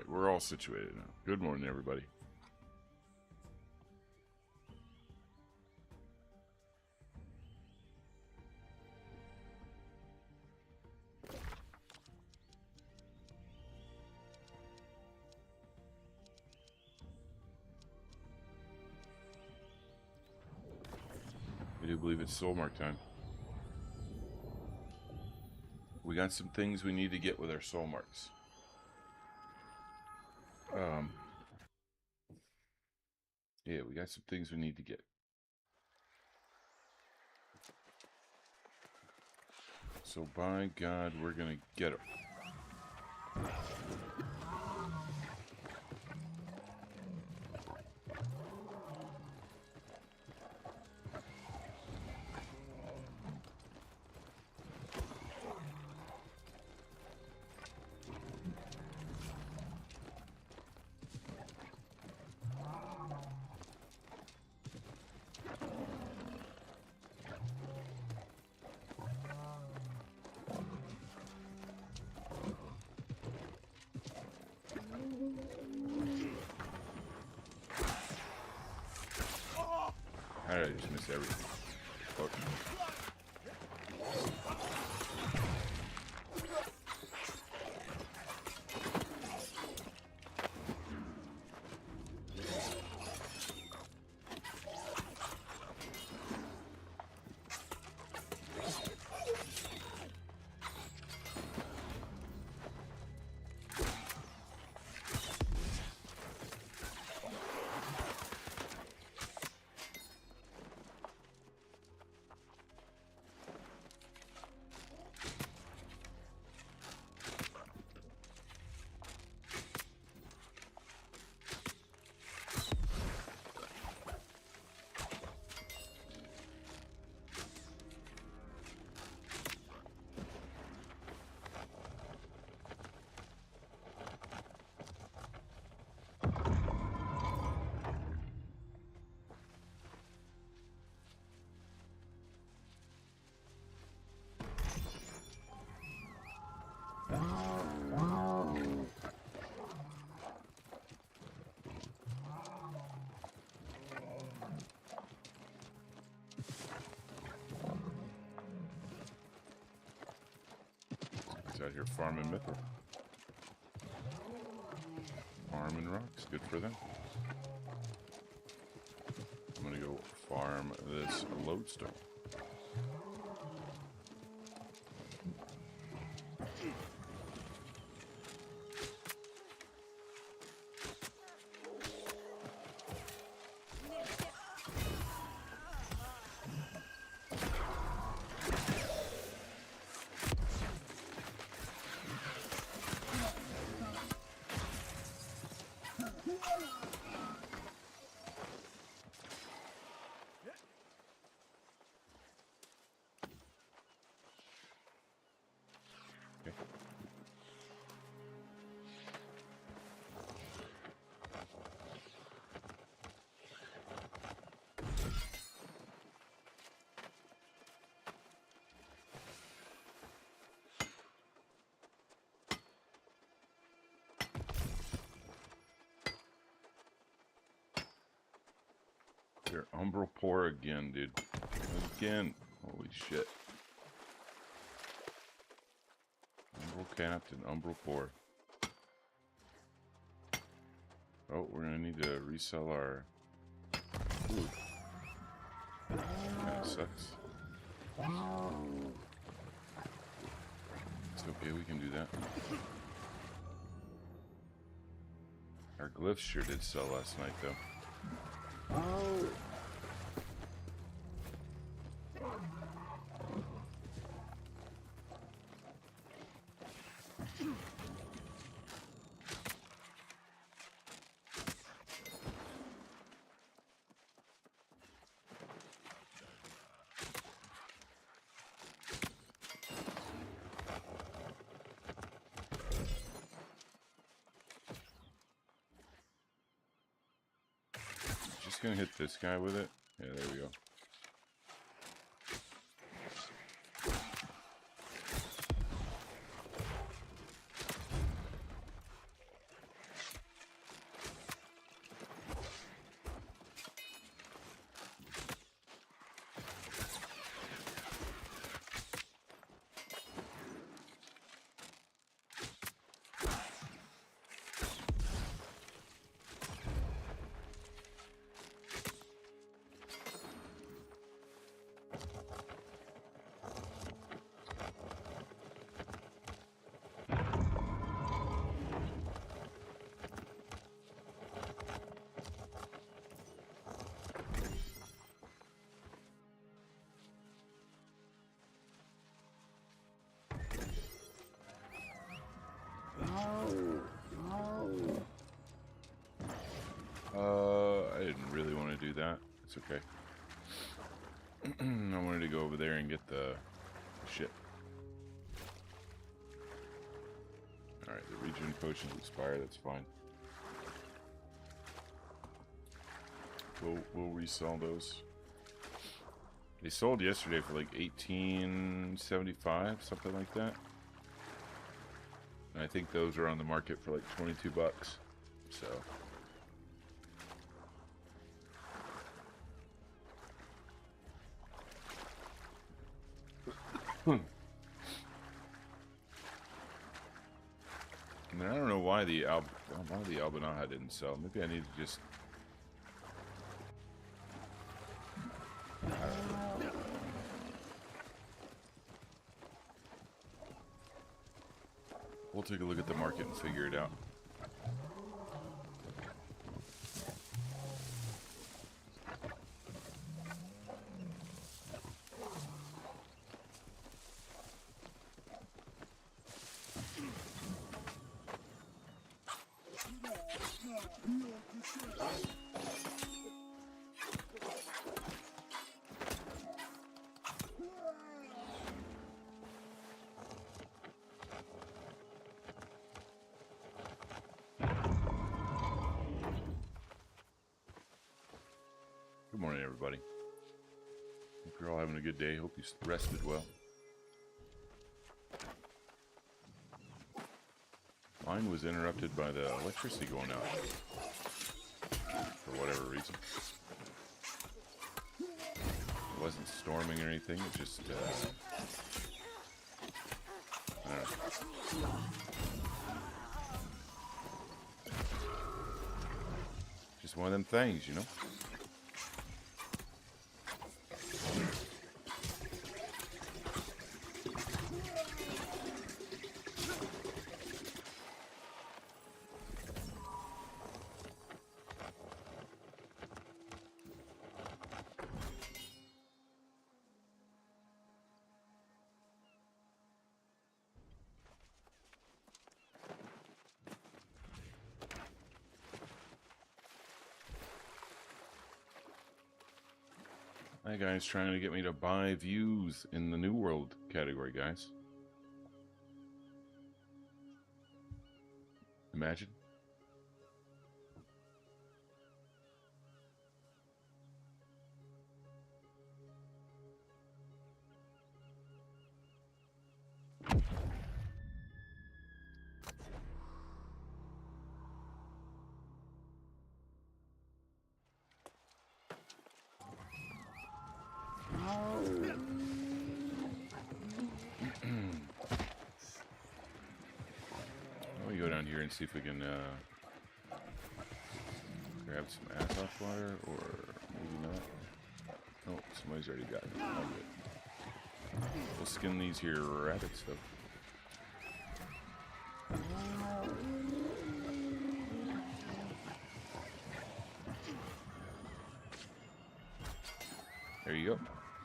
Alright, we're all situated now. Good morning, everybody. I do believe it's soul mark time. We got some things we need to get with our soul marks. Yeah, we got some things we need to get. So by God, we're gonna get them. How did I just miss everything? Fuck. He's out here farming mithril. Farming rocks, good for them. I'm gonna go farm this lodestone. They're umbral poor again, dude. Again. Holy shit. Umbral capped and umbral poor. Oh, we're gonna need to resell our food. Kinda sucks. It's okay, we can do that. Our glyphs sure did sell last night, though. Just gonna hit this guy with it. Yeah, there we go. It's okay. I wanted to go over there and get the shit. Alright, the regen potions expire, that's fine. We'll resell those. They sold yesterday for like $18.75, something like that. And I think those are on the market for like $22. So I mean, I don't know why the Albinaha didn't sell. Maybe I need to just... I don't know. We'll take a look at the market and figure it out. Good morning, everybody. Hope you're all having a good day. Hope you rested well. Mine was interrupted by the electricity going out for whatever reason. It wasn't storming or anything. It just I don't know. Just one of them things, you know. That guy's trying to get me to buy views in the New World category, guys. Imagine. We'll go down here and see if we can grab some Azoth water, or maybe not. Oh, somebody's already got it. All good. We'll skin these here rabbits, though. There you go.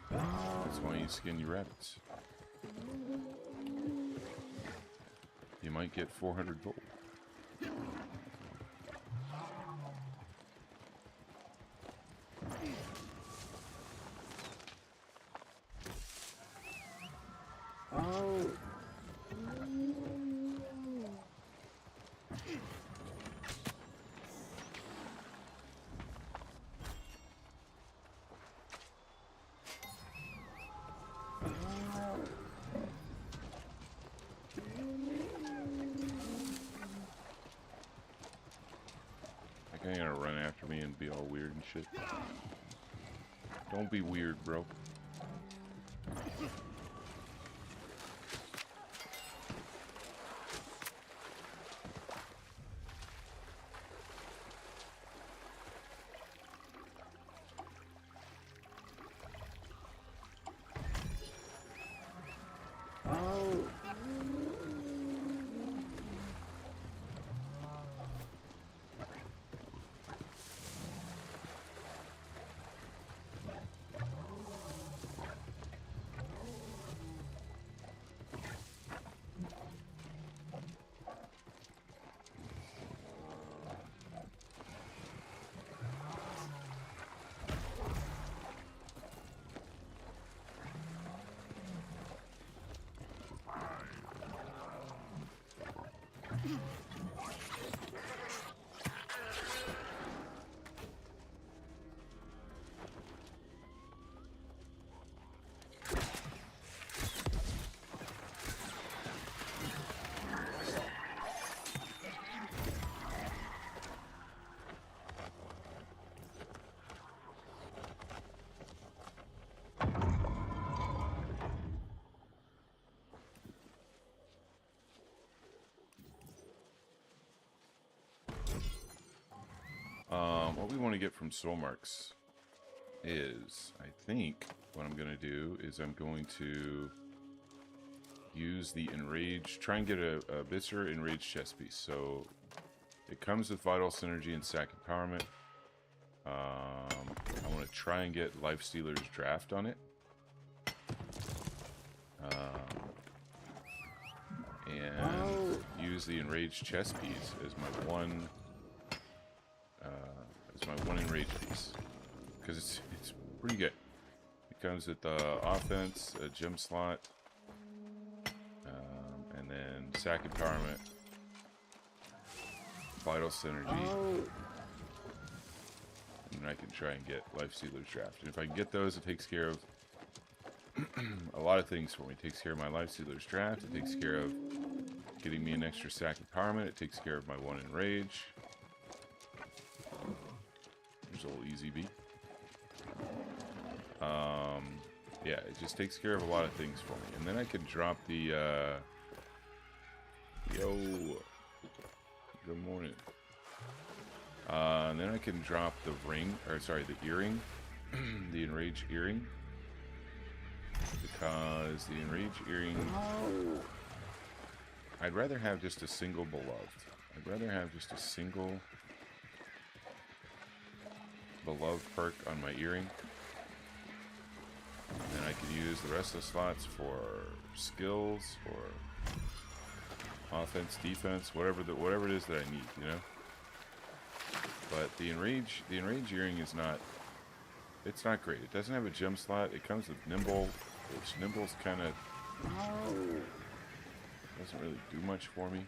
That's why you skin your rabbits. You might get 400 gold. You're gonna run after me and be all weird and shit. Don't be weird, bro. what we want to get from soul marks is, I think, what I'm going to do is I'm going to use the enrage, try and get a Viscera enraged chest piece. So it comes with vital synergy and sack empowerment. I want to try and get Lifestealer's draft on it. And use the enraged chest piece as my one enraged piece, because it's pretty good. It comes with the offense, a gem slot, and then sack empowerment, vital synergy, and I can try and get Lifestealer's draft. And if I can get those, it takes care of a lot of things for me. It takes care of my Lifestealer's draft. It takes care of getting me an extra sack empowerment. It takes care of my one enrage. There's a little easy B. Yeah, it just takes care of a lot of things for me. And then I can drop the, yo, good morning. And then I can drop the ring, or sorry, the earring, the enraged earring. Because the enraged earring, I'd rather have just a single beloved. I'd rather have just a single beloved perk on my earring. And then I can use the rest of the slots for skills, for offense, defense, whatever it is that I need, you know. But the enraged earring is not. It's not great. It doesn't have a gem slot. It comes with nimble, which nimble's kind of doesn't really do much for me.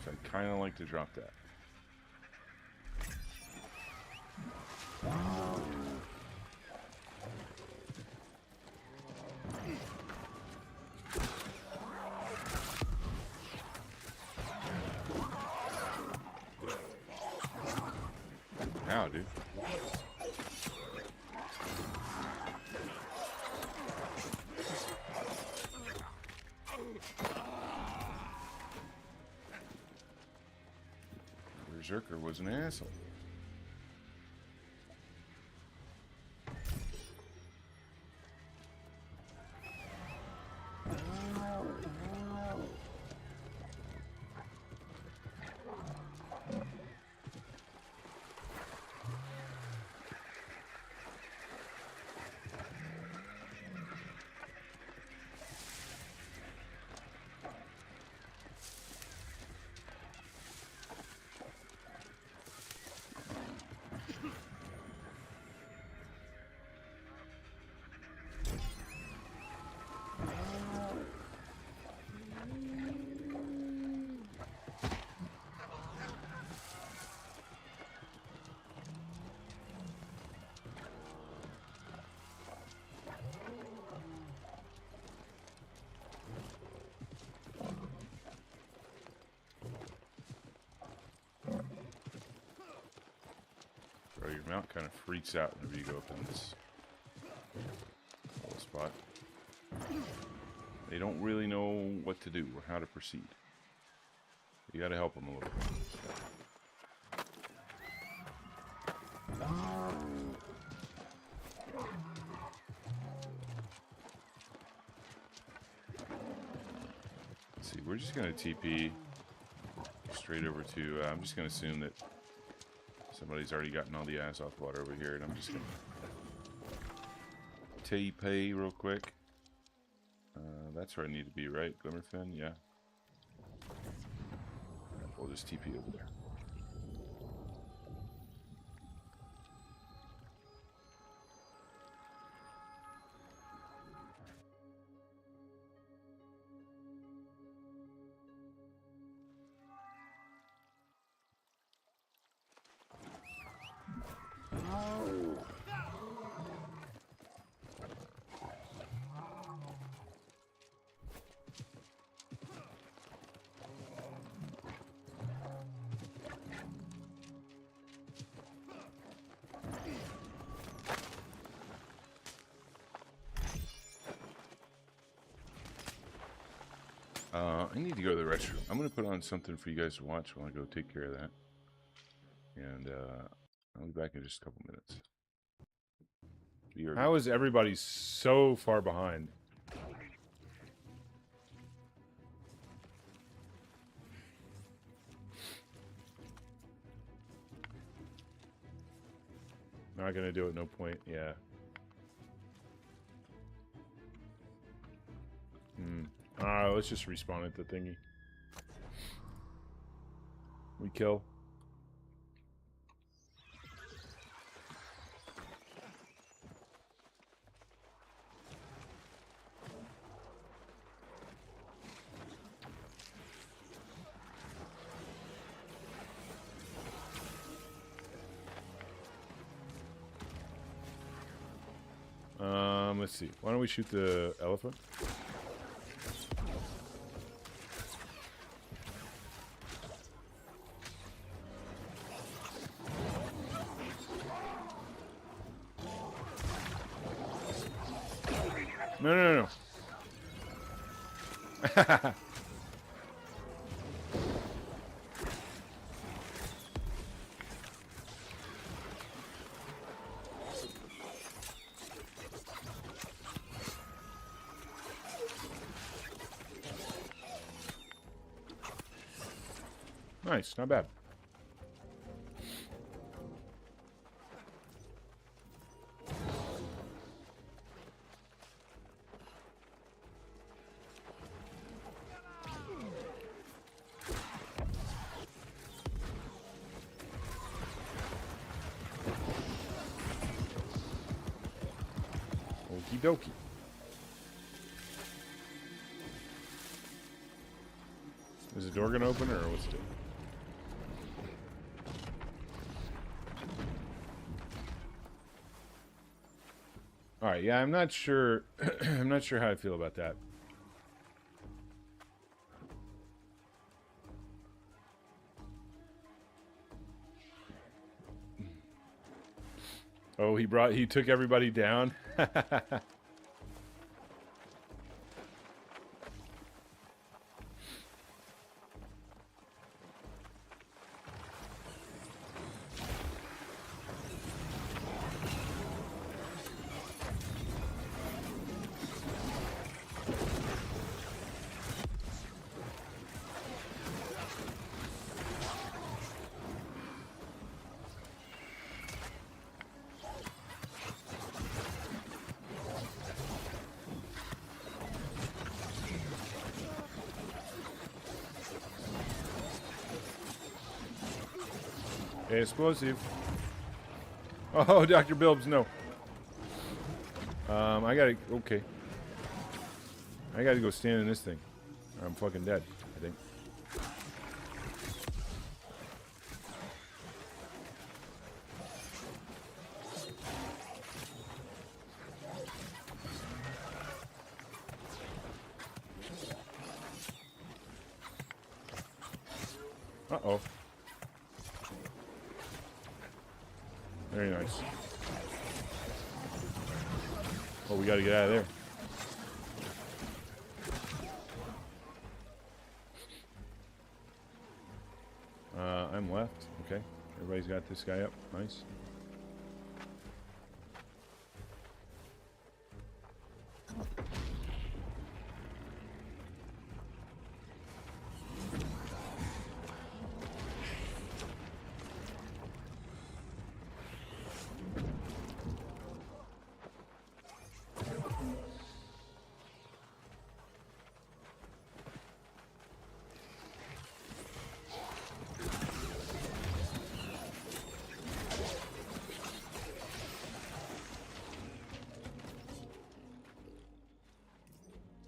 So I kind of like to drop that. Now, dude. Berserker was an asshole. Bro, your mount kind of freaks out whenever you go up in this little spot. They don't really know what to do or how to proceed. You gotta help them a little bit. Let's see, we're just gonna TP straight over to, I'm just gonna assume that somebody's already gotten all the ass off water over here, and I'm just gonna TP real quick. That's where I need to be, right? Glimmerfin, yeah. We'll just TP over there. I need to go to the restroom. I'm going to put on something for you guys to watch while I go take care of that. And I'll be back in just a couple minutes. How is everybody so far behind? Not gonna do it, no point, yeah. Let's just respawn at the thingy. We kill. Let's see. Why don't we shoot the elephant? No. Nice, not bad. Okie dokie. Is the door gonna open or what's it? All right, yeah, I'm not sure. I'm not sure how I feel about that. Oh, he took everybody down. Explosive. Oh, Dr. Bilbs, no. I gotta, okay. I gotta go stand in this thing. Or I'm fucking dead, I think. Uh-oh. Very nice. Oh, we gotta get out of there. I'm left. Okay. Everybody's got this guy up. Nice.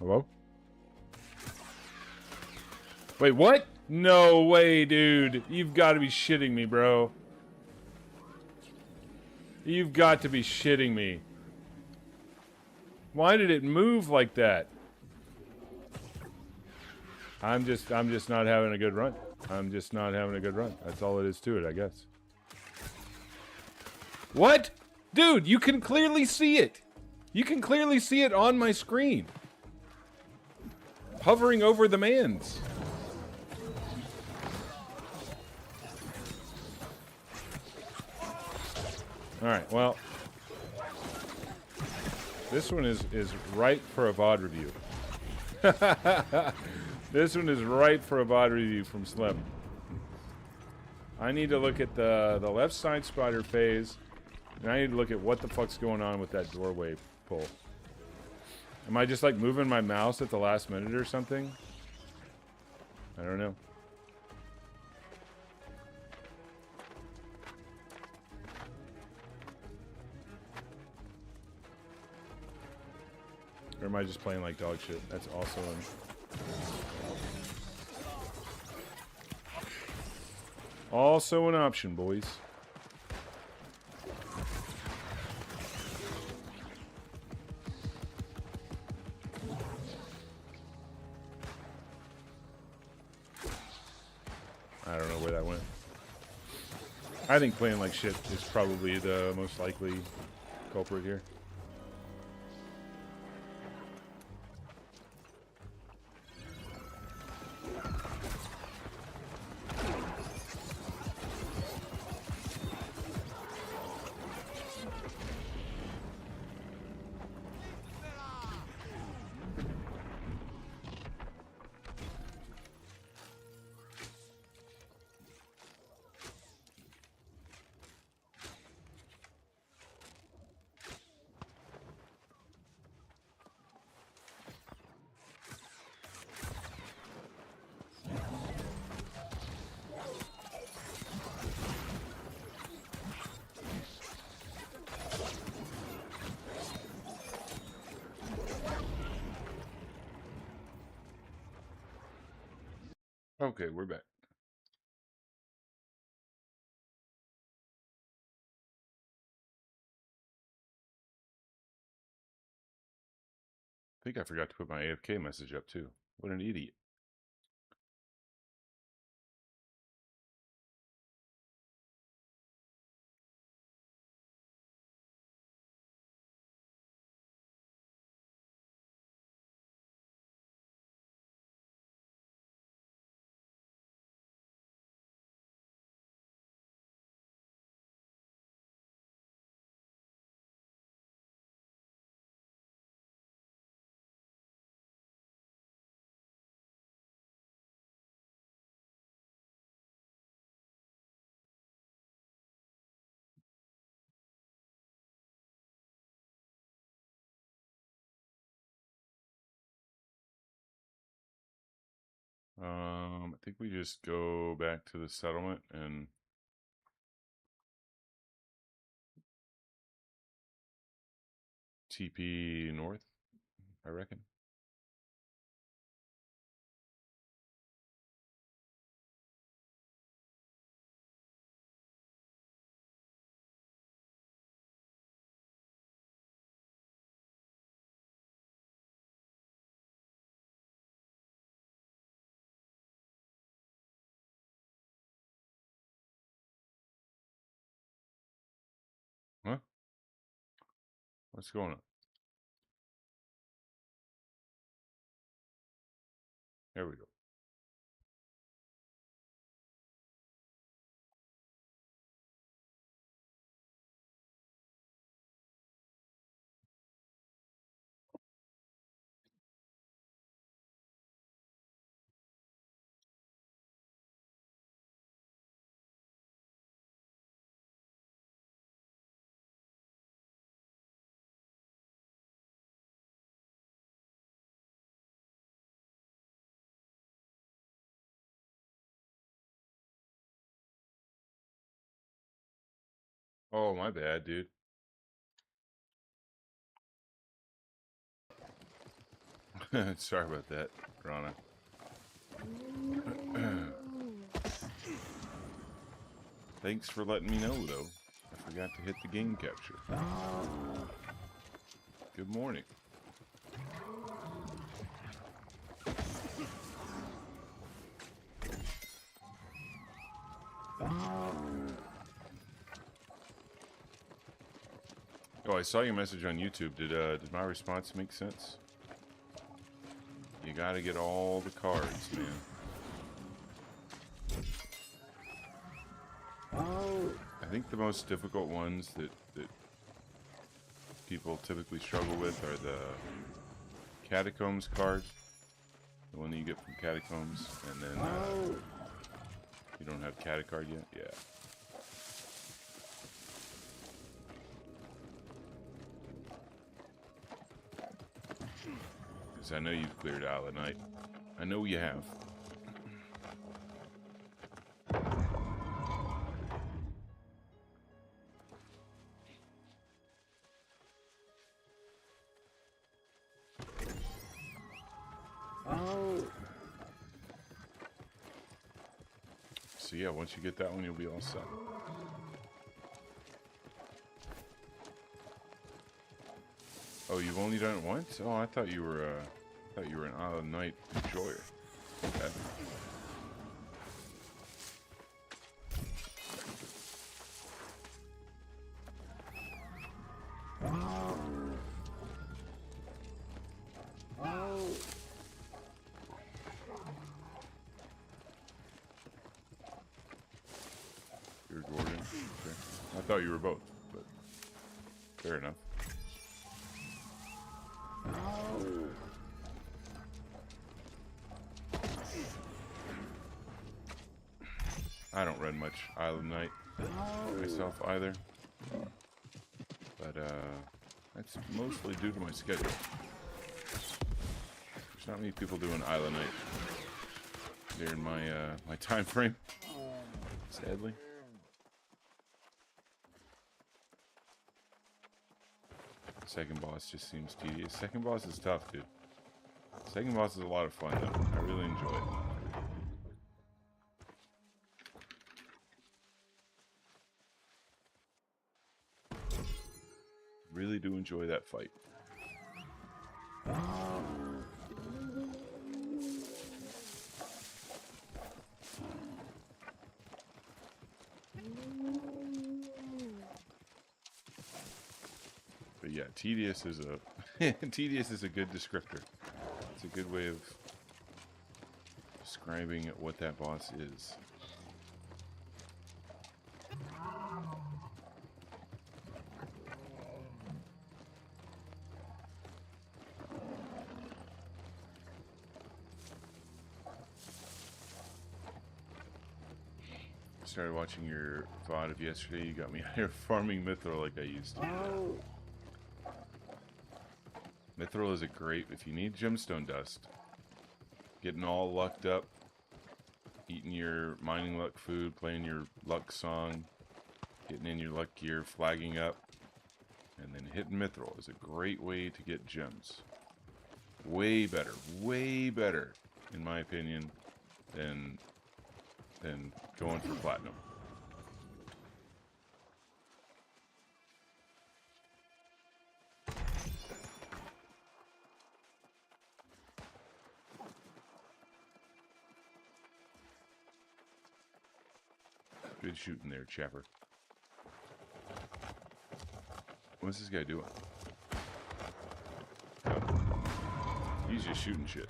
Hello? Wait, what? No way, dude. You've got to be shitting me, bro. You've got to be shitting me. Why did it move like that? I'm just not having a good run. I'm just not having a good run. That's all it is to it, I guess. What? Dude, you can clearly see it. You can clearly see it on my screen. hovering over the mans. Alright, well. This one is right for a VOD review. This one is right for a VOD review from Slim. I need to look at the left side spider phase, and I need to look at what the fuck's going on with that doorway pull. Am I just like moving my mouse at the last minute or something? I don't know. Or am I just playing like dog shit? That's also an option, boys. I don't know where that went. I think playing like shit is probably the most likely culprit here. Okay, we're back. I think I forgot to put my AFK message up too. What an idiot. I think we just go back to the settlement and TP north, I reckon. Huh? What's going on? There we go. Oh, my bad, dude. Sorry about that, Rana. Thanks for letting me know, though. I forgot to hit the game capture. Good morning. Oh, I saw your message on YouTube. Did my response make sense? You gotta get all the cards, man. I think the most difficult ones that people typically struggle with are the Catacombs card. The one that you get from Catacombs, and then you don't have Catacard yet? Yeah. Because I know you've cleared Isle of Night. I know you have. So yeah, once you get that one, you'll be all set. Oh, you've only done it once? Oh, I thought you were an Isle of Night enjoyer. Okay. You're Gordon. Okay. I thought you were both, but fair enough. I don't run much Isle of Night myself either, but that's mostly due to my schedule. There's not many people doing Isle of Night during my my time frame, sadly. Second boss just seems tedious. Second boss is tough, dude. Second boss is a lot of fun, though. I really enjoy it. Really do enjoy that fight. But yeah, tedious is a tedious is a good descriptor. It's a good way of describing what that boss is. Started watching your VOD of yesterday. You got me out here farming Mithril like I used to. Mithril is a great, if you need gemstone dust, getting all lucked up, eating your mining luck food, playing your luck song, getting in your luck gear, flagging up, and then hitting Mithril is a great way to get gems. Way better, in my opinion, than going for platinum. Good shooting there, Chapper. What's this guy doing? Oh. He's just shooting shit.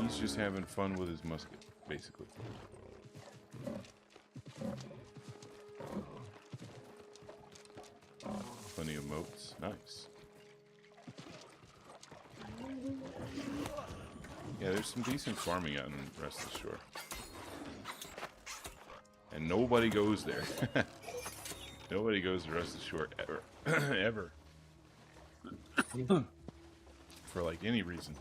He's just having fun with his musket, basically. Plenty of moats. Nice. Yeah, there's some decent farming out in Rest of the Shore. And nobody goes there. Nobody goes to Rest of the Shore ever. Ever. For like any reason.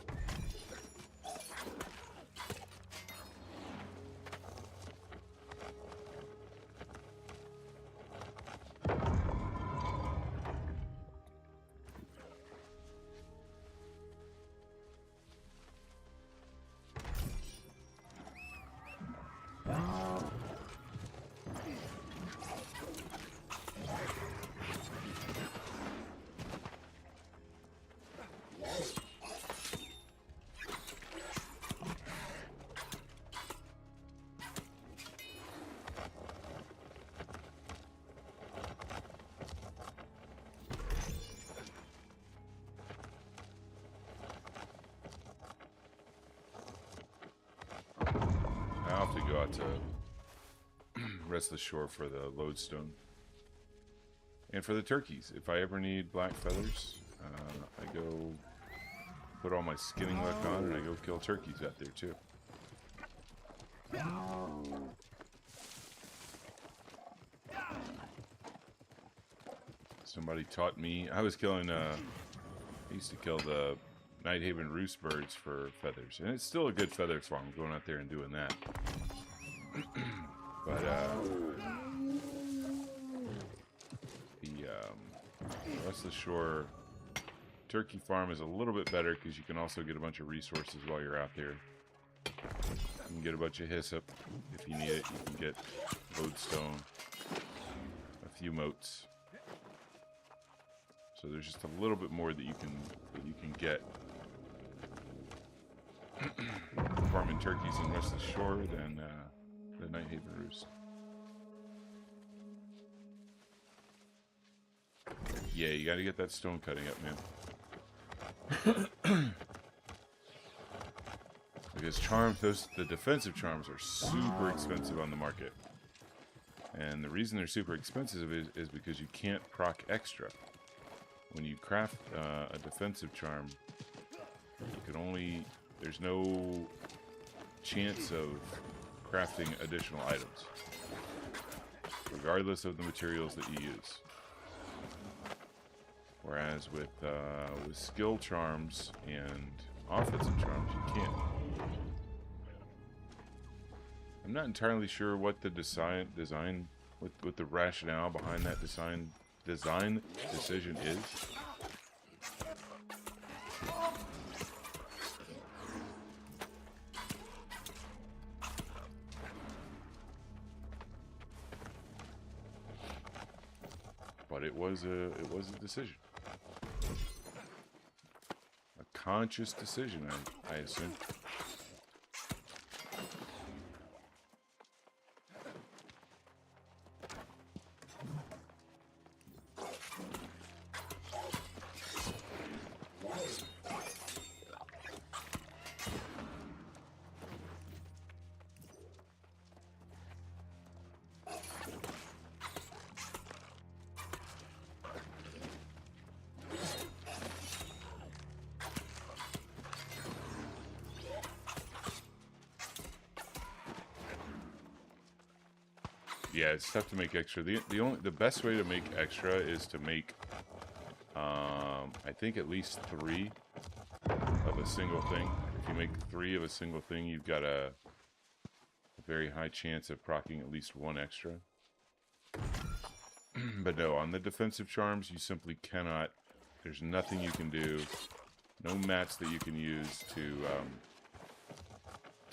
I'll have to go out to Rest of the Shore for the lodestone. And for the turkeys, if I ever need black feathers, I go put all my skinning luck on and I go kill turkeys out there too. Somebody taught me, I was killing, I used to kill the Nighthaven roost birds for feathers. And it's still a good feather farm, going out there and doing that. But, the Rest of the Shore turkey farm is a little bit better because you can also get a bunch of resources while you're out there. You can get a bunch of hyssop if you need it. You can get lodestone, a few moats. So there's just a little bit more that you can get farming turkeys in Rest of the Shore than the Nighthaven roost. Yeah, you got to get that stone cutting up, man. Because charms, the defensive charms are super expensive on the market. And the reason they're super expensive is because you can't proc extra. When you craft a defensive charm, you can only, there's no chance of crafting additional items, regardless of the materials that you use. Whereas with skill charms and offensive charms, you can. I'm not entirely sure what the what the rationale behind that design decision is. But it was a decision. A conscious decision, I assume. Yeah, it's tough to make extra. The best way to make extra is to make, I think at least 3 of a single thing. If you make 3 of a single thing, you've got a very high chance of proccing at least 1 extra. But no, on the defensive charms, you simply cannot. There's nothing you can do. No mats that you can use to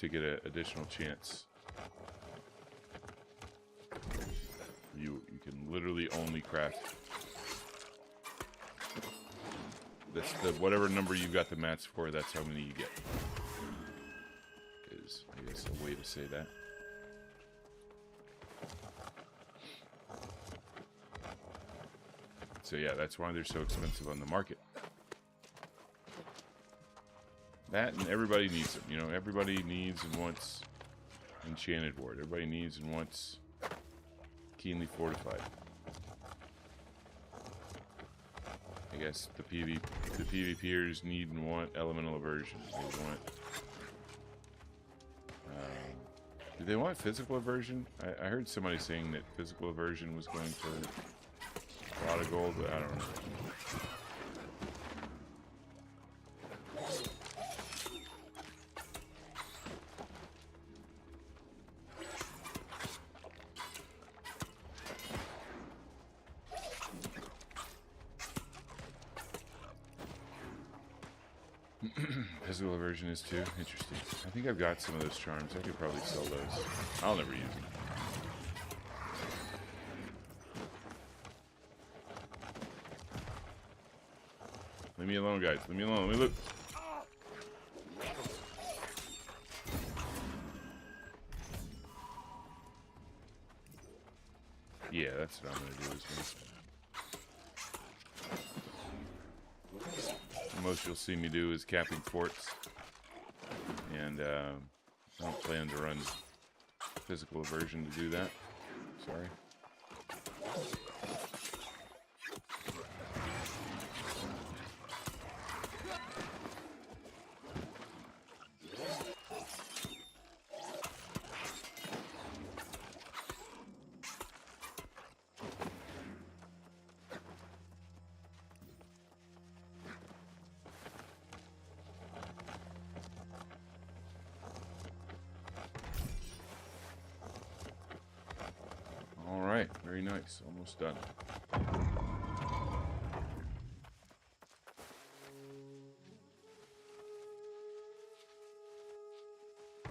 get an additional chance. You can literally only craft. That's the whatever number you got the mats for. That's how many you get. Is I guess a way to say that. So yeah, that's why they're so expensive on the market. That and everybody needs them. You know, everybody needs and wants Enchanted Ward. Everybody needs and wants Keenly Fortified. I guess the PvPers need and want Elemental Aversion. They want. Do they want Physical Aversion? I heard somebody saying that Physical Aversion was going for a lot of gold, but I don't know. Physical Aversion is too interesting. I think I've got some of those charms. I could probably sell those. I'll never use them. Leave me alone, guys. Leave me alone. Let me look. Yeah, that's what I'm gonna do. Most you'll see me do is capping forts, and I don't plan to run physical aversion to do that. Sorry. All right, very nice. Almost done.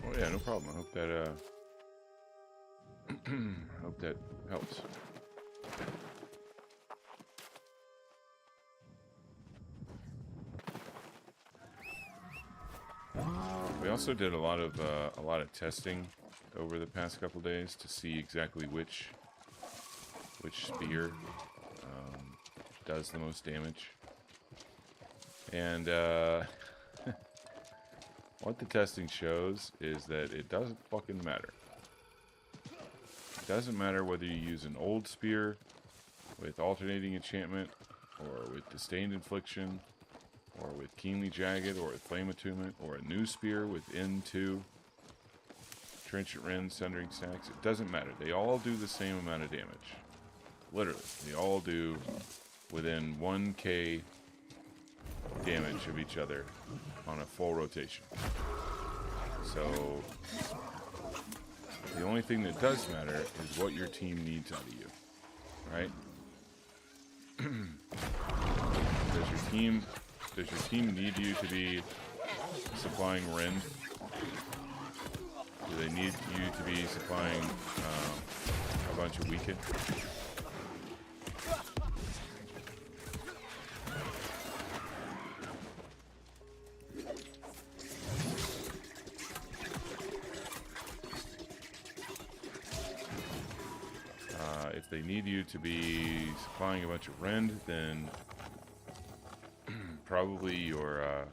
Oh yeah, no problem. I hope that hope that helps. We also did a lot of testing over the past couple days to see exactly which spear does the most damage. And what the testing shows is that it doesn't fucking matter. It doesn't matter whether you use an old spear with alternating enchantment, or with disdained infliction, or with keenly jagged, or with flame attunement, or a new spear with N2, trenchant rend, sundering stacks. It doesn't matter. They all do the same amount of damage. Literally, they all do within 1k damage of each other on a full rotation. So the only thing that does matter is what your team needs out of you, right? Does your team need you to be supplying rend? Do they need you to be supplying a bunch of weaken? If they need you to be supplying a bunch of rend, then probably your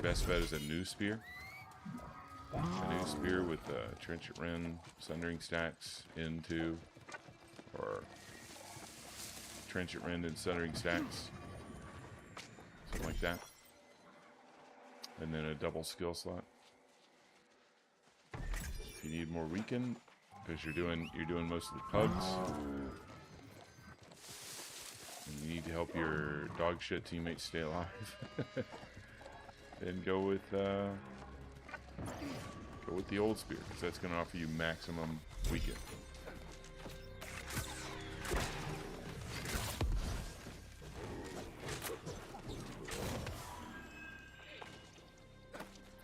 best bet is a new spear. A new spear with trenchant rend, sundering stacks into, or trenchant rend and sundering stacks, something like that. And then a double skill slot. If you need more weaken, because you're doing mostly pugs, and you need to help your dog shit teammates stay alive, then go with the old spear, because that's going to offer you maximum weaken.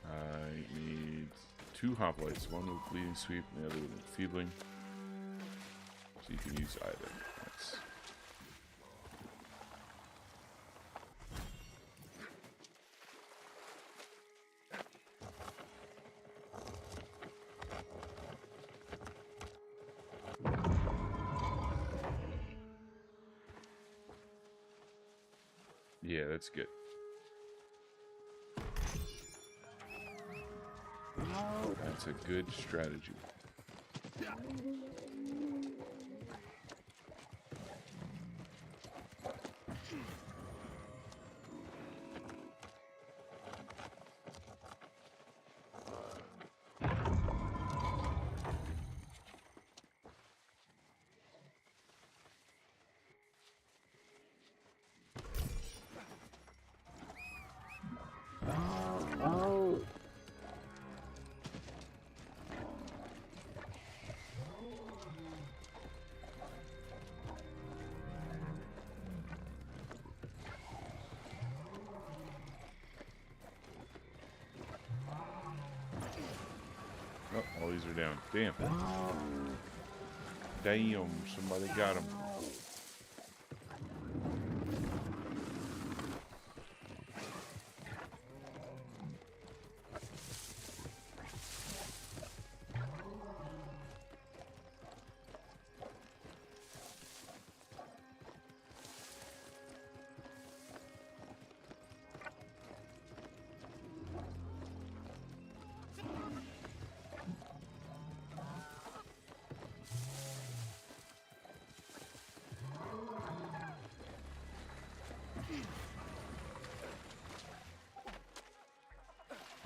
I need 2 hoplites, one with bleeding sweep and the other with enfeebling. So you can use either. Nice. Yeah, that's good. That's a good strategy. Oh, all these are down. Damn. Damn, somebody got him.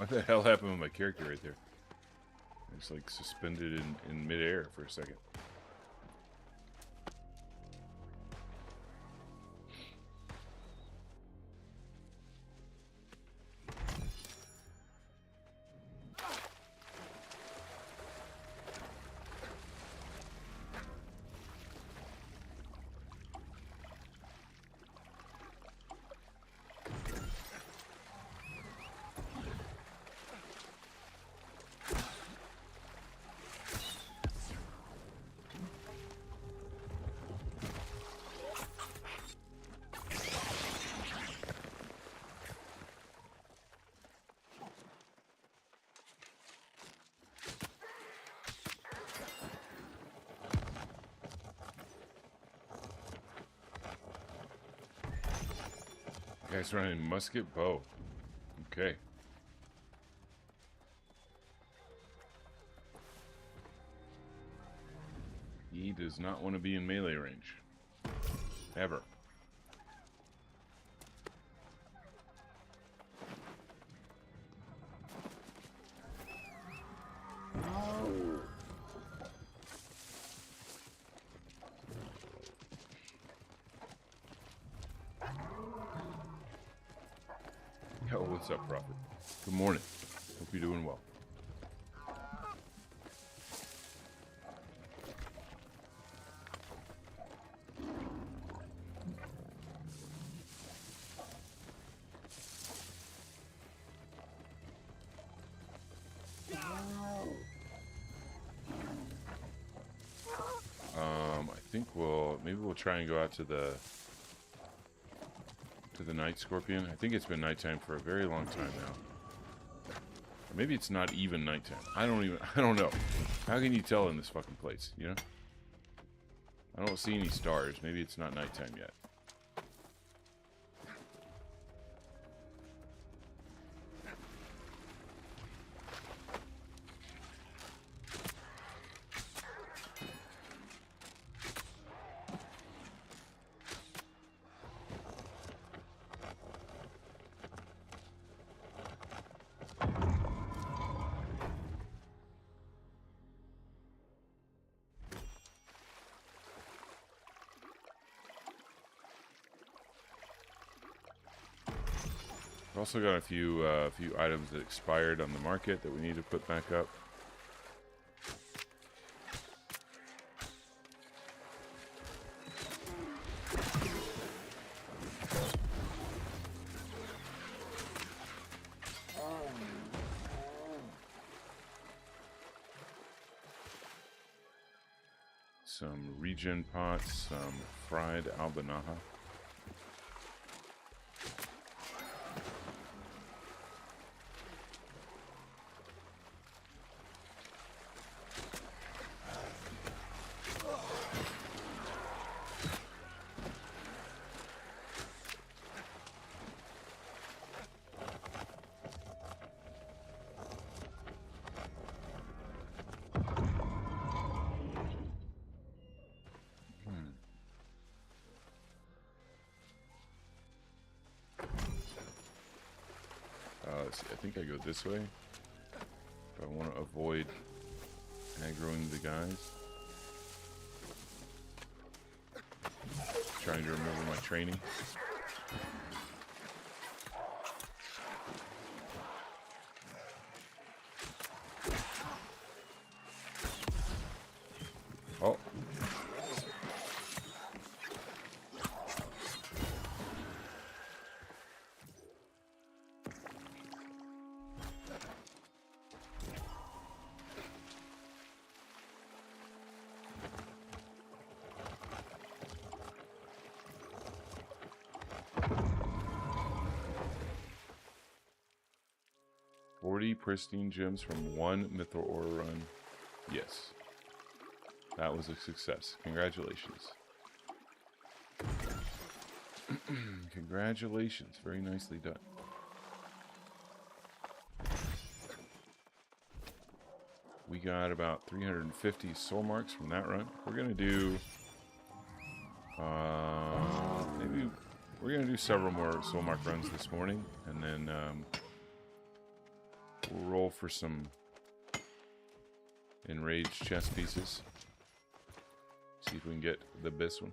What the hell happened with my character right there? It's like suspended in midair for a second. Guy's running musket bow. Okay. He does not want to be in melee range. Ever. Yo, what's up, Prophet? Good morning. Hope you're doing well. I think maybe we'll try and go out to the night scorpion. I think it's been nighttime for a very long time now. Or maybe it's not even nighttime. I don't know. How can you tell in this fucking place, you know? I don't see any stars. Maybe it's not nighttime yet. We've also got a few items that expired on the market that we need to put back up. Some regen pots, some fried albinaha. Let's see, I think I go this way. If I want to avoid aggroing the guys. Trying to remember my training. Oh. Pristine gems from one Mythril Ore run. Yes. That was a success. Congratulations. Congratulations. Very nicely done. We got about 350 soul marks from that run. We're going to do... maybe... We're going to do several more soul mark runs this morning. And then... We'll roll for some enraged chest pieces. See if we can get the best one.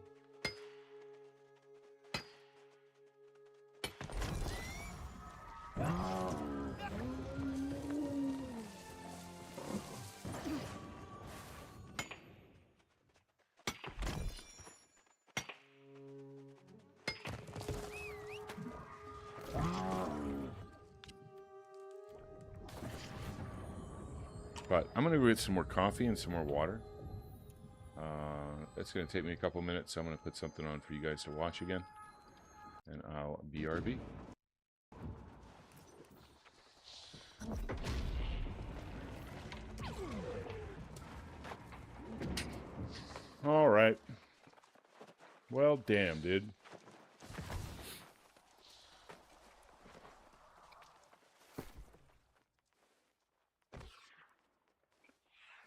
But I'm going to go get some more coffee and some more water. That's going to take me a couple minutes, so I'm going to put something on for you guys to watch again. And I'll BRB. All right. Well, damn, dude.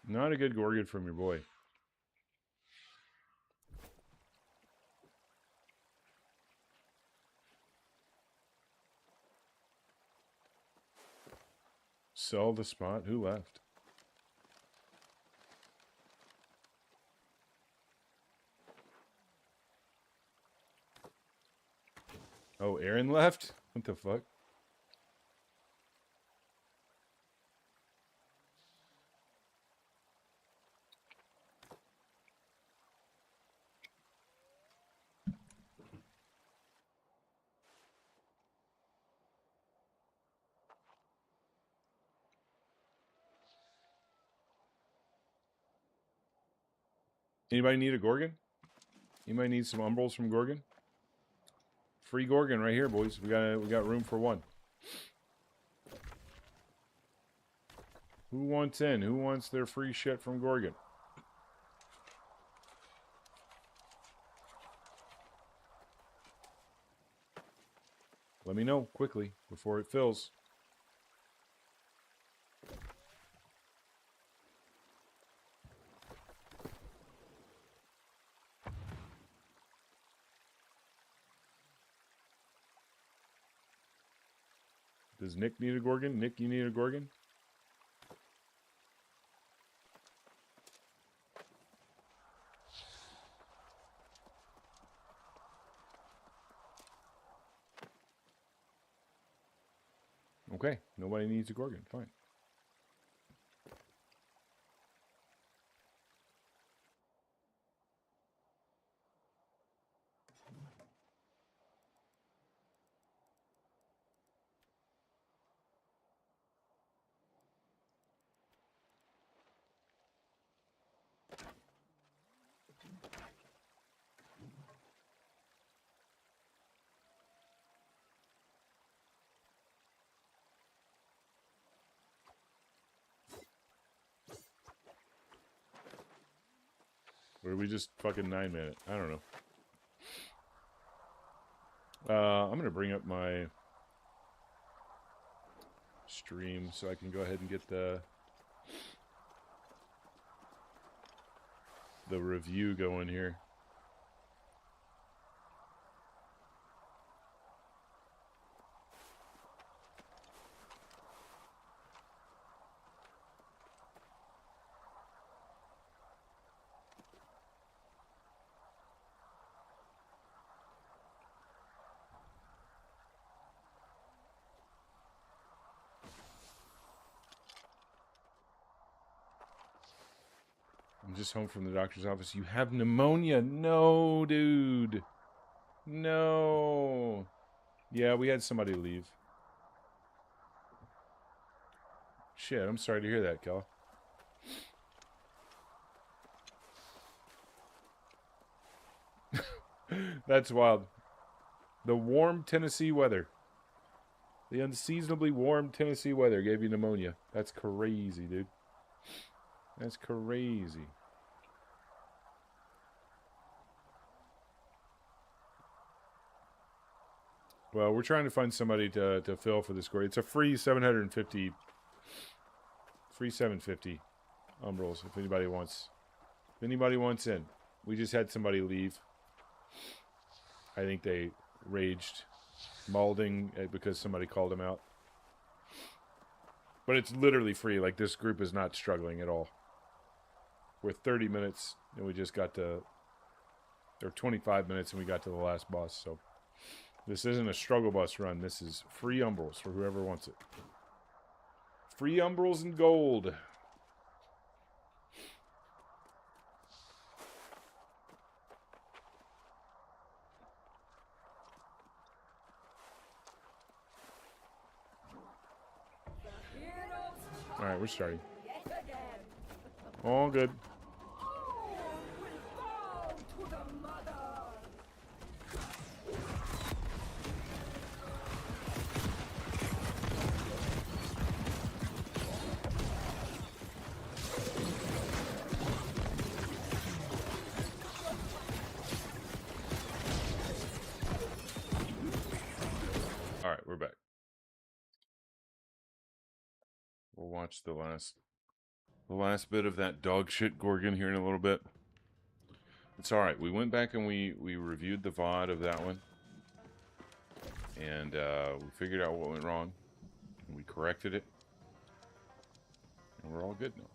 Not a good Gorgon from your boy. Sell the spot? Who left? Oh, Aaron left? What the fuck? Anybody need a Gorgon? Anybody need some Umbrals from Gorgon? Free Gorgon right here, boys. We got room for one. Who wants in? Who wants their free shit from Gorgon? Let me know quickly before it fills. Does Nick need a Gorgon? Nick, you need a Gorgon? Okay, nobody needs a Gorgon. Fine. Or did we just fucking 9-minute? I don't know. I'm going to bring up my stream so I can go ahead and get the review going here. I'm just home from the doctor's office. You have pneumonia? No, dude. No. Yeah, we had somebody leave. Shit, I'm sorry to hear that, Kel. That's wild. The warm Tennessee weather. The unseasonably warm Tennessee weather gave you pneumonia. That's crazy, dude. That's crazy. Well, we're trying to find somebody to fill for this score. It's a free 750. Free 750 Umbrals if anybody wants. If anybody wants in. We just had somebody leave. I think they raged, malding because somebody called him out. But it's literally free. Like, this group is not struggling at all. We're 30 minutes, and we just got to... Or 25 minutes, and we got to the last boss, so... This isn't a struggle bus run. This is free Umbrals for whoever wants it. Free Umbrals and gold. Alright, we're starting. All good. Alright, we're back. We'll watch the last bit of that dog shit Gorgon here in a little bit. It's alright. We went back and we reviewed the VOD of that one. And we figured out what went wrong. And we corrected it. And we're all good now.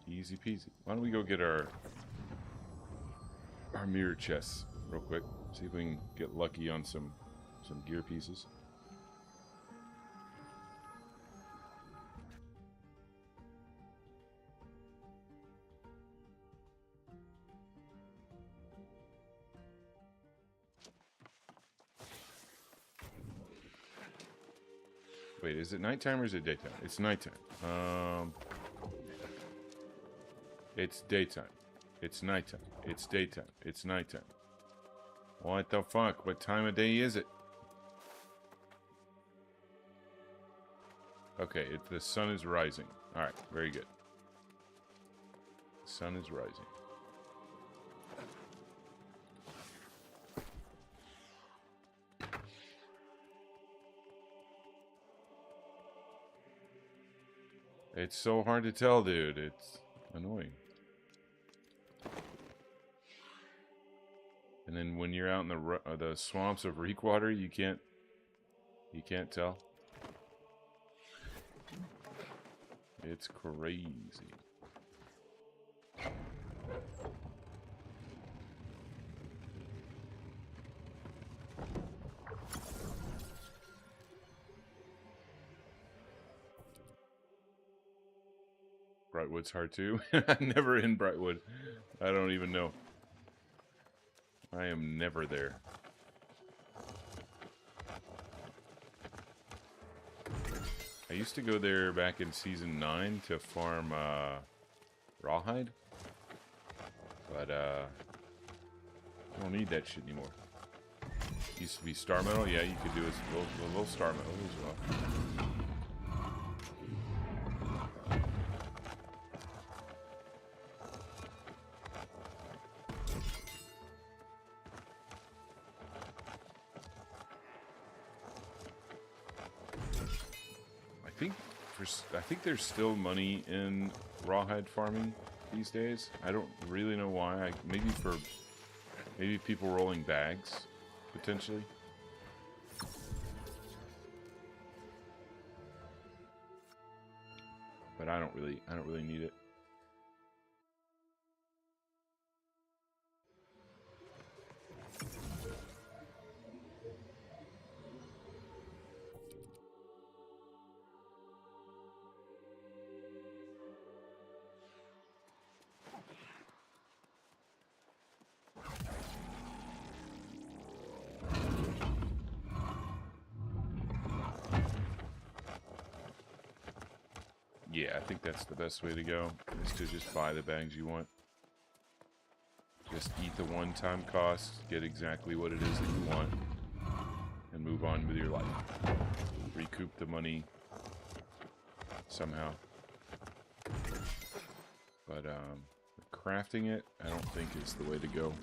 Easy peasy. Why don't we go get our mirror chests real quick. See if we can get lucky on some gear pieces. Wait, is it nighttime or is it daytime? It's nighttime. It's daytime. It's nighttime. It's daytime. It's nighttime. What the fuck? What time of day is it? Okay, the sun is rising. Alright, very good. The sun is rising. It's so hard to tell, dude. It's annoying. And then when you're out in the swamps of Reekwater, you can't tell. It's crazy. Brightwood's hard too. I'm never in Brightwood. I don't even know. I am never there. I used to go there back in Season 9 to farm rawhide. But I don't need that shit anymore. Used to be star metal. Yeah, you could do a little star metal as well. I think there's still money in rawhide farming these days. I don't really know why. Maybe people rolling bags potentially. But I don't really need it. Yeah, I think that's the best way to go, is to just buy the bags you want. Just eat the one-time cost, get exactly what it is that you want, and move on with your life. Recoup the money somehow. But crafting it, I don't think is the way to go.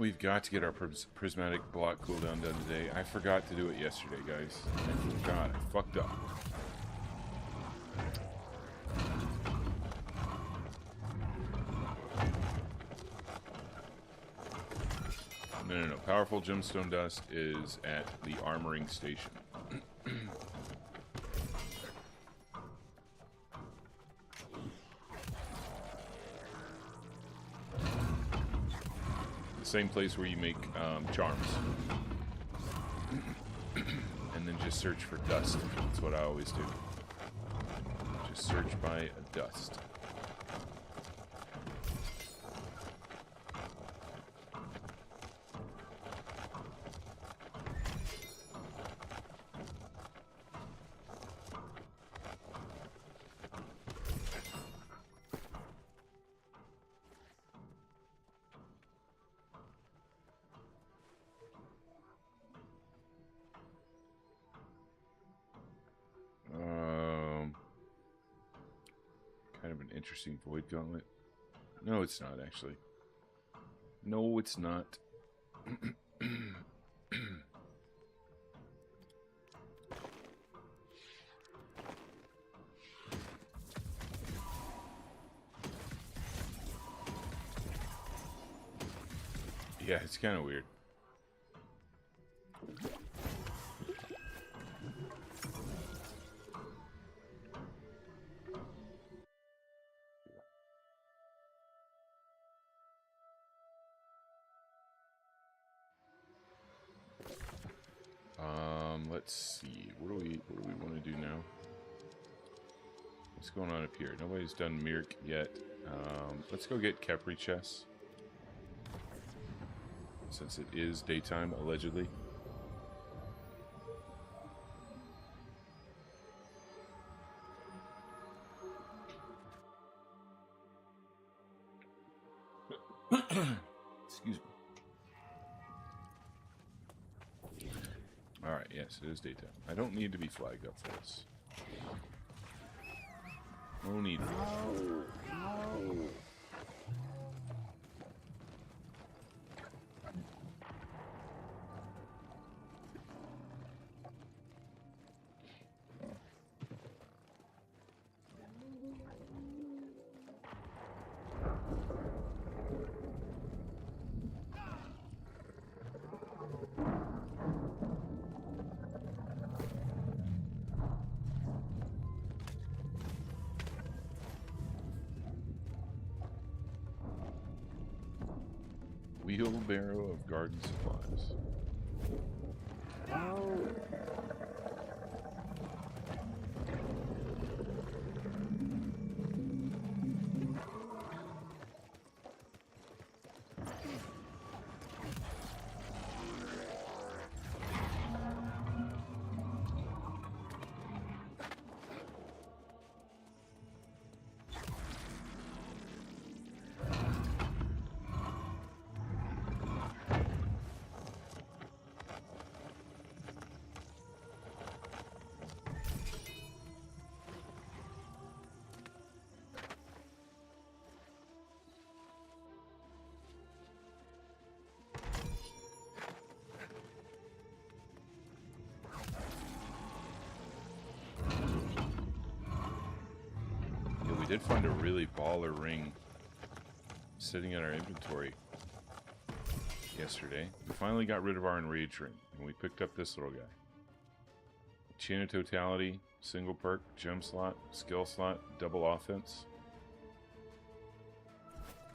We've got to get our prismatic block cooldown done today. I forgot to do it yesterday, guys. I forgot. I fucked up. No. Powerful gemstone dust is at the armoring station. Same place where you make charms. And then just search for dust. That's what I always do. Just search by a dust. Kind of an interesting void gauntlet. No, it's not actually. No, it's not. Yeah, it's kind of weird. Let's see. What do we want to do now? What's going on up here? Nobody's done Mirk yet. Let's go get Khepri chests. Since it is daytime, allegedly. Excuse me. Alright, yes, it is daytime. I don't need to be flagged up for this. No need for this. Wheelbarrow of garden supplies. We did find a really baller ring sitting in our inventory yesterday. We finally got rid of our enrage ring, and we picked up this little guy. Chain of Totality, single perk, gem slot, skill slot, double offense.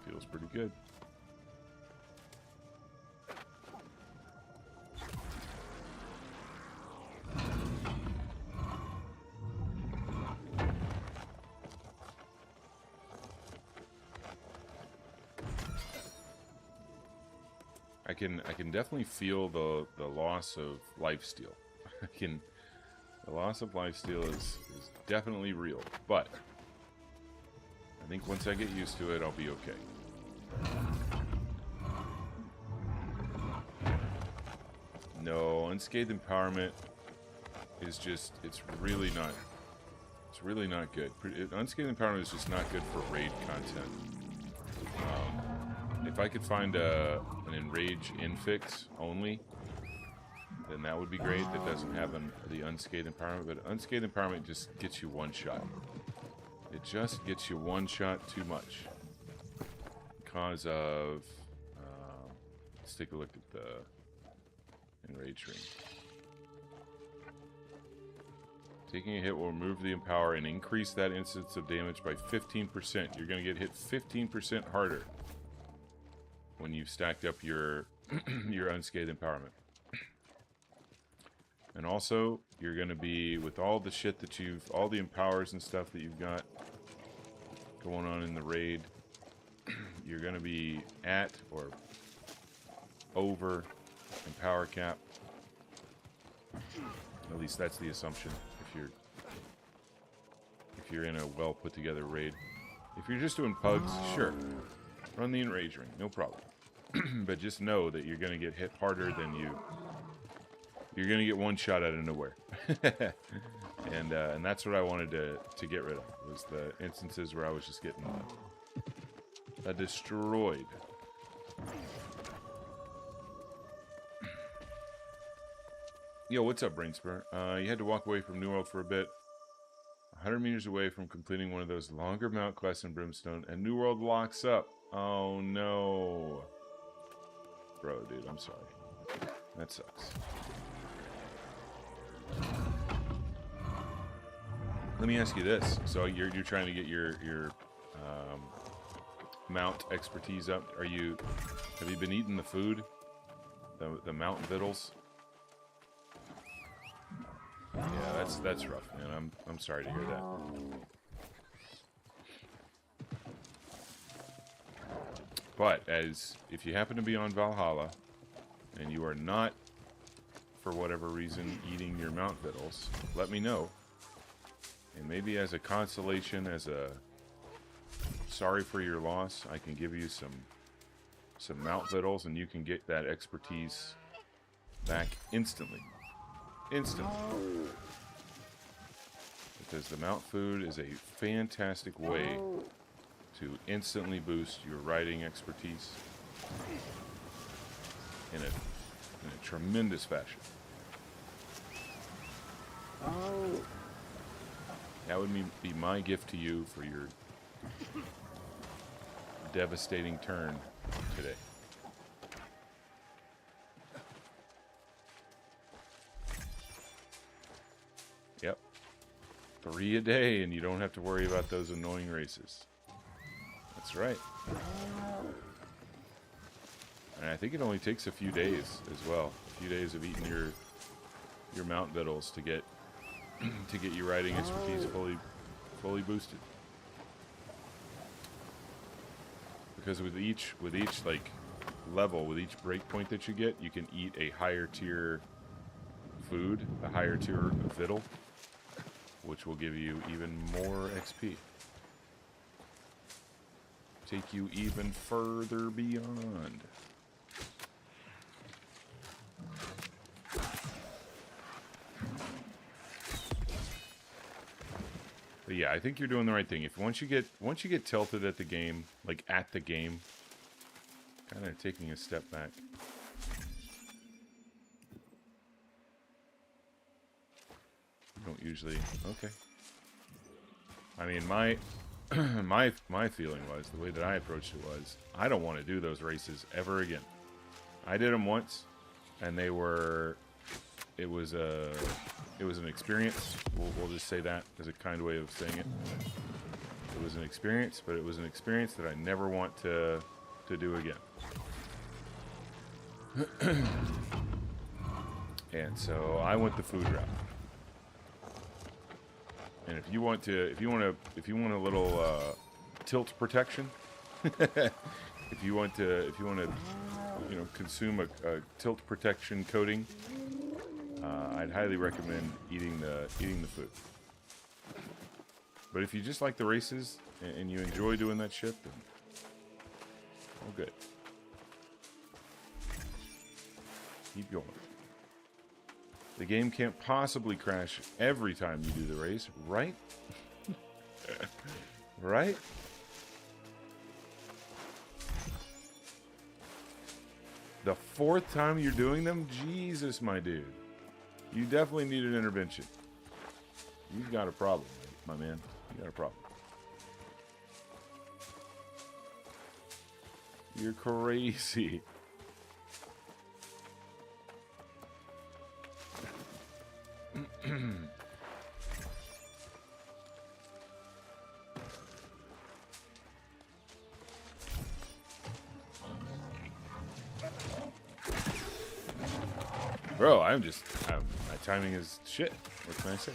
Feels pretty good. I can definitely feel the loss of lifesteal. The loss of lifesteal is definitely real, but I think once I get used to it, I'll be okay. No, Unscathed Empowerment is just, it's really not good. Unscathed Empowerment is just not good for raid content. If I could find an enrage infix only, then that would be great. That doesn't have the unscathed empowerment, but unscathed empowerment just gets you one shot. It just gets you one shot too much because of. Let's take a look at the enrage ring. Taking a hit will remove the empower and increase that instance of damage by 15%. You're going to get hit 15% harder when you've stacked up your your unscathed empowerment. And also, you're going to be, with all the shit that all the empowers and stuff that you've got going on in the raid, you're going to be at or over empower cap. At least that's the assumption if you're in a well put together raid. If you're just doing pugs, sure, run the enrage ring, no problem. But just know that you're going to get hit harder than you're going to get one shot out of nowhere. And that's what I wanted to get rid of, was the instances where I was just getting destroyed. Yo, what's up, Brainspur? You had to walk away from New World for a bit. 100 meters away from completing one of those longer mount quests in Brimstone, and New World locks up. Oh, no. Bro, dude, I'm sorry. That sucks. Let me ask you this. So you're trying to get your mount expertise up. Have you been eating the food? The mount victuals? Yeah, that's rough, man. I'm sorry to hear that. But if you happen to be on Valhalla and you are not, for whatever reason, eating your mount victuals, let me know. And maybe as a consolation, as a sorry for your loss, I can give you some mount victuals, and you can get that expertise back instantly. Instantly. Because the mount food is a fantastic way to instantly boost your riding expertise in a tremendous fashion. That would be my gift to you for your devastating turn today. Yep. 3 a day, and you don't have to worry about those annoying races. That's right. And I think it only takes a few days as well. A few days of eating your mount victuals to get your riding expertise fully boosted. Because with each like level, with each breakpoint that you get, you can eat a higher tier food, a higher tier victual, which will give you even more XP. Take you even further beyond. But yeah, I think you're doing the right thing. Once you get tilted at the game, like at the game, kind of taking a step back. You don't usually. Okay. I mean, my feeling was, the way that I approached it was, I don't want to do those races ever again. I did them once, and it was an experience. We'll just say that as a kind way of saying it. It was an experience, but it was an experience that I never want to do again. And so I went the food route. And if you want a little tilt protection, if you want to consume a tilt protection coating, I'd highly recommend eating the food. But if you just like the races and you enjoy doing that shit, then all good. Keep going. The game can't possibly crash every time you do the race, right? Right? The fourth time you're doing them? Jesus, my dude. You definitely need an intervention. You've got a problem, my man. You got a problem. You're crazy. Bro, my timing is shit. What can I say?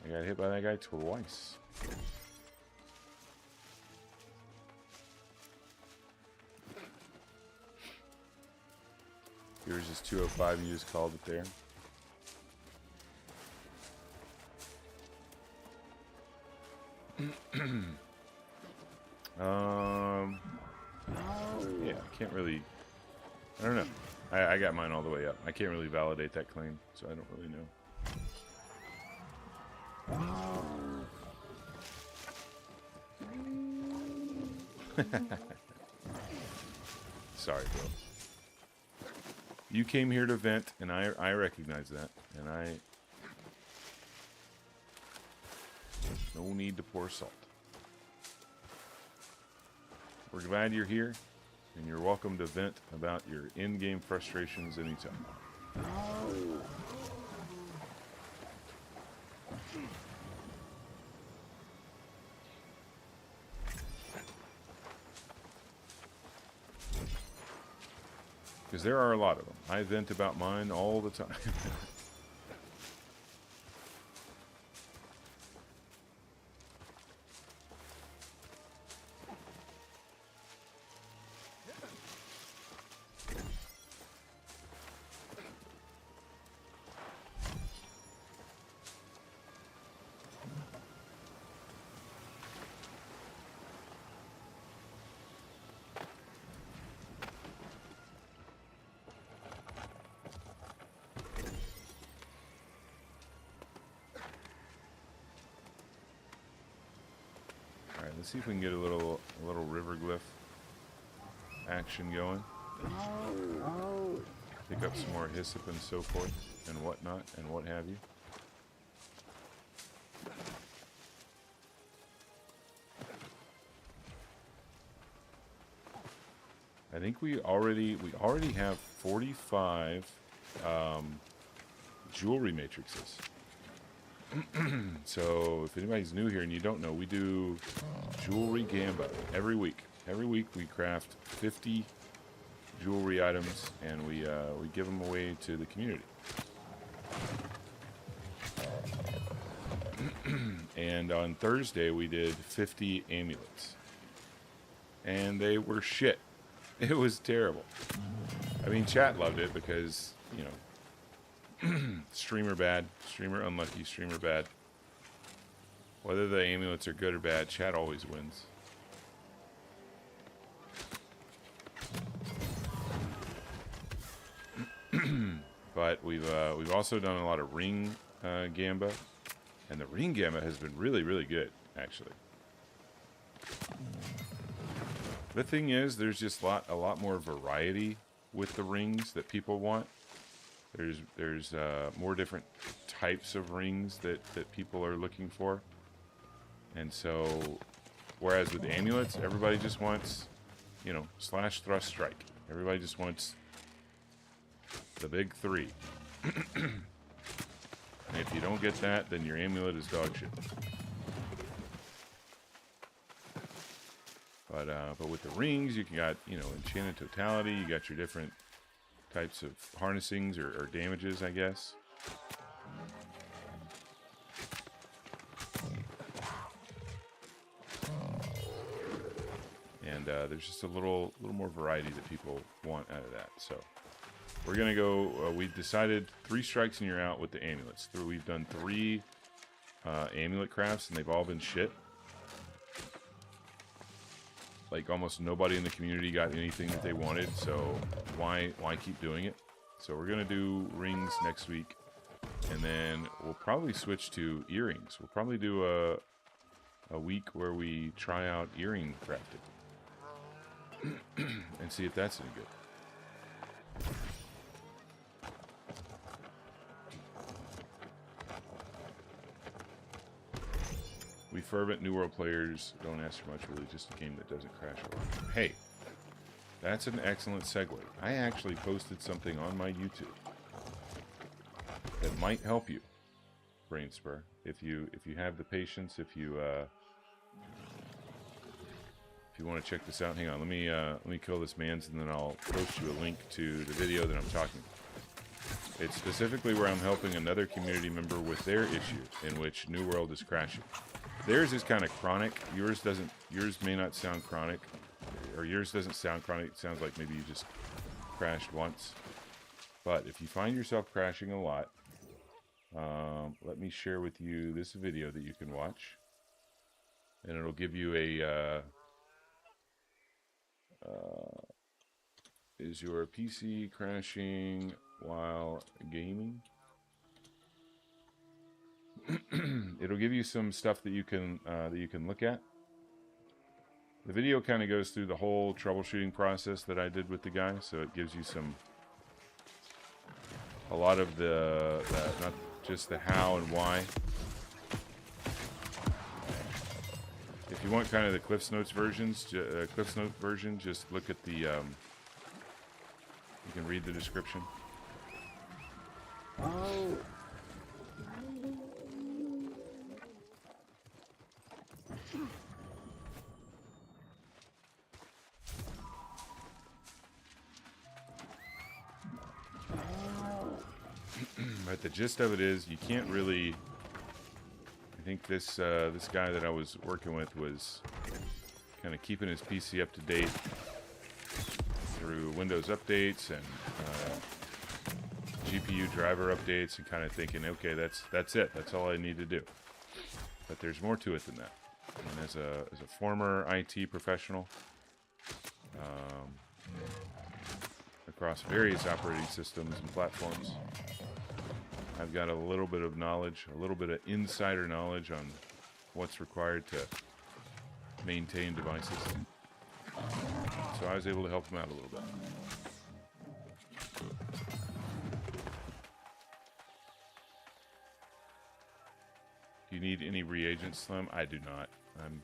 I got hit by that guy twice. Yours is 205 and you just called it there. Yeah, I can't really. I don't know. I got mine all the way up. I can't really validate that claim, so I don't really know. Sorry, bro. You came here to vent, and I recognize that, and no need to pour salt. We're glad you're here, and you're welcome to vent about your in-game frustrations anytime. Because there are a lot of them. I vent about mine all the time. Alright, let's see if we can get a little river glyph action going. Pick up some more hyssop and so forth and whatnot and what have you. I think we already have 45 jewelry matrices. So if anybody's new here and you don't know, we do jewelry gamba every week. Every week we craft 50 jewelry items and we give them away to the community. And on Thursday we did 50 amulets, and they were shit. It was terrible. I mean, chat loved it because, you know, streamer bad, streamer unlucky, streamer bad. Whether the amulets are good or bad, chat always wins. But we've also done a lot of ring gamba, and the ring gamba has been really, really good, actually. The thing is, there's just a lot more variety with the rings that people want. There's more different types of rings that people are looking for. And so, whereas with amulets, everybody just wants, you know, slash, thrust, strike. Everybody just wants the big three. And if you don't get that, then your amulet is dog shit. But with the rings, you got, you know, enchanted totality. You got your different types of harnessings or damages, I guess. And there's just a little more variety that people want out of that. So we're gonna go. We've decided 3 strikes and you're out with the amulets. We've done 3 amulet crafts, and they've all been shit. Like, almost nobody in the community got anything that they wanted, so why keep doing it? So we're gonna do rings next week, and then we'll probably switch to earrings. We'll probably do a week where we try out earring crafting. and see if that's any good. We fervent New World players don't ask for much, really, just a game that doesn't crash a lot. Hey, that's an excellent segue. I actually posted something on my YouTube that might help you, Brainspur, if you have the patience, if you want to check this out. Hang on, let me kill this man's, and then I'll post you a link to the video that I'm talking about. It's specifically where I'm helping another community member with their issue in which New World is crashing. Theirs is kind of chronic. Yours may not sound chronic, or yours doesn't sound chronic. It sounds like maybe you just crashed once. But if you find yourself crashing a lot, let me share with you this video that you can watch, and it'll give you a is your PC crashing while gaming? It'll give you some stuff that you can look at. The video kind of goes through the whole troubleshooting process that I did with the guy, so it gives you a lot of the not just the how and why. If you want kind of the Cliff's Notes version, just look at the. You can read the description. Oh. But the gist of it is, you can't really. I think this guy that I was working with was kind of keeping his PC up to date through Windows updates and GPU driver updates, and kind of thinking, okay, that's it. That's all I need to do. But there's more to it than that. And as a former IT professional, across various operating systems and platforms, I've got a little bit of knowledge, a little bit of insider knowledge on what's required to maintain devices. So I was able to help him out a little bit. Do you need any reagents, Slim? I do not. I'm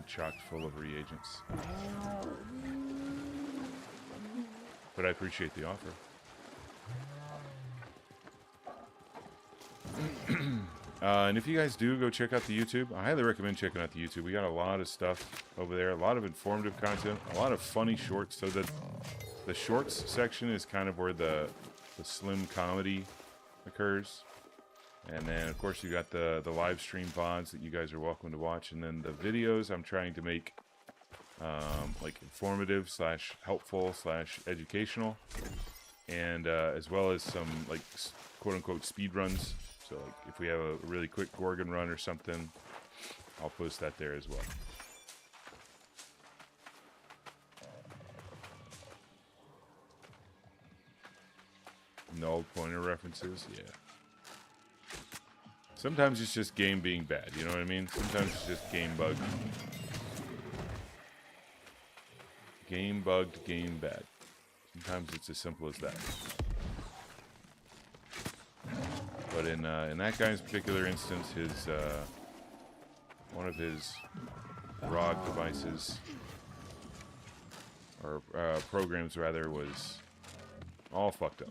chock full of reagents. But I appreciate the offer. And if you guys do go check out the YouTube, I highly recommend checking out the YouTube. We got a lot of stuff over there, a lot of informative content, a lot of funny shorts. So the shorts section is kind of where the slim comedy occurs. And then, of course, you got the live stream VODs that you guys are welcome to watch. And then the videos I'm trying to make like informative / helpful / educational. And as well as some like quote-unquote speed runs. So like if we have a really quick Gorgon run or something, I'll post that there as well. Null pointer references, yeah. Sometimes it's just game being bad, you know what I mean? Sometimes it's just game bugged. Game bugged, game bad. Sometimes it's as simple as that. But in that guy's particular instance, his one of his ROG devices, or programs rather, was all fucked up.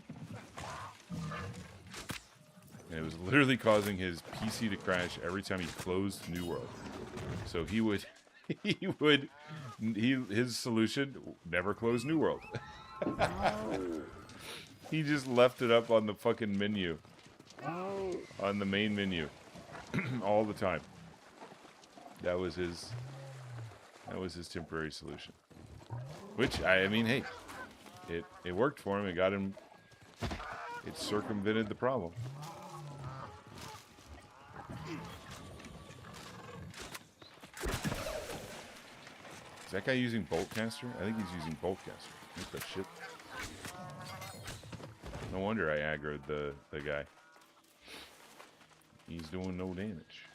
And it was literally causing his PC to crash every time he closed New World. So his solution, never close New World. He just left it up on the fucking menu. On the main menu. All the time. That was his temporary solution. Which, I mean, hey, it worked for him. It got him, it circumvented the problem. Is that guy using Boltcaster? I think he's using Boltcaster. What the shit? No wonder I aggroed the guy. He's doing no damage.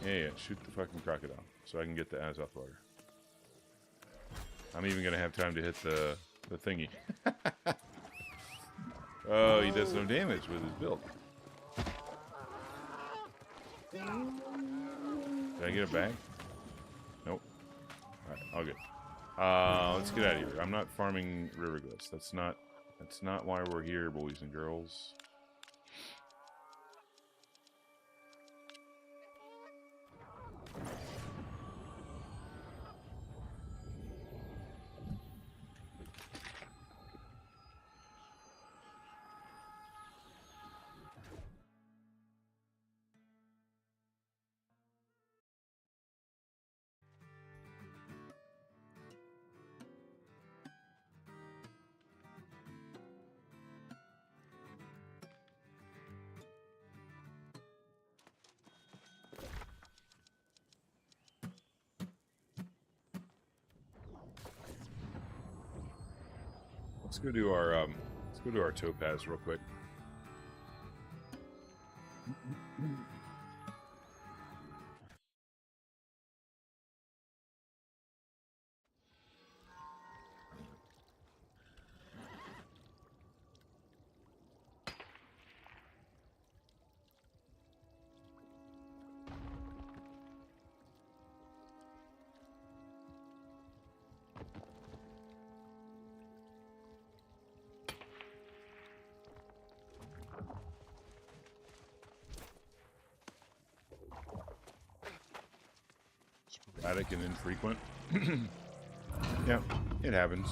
Yeah, shoot the fucking crocodile so I can get the Azoth water. I'm even gonna have time to hit the thingy. Oh, he does no damage with his build. Did I get it back? Nope. Alright, all good. Let's get out of here. I'm not farming river glyphs. That's not why we're here, boys and girls. Let's go do our topaz real quick. Sporadic and infrequent. Yeah, it happens.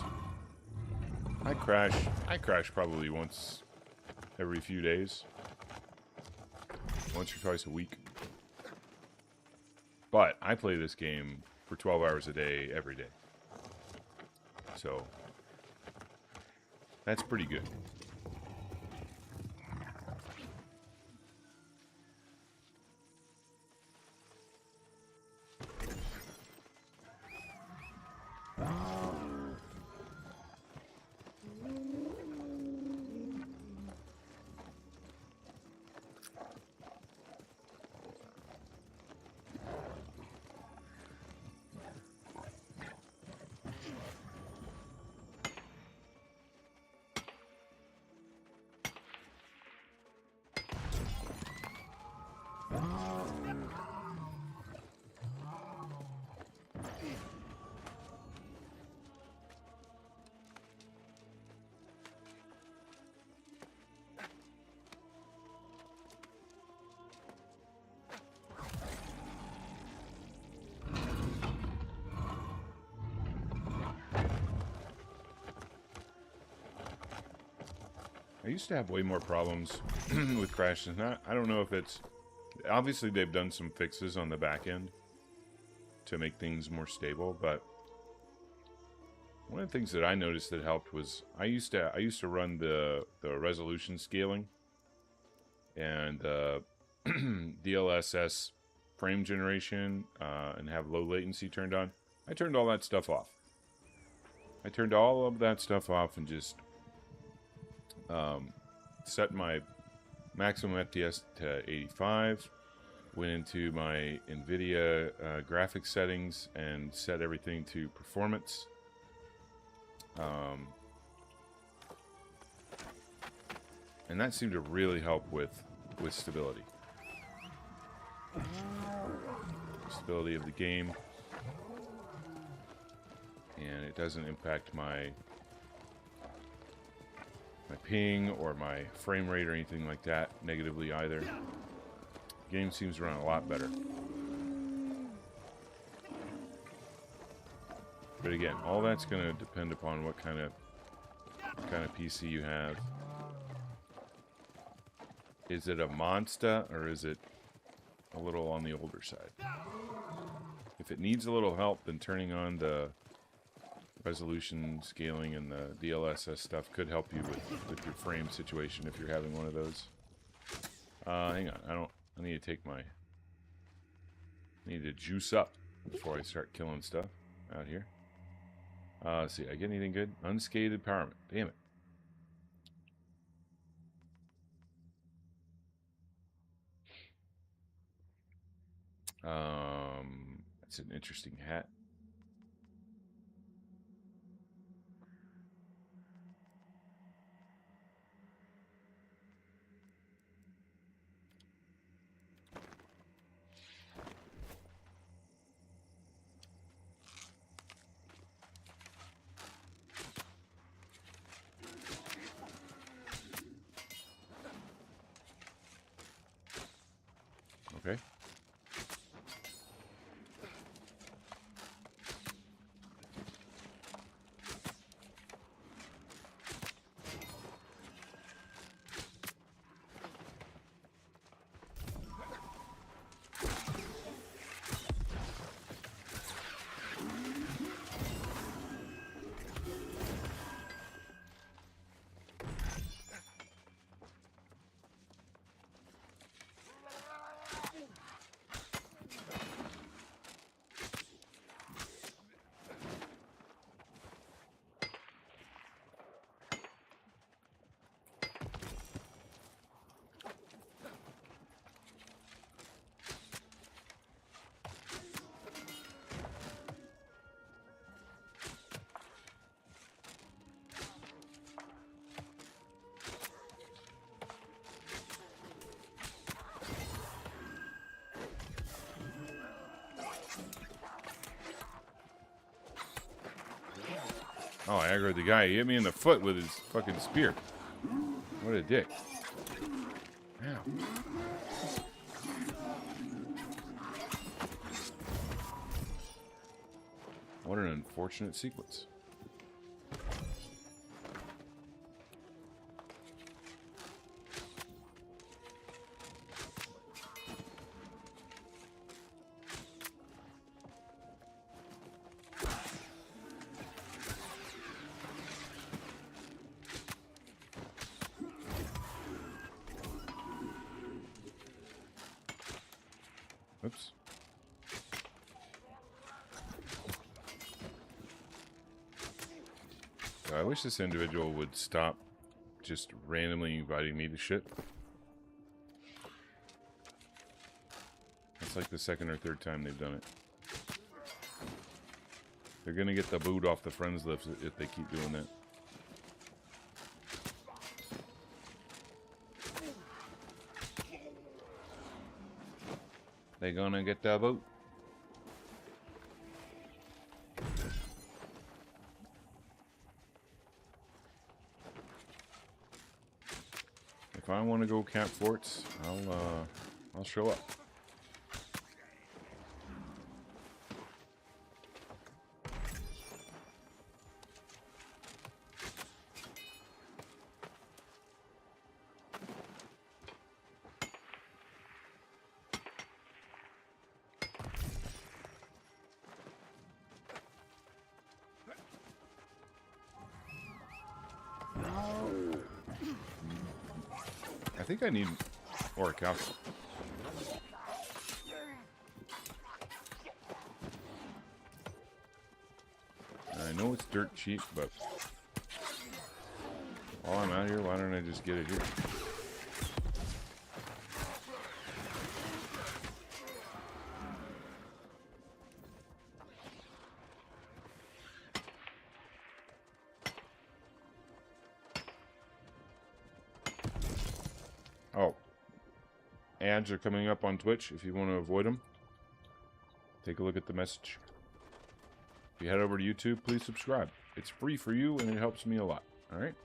I crash probably once every few days. Once or twice a week. But I play this game for 12 hours a day, every day. So, that's pretty good. I used to have way more problems with crashes. I don't know if it's... Obviously, they've done some fixes on the back end to make things more stable, but one of the things that I noticed that helped was I used to run the resolution scaling and DLSS frame generation and have low latency turned on. I turned all that stuff off. I turned all of that stuff off and just set my maximum FPS to 85, went into my NVIDIA graphics settings and set everything to performance. And that seemed to really help with stability. Stability of the game. And it doesn't impact my ping or my frame rate or anything like that negatively either. The game seems to run a lot better. But again, all that's going to depend upon what kind of PC you have. Is it a monster or is it a little on the older side? If it needs a little help, then turning on the resolution scaling and the DLSS stuff could help you with your frame situation if you're having one of those. Hang on, I need to take my... I need to juice up before I start killing stuff out here. Let's see, I get anything good? Unscathed empowerment. Damn it. That's an interesting hat. Okay. Oh, I aggroed the guy. He hit me in the foot with his fucking spear. What a dick. Ow. What an unfortunate sequence. Oops. I wish this individual would stop just randomly inviting me to shit. That's like the second or third time they've done it. They're gonna get the boot off the friends list if they keep doing that. They gonna get the boot. If I want to go camp forts, I'll show up. I think I need Auric Alpha. I know it's dirt cheap, but while I'm out here, why don't I just get it here? Oh. Ads are coming up on Twitch if you want to avoid them. Take a look at the message. If you head over to YouTube, please subscribe. It's free for you and it helps me a lot. Alright?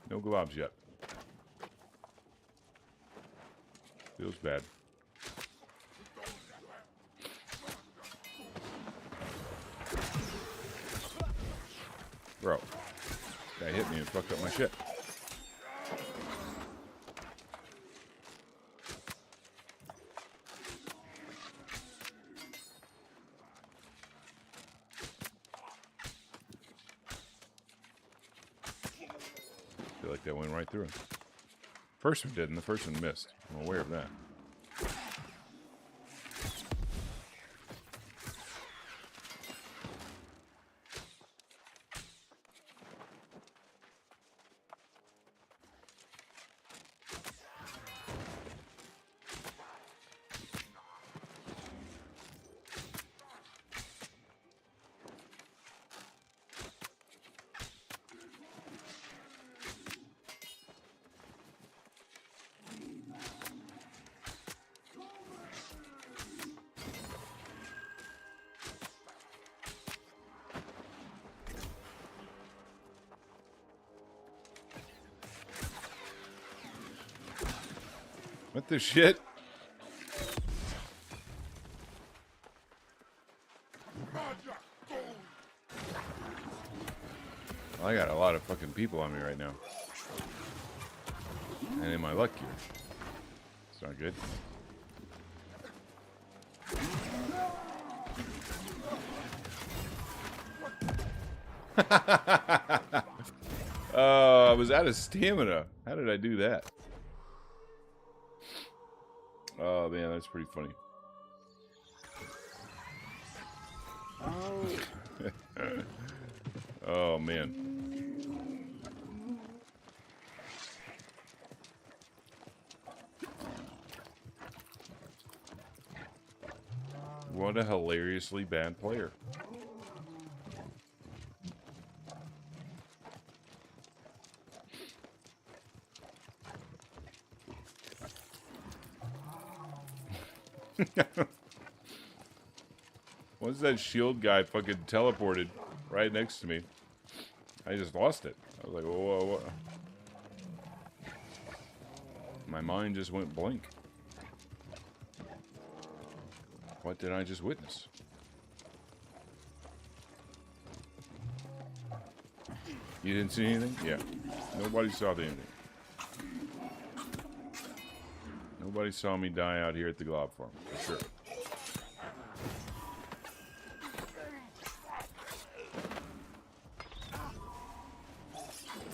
No globs yet. Feels bad. Bro, guy hit me and fucked up my shit. I feel like that went right through him. First one did, and the first one missed. I'm aware of that. What the shit? Well, I got a lot of fucking people on me right now. And in my luck gear. It's not good. I was out of stamina. How did I do that? Oh man, that's pretty funny. Oh man. What a hilariously bad player. Once that shield guy fucking teleported right next to me, I just lost it. I was like, whoa, whoa, whoa. My mind just went blank. What did I just witness? You didn't see anything? Yeah. Nobody saw anything. Nobody saw me die out here at the Glob Farm, for sure.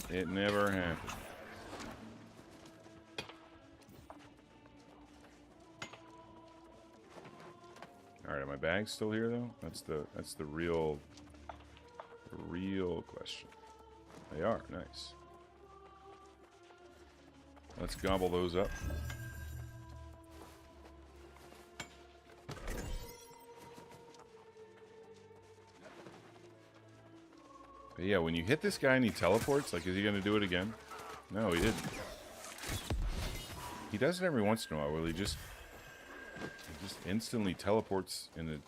It never happened. Alright, are my bags still here though? That's the real question. They are, nice. Let's gobble those up. But yeah, when you hit this guy and he teleports, like, is he gonna do it again? No, he didn't. He does it every once in a while where he just instantly teleports in a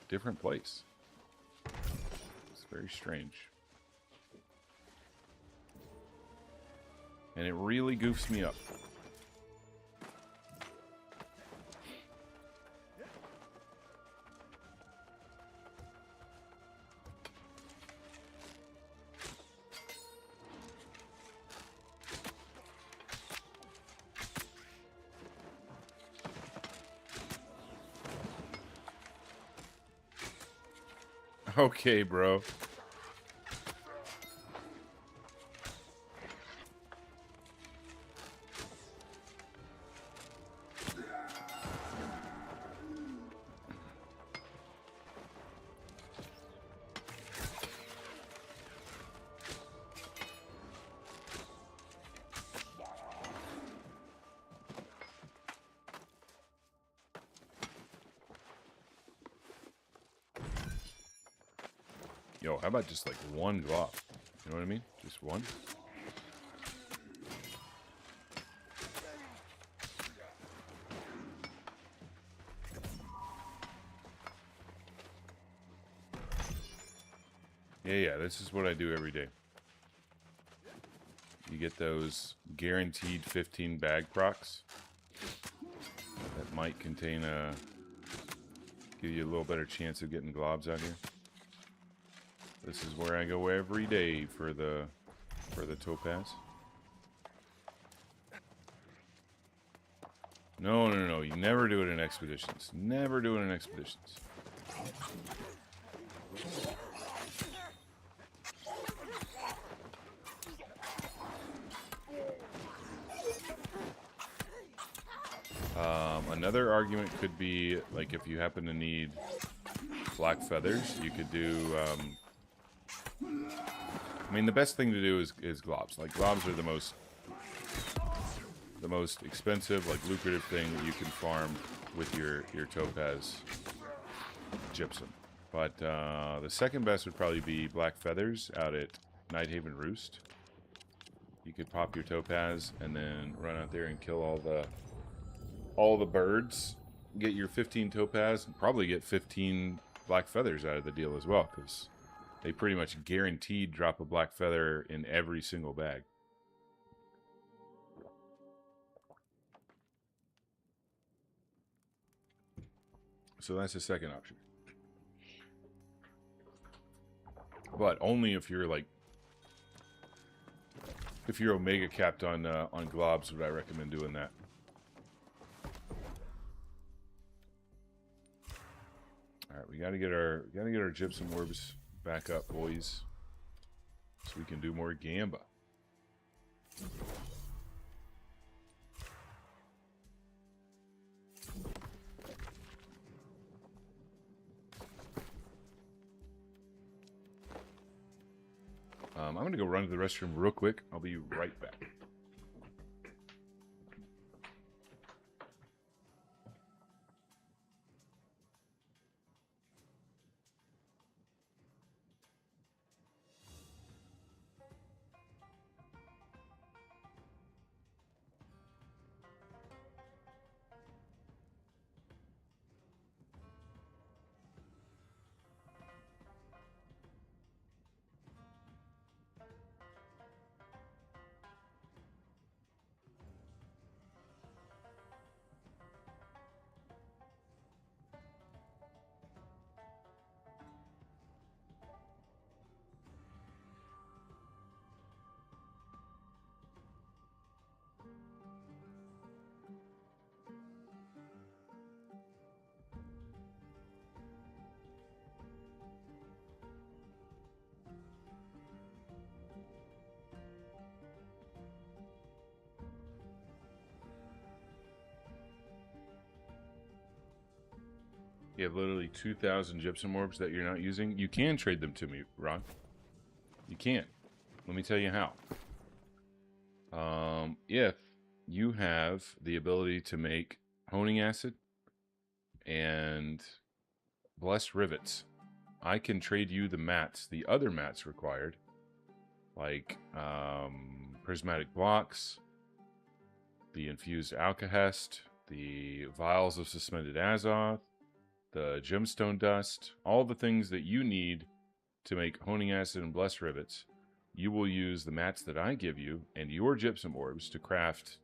different place. It's very strange. And it really goofs me up. Okay, bro. Yo, how about just like one glove? You know what I mean? Just one. Yeah, this is what I do every day. You get those guaranteed 15 bag procs. that might contain a... give you a little better chance of getting globs out here. This is where I go every day for the topaz. No, no, no. You never do it in expeditions. Never do it in expeditions. Another argument could be, like, if you happen to need black feathers, you could do... I mean, the best thing to do is globs. Like, globs are the most expensive, like, lucrative thing that you can farm with your topaz gypsum. But the second best would probably be black feathers out at Nighthaven Roost. You could pop your topaz and then run out there and kill all the birds. Get your 15 topaz and probably get 15 black feathers out of the deal as well, because they pretty much guaranteed drop a black feather in every single bag. So that's the second option. But only if you're like, if you're omega capped on globs, would I recommend doing that. All right, we gotta get our gypsum orbs back up, boys, so we can do more gamba. I'm going to go run to the restroom real quick. I'll be right back. You have literally 2,000 gypsum orbs that you're not using. You can trade them to me, Ron. You can. Let me tell you how. If you have the ability to make honing acid and blessed rivets, I can trade you the mats, the other mats required, like prismatic blocks, the infused alkahest, the vials of suspended azoth, the gemstone dust, all the things that you need to make honing acid and blessed rivets. You will use the mats that I give you and your gypsum orbs to craft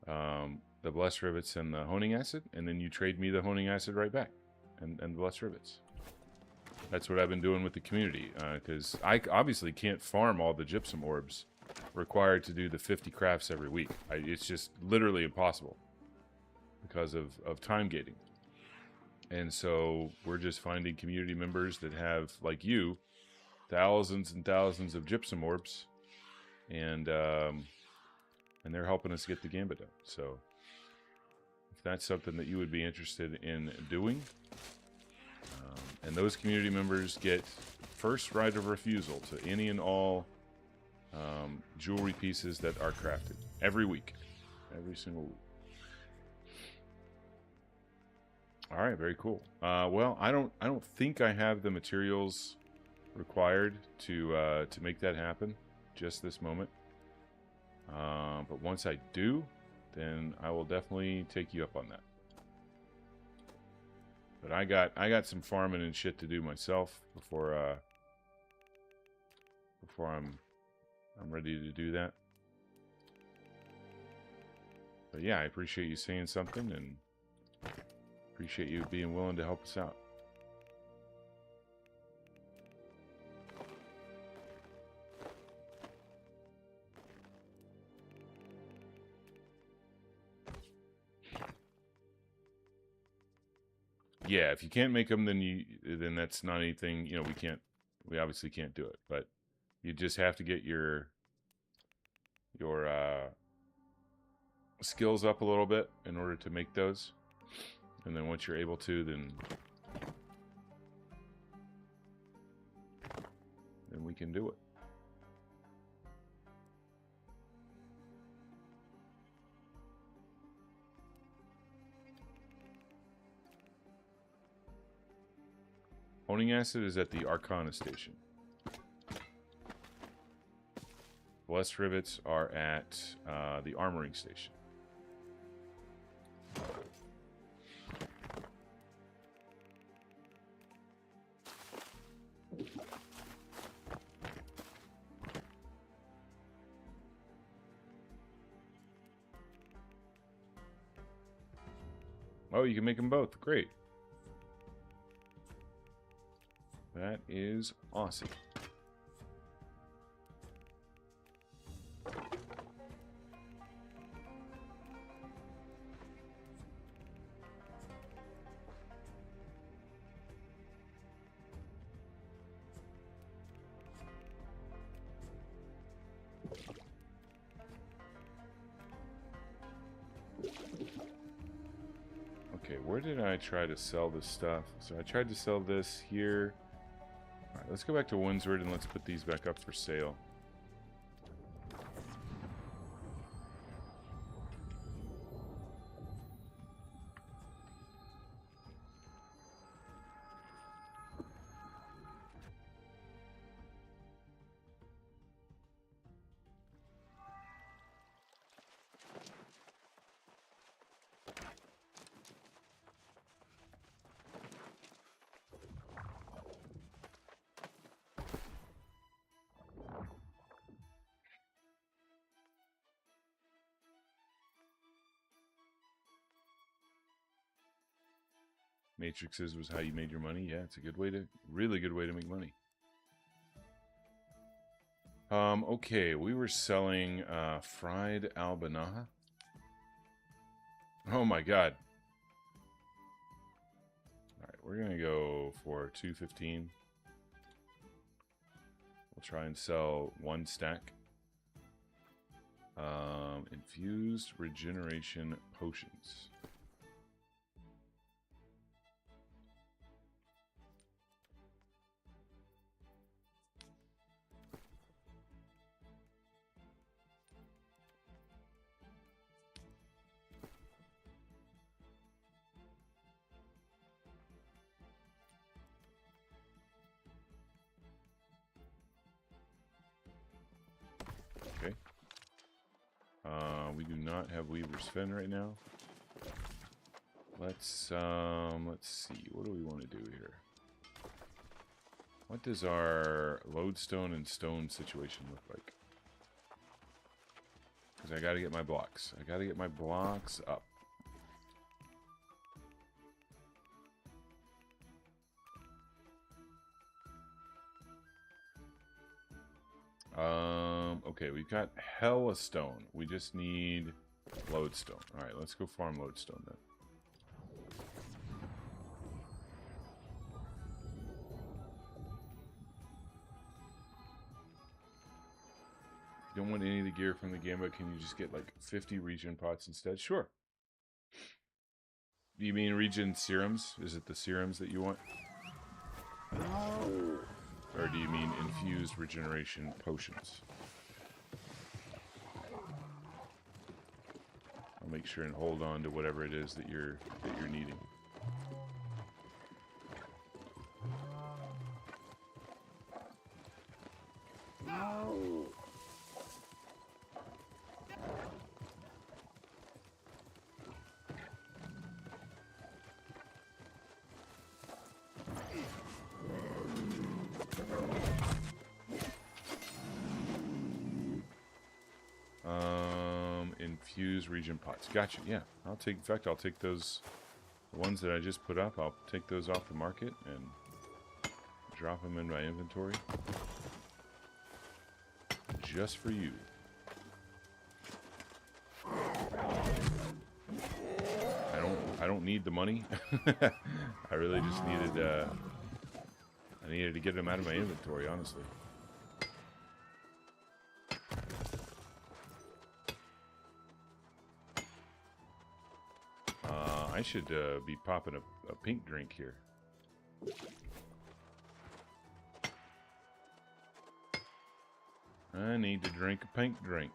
the blessed rivets and the honing acid, and then you trade me the honing acid right back and the blessed rivets. That's what I've been doing with the community, because I obviously can't farm all the gypsum orbs required to do the 50 crafts every week. It's just literally impossible because of time gating. And so we're just finding community members that have, like you, thousands and thousands of gypsum orbs, and they're helping us get the gamba done. So if that's something that you would be interested in doing, and those community members get first right of refusal to any and all jewelry pieces that are crafted every week, every single week. All right, very cool. Well, I don't think I have the materials required to make that happen just this moment. But once I do, then I will definitely take you up on that. But I got some farming and shit to do myself before I'm ready to do that. But yeah, I appreciate you saying something and appreciate you being willing to help us out. Yeah, if you can't make them, then that's not anything. You know, we obviously can't do it. But you just have to get your skills up a little bit in order to make those. And then once you're able to, then we can do it. Honing acid is at the Arcana station. Blessed rivets are at the armoring station. Oh, you can make them both. Great. That is awesome. Okay, where did I try to sell this stuff? So I tried to sell this here. All right, let's go back to Windsward and let's put these back up for sale. Matrixes was how you made your money. Yeah, it's a good way to, really good way to make money. Okay, we were selling fried albinaha. Oh my god. All right, we're gonna go for 215. We'll try and sell one stack. Infused regeneration potions. Okay. We do not have Weaver's Fen right now. Let's see. What do we want to do here? What does our lodestone and stone situation look like? Because I got to get my blocks. I got to get my blocks up. Okay, we've got hella stone. We just need lodestone. All right, let's go farm lodestone then. You don't want any of the gear from the game, but can you just get like 50 regen pots instead? Sure. Do you mean regen serums? Is it the serums that you want? Or do you mean infused regeneration potions? I'll make sure and hold on to whatever it is that you're needing. Fuse region pots. Gotcha. Yeah, I'll take. In fact, I'll take those. The ones that I just put up. I'll take those off the market and drop them in my inventory, just for you. I don't need the money. I really just needed. I needed to get them out of my inventory, honestly. I should be popping a pink drink here. I need to drink a pink drink.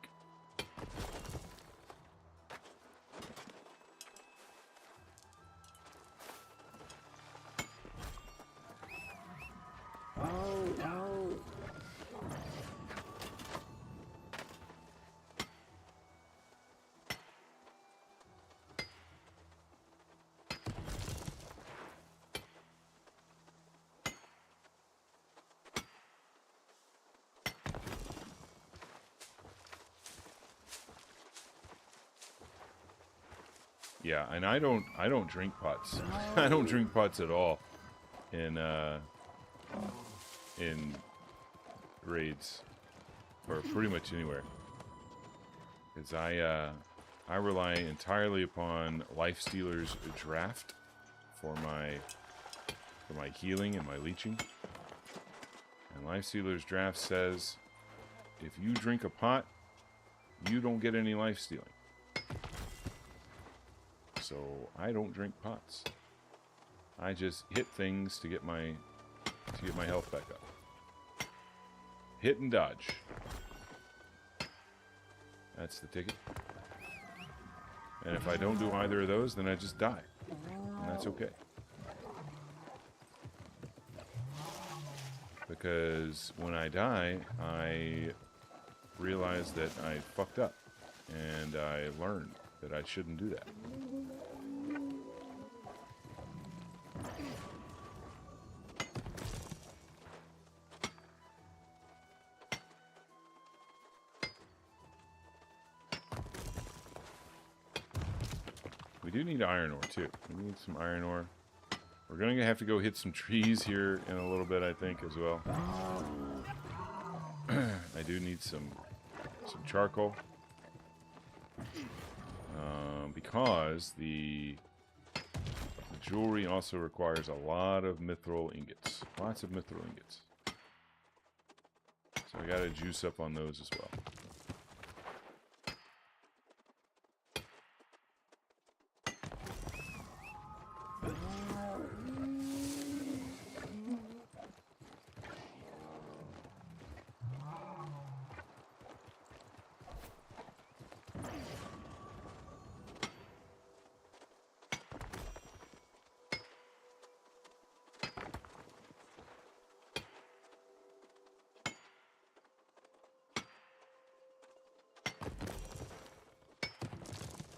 Yeah, and I don't drink pots. I don't drink pots at all in raids or pretty much anywhere. Because I rely entirely upon Lifestealer's draft for my healing and my leeching. And Lifestealer's draft says if you drink a pot, you don't get any life stealing. So I don't drink pots. I just hit things to get my health back up. Hit and dodge. That's the ticket. And if I don't do either of those, then I just die. And that's okay. Because when I die, I realize that I fucked up. And I learned that I shouldn't do that. We do need iron ore too. We need some iron ore. We're gonna have to go hit some trees here in a little bit, I think, as well. I do need some charcoal. Because the jewelry also requires a lot of mithril ingots. Lots of mithril ingots. So I gotta juice up on those as well.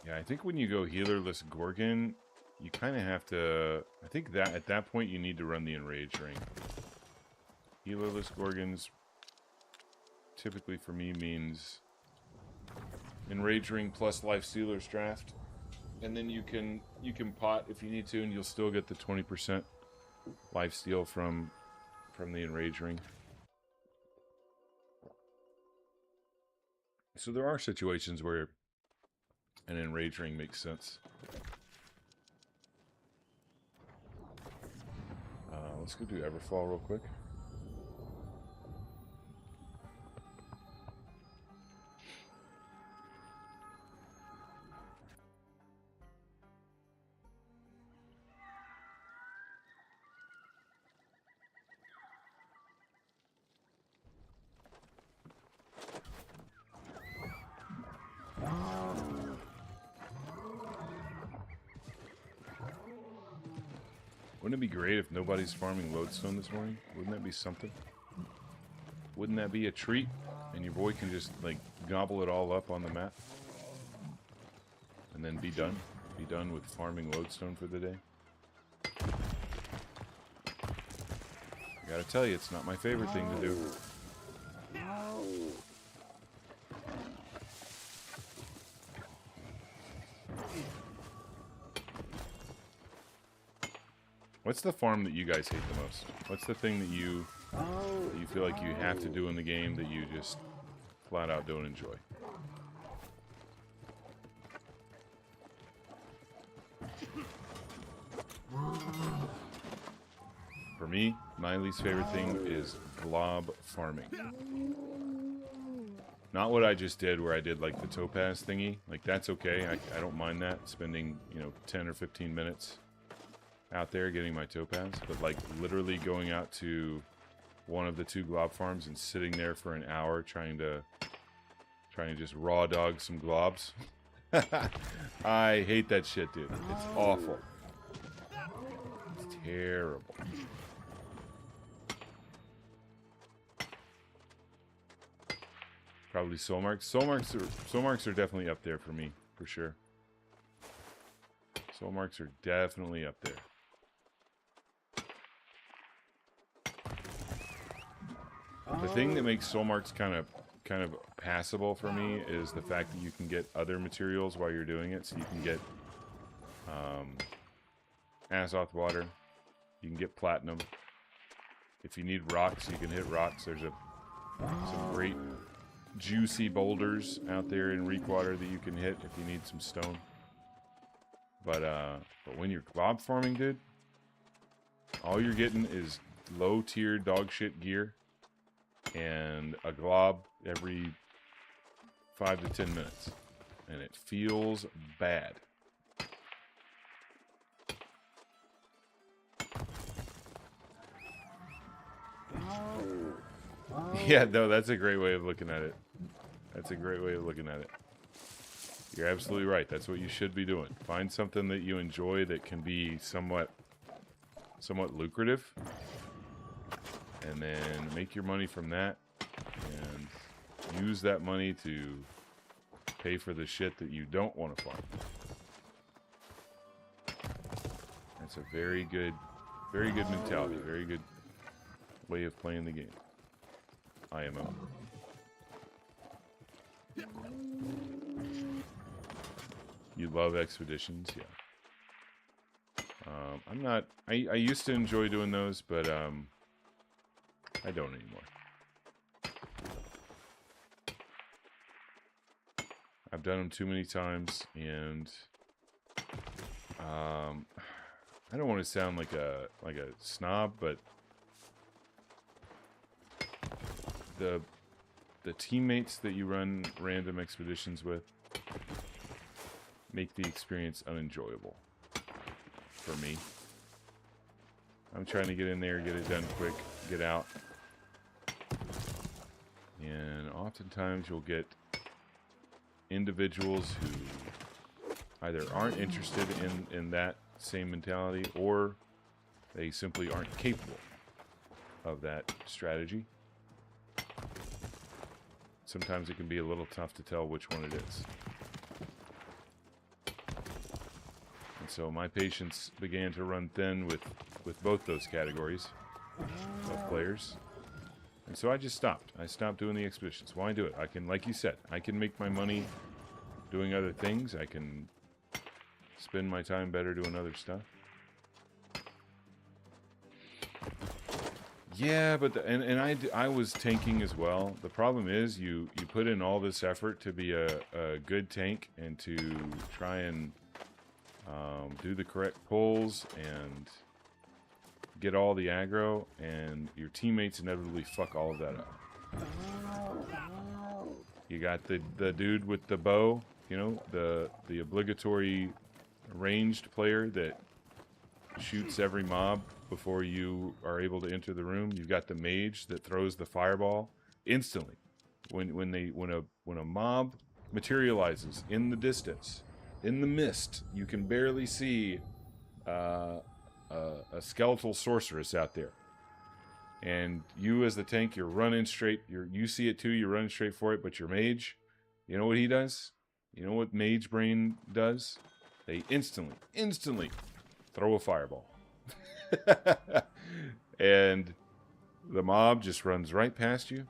Yeah, I think when you go healerless Gorgon, you kind of have to... I think that at that point you need to run the Enrage ring. Healerless Gorgons typically for me means Enrage ring plus Lifestealer's draft. And then you can pot if you need to, and you'll still get the 20% lifesteal from the Enrage ring. So there are situations where an Enrage ring makes sense. Let's go do Everfall real quick. Wouldn't it be great if nobody's farming lodestone this morning? Wouldn't that be something? Wouldn't that be a treat? And your boy can just, like, gobble it all up on the map? And then be done? Be done with farming lodestone for the day? I gotta tell you, it's not my favorite thing to do. What's the farm that you guys hate the most? What's the thing that you feel like you have to do in the game that you just flat out don't enjoy? For me, my least favorite thing is glob farming. Not what I just did where I did like the topaz thingy. Like that's okay. I don't mind that. Spending, 10 or 15 minutes out there getting my topaz. But like literally going out to one of the 2 glob farms and sitting there for an hour trying to just raw dog some globs. I hate that shit, dude. It's awful. It's terrible. Probably soul marks. Soul marks are definitely up there for me, for sure. Soul marks are definitely up there. The thing that makes soul marks kind of passable for me is the fact that you can get other materials while you're doing it. So you can get Azoth water, you can get platinum. If you need rocks, you can hit rocks. There's some great juicy boulders out there in Reekwater that you can hit if you need some stone. But when you're glob farming, dude, all you're getting is low tier dog shit gear and a glob every 5 to 10 minutes, and it feels bad. Yeah, no, that's a great way of looking at it. That's a great way of looking at it. You're absolutely right. That's what you should be doing. Find something that you enjoy that can be somewhat lucrative, and then make your money from that, and use that money to pay for the shit that you don't want to farm. That's a very good mentality. Very good way of playing the game. IMO. You love expeditions, yeah. I'm not. I used to enjoy doing those, but I don't anymore. I've done them too many times, and I don't want to sound like a snob, but the teammates that you run random expeditions with make the experience unenjoyable for me. I'm trying to get in there, get it done quick, get out. And oftentimes you'll get individuals who either aren't interested in that same mentality, or they simply aren't capable of that strategy. Sometimes it can be a little tough to tell which one it is. And so my patience began to run thin with both those categories of players. And so I just stopped. I stopped doing the expeditions. Why do it? I can, like you said, I can make my money doing other things. I can spend my time better doing other stuff. Yeah, but I was tanking as well. The problem is you put in all this effort to be a good tank and to try and do the correct pulls and get all the aggro, and your teammates inevitably fuck all of that up. You got the dude with the bow, you know, the obligatory ranged player that shoots every mob before you are able to enter the room. You've got the mage that throws the fireball instantly when a mob materializes in the distance, in the mist. You can barely see a skeletal sorceress out there, and you as the tank, you're running straight. You see it too. You're running straight for it. But your mage, you know what he does? You know what mage brain does? They instantly throw a fireball. And the mob just runs right past you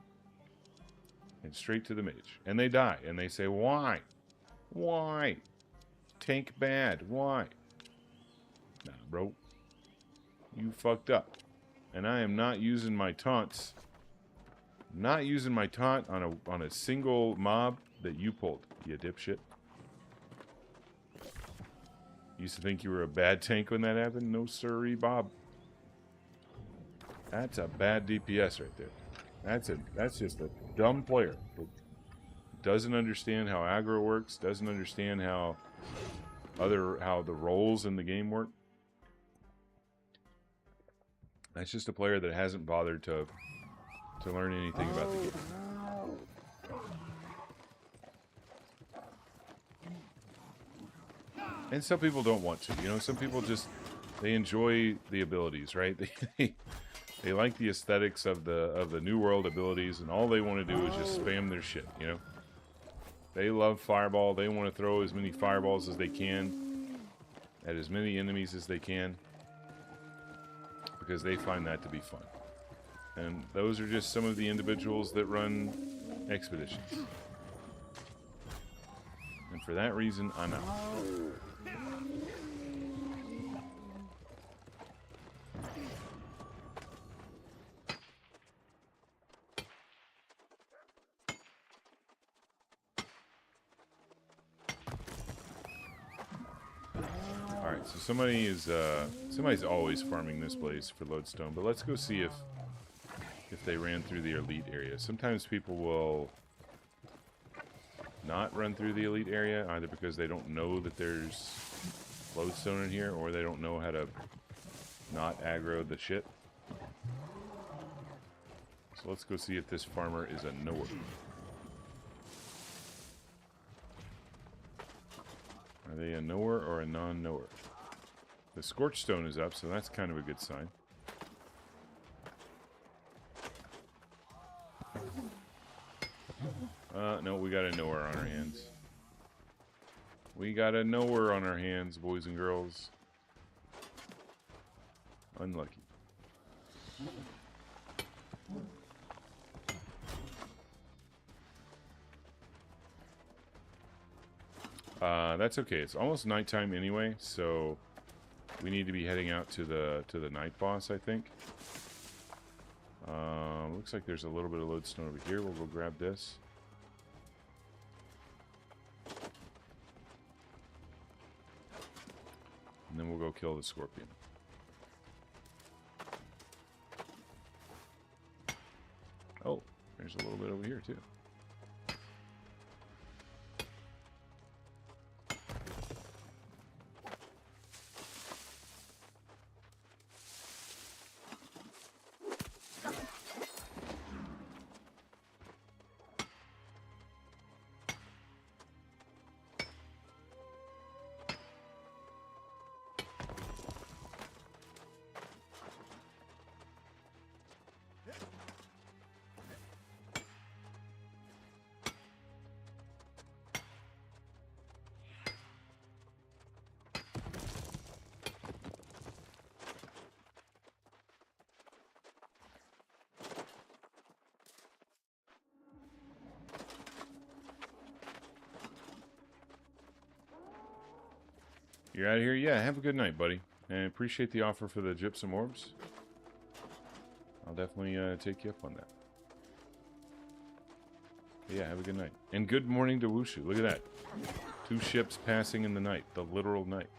and straight to the mage, and they die, and they say, why tank bad, why? Nah, bro, You fucked up. And I am not using my taunts. I'm not using my taunt on a single mob that you pulled, you dipshit. Used to think you were a bad tank when that happened? No sirree, Bob. That's a bad DPS right there. That's just a dumb player. Doesn't understand how aggro works, doesn't understand how the roles in the game work. That's just a player that hasn't bothered to learn anything about the game. And some people don't want to, you know, some people just, they enjoy the abilities, right? They like the aesthetics of the New World abilities, and all they want to do is just spam their shit, you know? They love Fireball. They want to throw as many fireballs as they can at as many enemies as they can because they find that to be fun. And those are just some of the individuals that run expeditions. And for that reason, I'm out. Alright, so somebody's always farming this place for lodestone, but let's go see if they ran through the elite area. Sometimes people will not run through the elite area, either because they don't know that there's lodestone in here, or they don't know how to not aggro the shit. So let's go see if this farmer is a knower. Are they a knower or a non-knower? The Scorch Stone is up, so that's kind of a good sign. No, we got a knower on our hands. We got a knower on our hands, boys and girls. Unlucky. That's okay. It's almost nighttime anyway, so we need to be heading out to the night boss, I think. Looks like there's a little bit of lodestone over here. We'll go grab this. And then we'll go kill the scorpion. Oh, there's a little bit over here too. You're out of here? Yeah, have a good night, buddy. And appreciate the offer for the gypsum orbs. I'll definitely take you up on that. But yeah, have a good night. And good morning to Wushu. Look at that. 2 ships passing in the night. The literal night.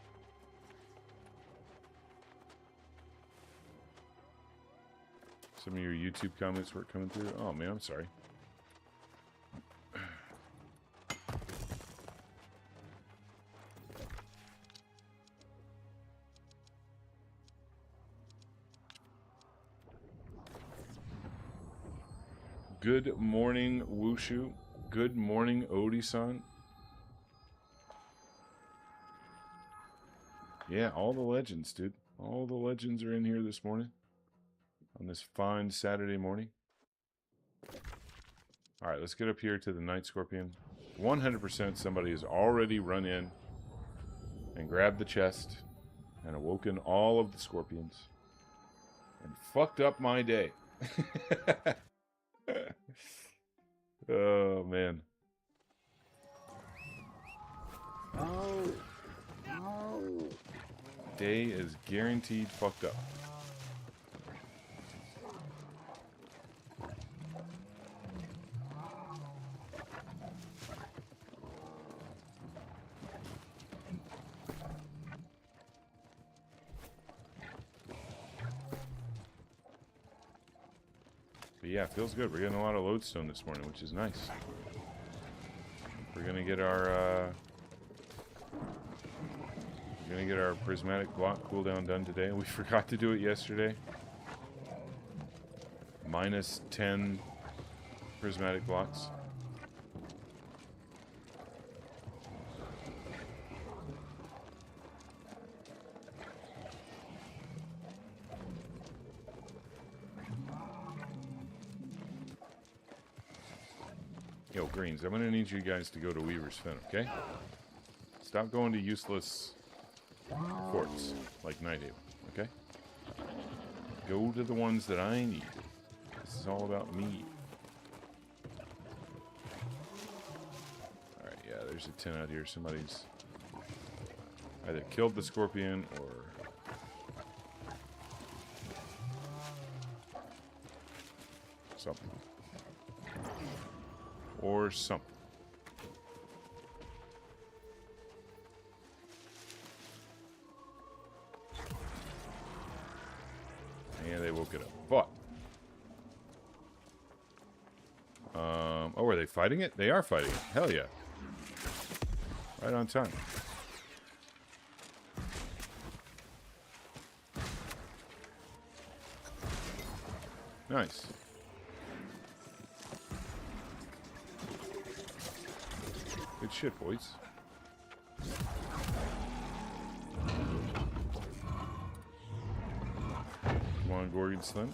Some of your YouTube comments weren't coming through. Oh, man, I'm sorry. Good morning, Wushu. Good morning, Odi-san. Yeah, all the legends, dude. All the legends are in here this morning. On this fine Saturday morning. Alright, let's get up here to the Night Scorpion. 100% somebody has already run in and grabbed the chest and awoken all of the scorpions and fucked up my day. Oh, man. Day is guaranteed fucked up. But yeah, it feels good. We're getting a lot of lodestone this morning, which is nice. We're gonna get our prismatic block cooldown done today. We forgot to do it yesterday. Minus 10 prismatic blocks. Yo, Greens, I'm gonna need you guys to go to Weaver's Fen, okay? Stop going to useless forts like Nighthaven, okay? Go to the ones that I need. This is all about me. Alright, yeah, there's a 10 out here. Somebody's either killed the scorpion or... something. Or something. And they woke it up. But oh, are they fighting it? They are fighting it. Hell yeah. Right on time. Nice. Good shit, boys. Come on, Gorgon Slim.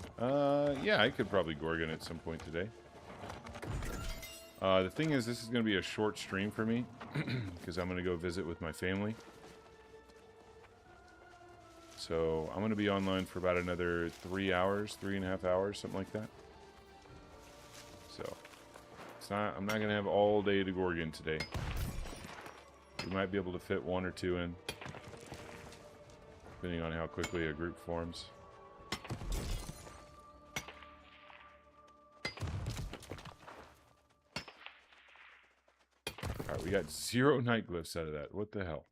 Yeah, I could probably Gorgon at some point today. The thing is, this is going to be a short stream for me, because I'm going to go visit with my family. So, I'm going to be online for about another 3 hours, 3.5 hours, something like that. So, I'm not going to have all day to Gorgon today. We might be able to fit 1 or 2 in, depending on how quickly a group forms. Alright, we got 0 night glyphs out of that. What the hell?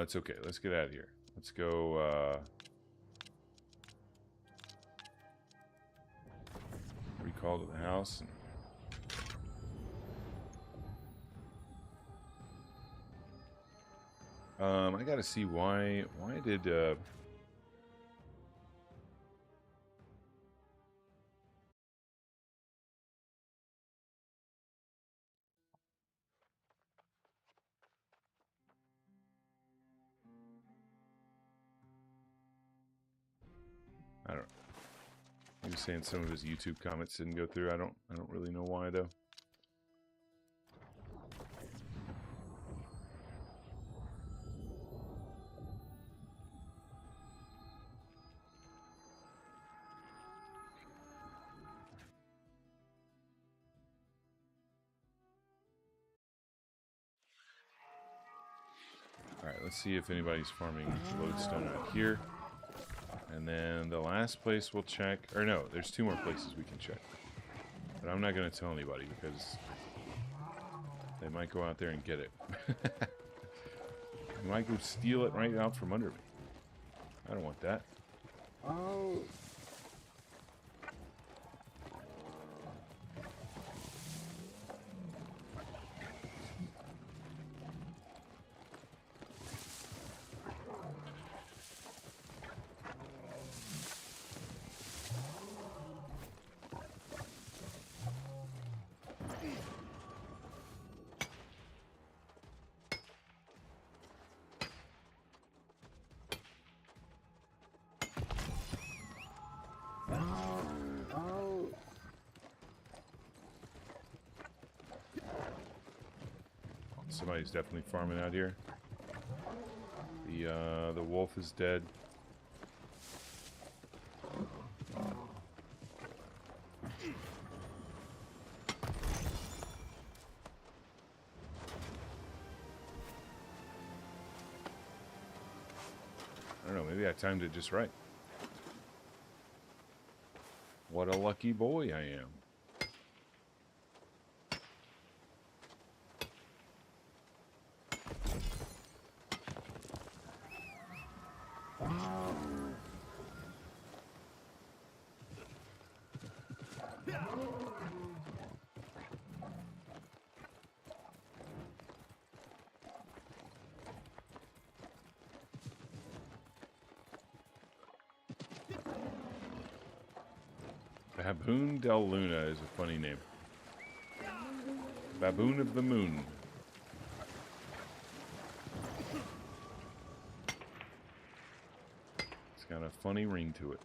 It's okay. Let's get out of here. Let's go, recall to the house. I gotta see why did, I don't know. He was saying some of his YouTube comments didn't go through. I don't really know why though. Alright, let's see if anybody's farming lodestone out here. And then the last place we'll check... Or no, there's 2 more places we can check. But I'm not going to tell anybody because they might go out there and get it. They might go steal it right out from under me. I don't want that. Oh. Somebody's definitely farming out here. The wolf is dead. I don't know, maybe I timed it just right. What a lucky boy I am. Baboon del Luna is a funny name. Baboon of the Moon. It's got a funny ring to it.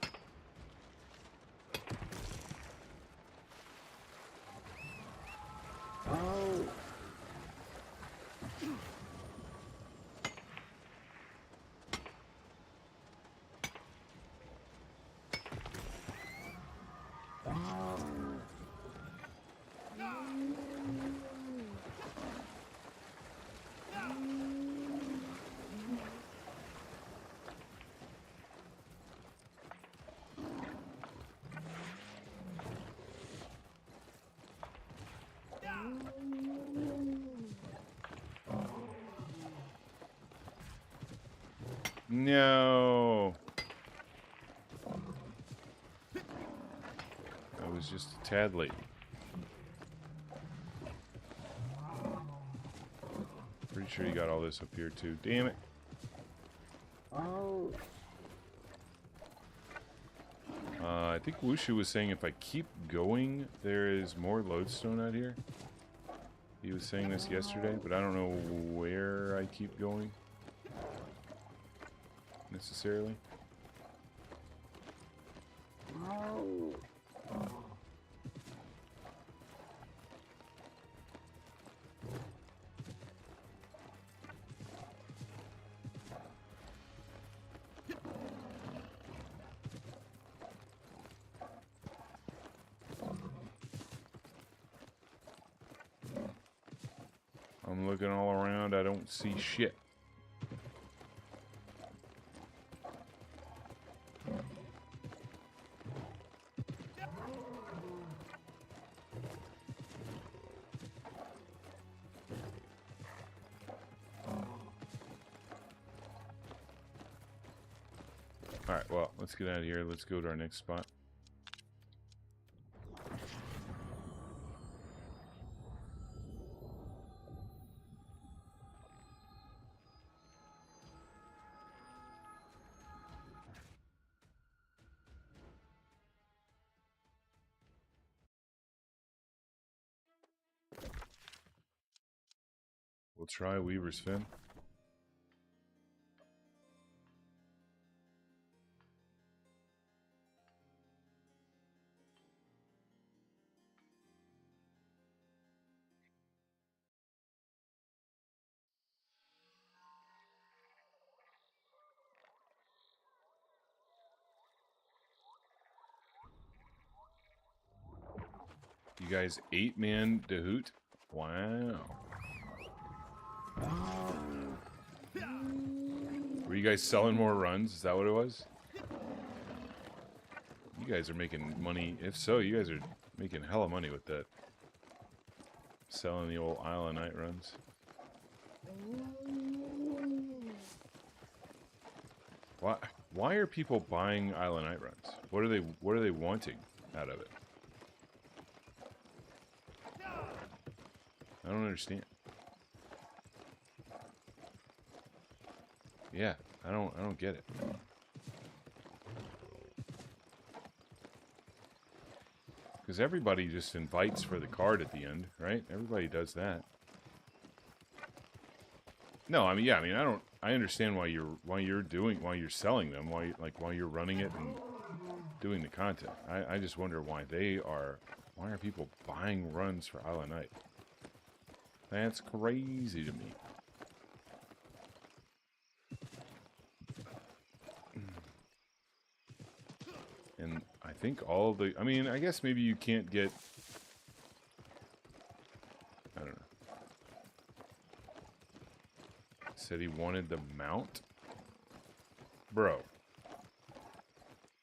No. I was just a tad late. Pretty sure you got all this up here too. Damn it. I think Wushu was saying if I keep going, there is more lodestone out here. He was saying this yesterday, but I don't know where I keep going. Necessarily. I'm looking all around, I don't see shit. Alright, well, let's get out of here. Let's go to our next spot. We'll try Weaver's Fin. You guys 8-man Dahoot? Wow. Were you guys selling more runs? Is that what it was? You guys are making money. If so, you guys are making hella money with that. Selling the old Isle of Night runs. Why are people buying Isle of Night runs? What are they wanting out of it? I don't understand. Yeah, I don't get it. Because everybody just invites for the card at the end, right? Everybody does that. No, I mean, yeah, I mean, I understand why you're selling them, why you're running it and doing the content. I just wonder why are people buying runs for Isle of Night? That's crazy to me. And I think all the, I mean, I guess maybe you can't get, I don't know. Said he wanted the mount? Bro.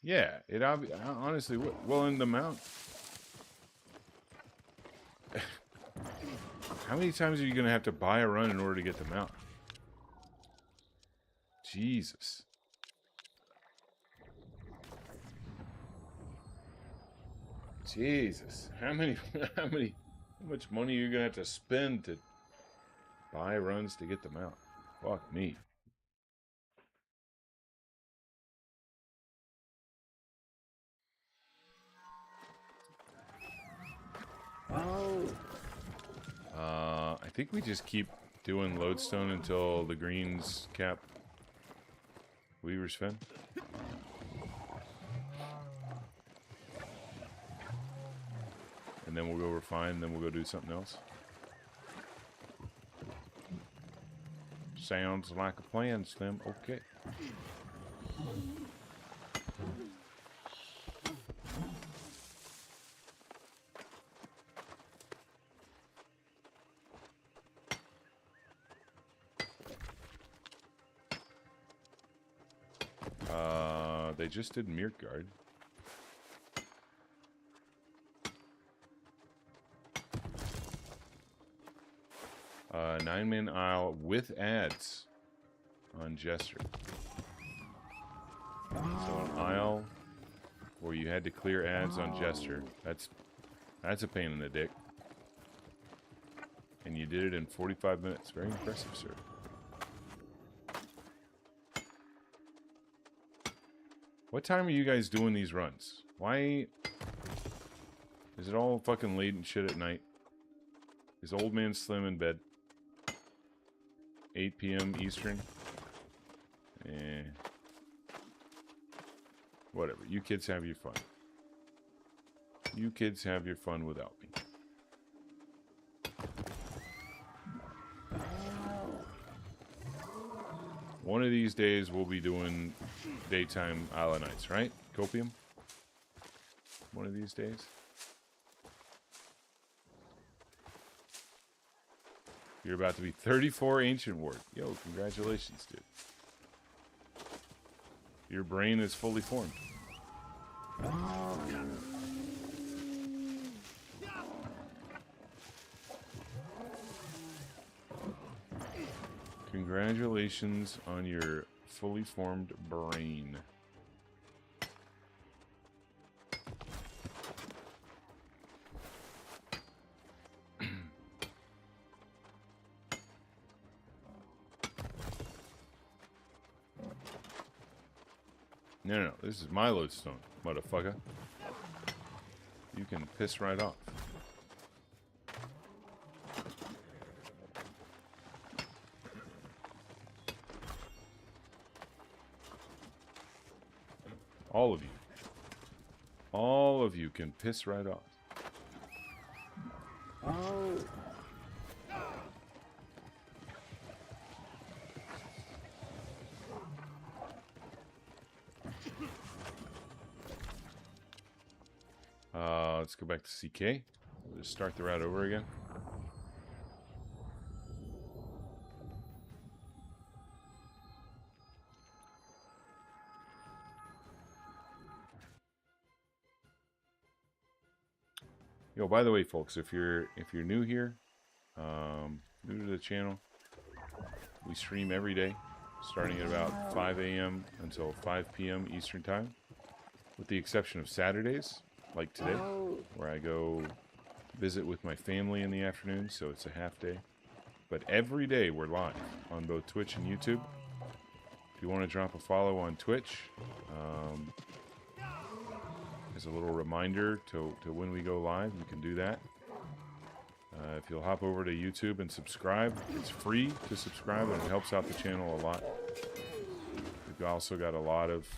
Yeah, it honestly, well, in the mount. How many times are you going to have to buy a run in order to get the mount? Jesus. Jesus, how much money are you gonna have to spend to buy runs to get them out? Fuck me. I think we just keep doing lodestone until the greens cap Weaver's Fen. And then we'll go refine, and then we'll go do something else. Sounds like a plan, Slim. Okay. They just did Mirkgard. 9-man Isle with ads on Jester. So an Isle where you had to clear ads on Jester. That's a pain in the dick. And you did it in 45 minutes. Very impressive, sir. What time are you guys doing these runs? Why is it all fucking late and shit at night? Is old man Slim in bed? 8 p.m. Eastern? Whatever. You kids have your fun. You kids have your fun without me. One of these days we'll be doing daytime Isle Nights, right? Copium? One of these days. You're about to be 34 Ancient Ward. Yo, congratulations, dude. Your brain is fully formed. Congratulations on your fully formed brain. No, this is my lodestone, motherfucker. You can piss right off. All of you. All of you can piss right off. Let's go back to CK. We'll just start the route over again. Yo, by the way, folks, if you're new here, new to the channel, we stream every day, starting at about 5 a.m. until 5 p.m. Eastern Time, with the exception of Saturdays, like today, where I go visit with my family in the afternoon, so it's a half day. But every day we're live on both Twitch and YouTube. If you want to drop a follow on Twitch, as a little reminder to when we go live, you can do that. If you'll hop over to YouTube and subscribe, it's free to subscribe and it helps out the channel a lot. We've also got a lot of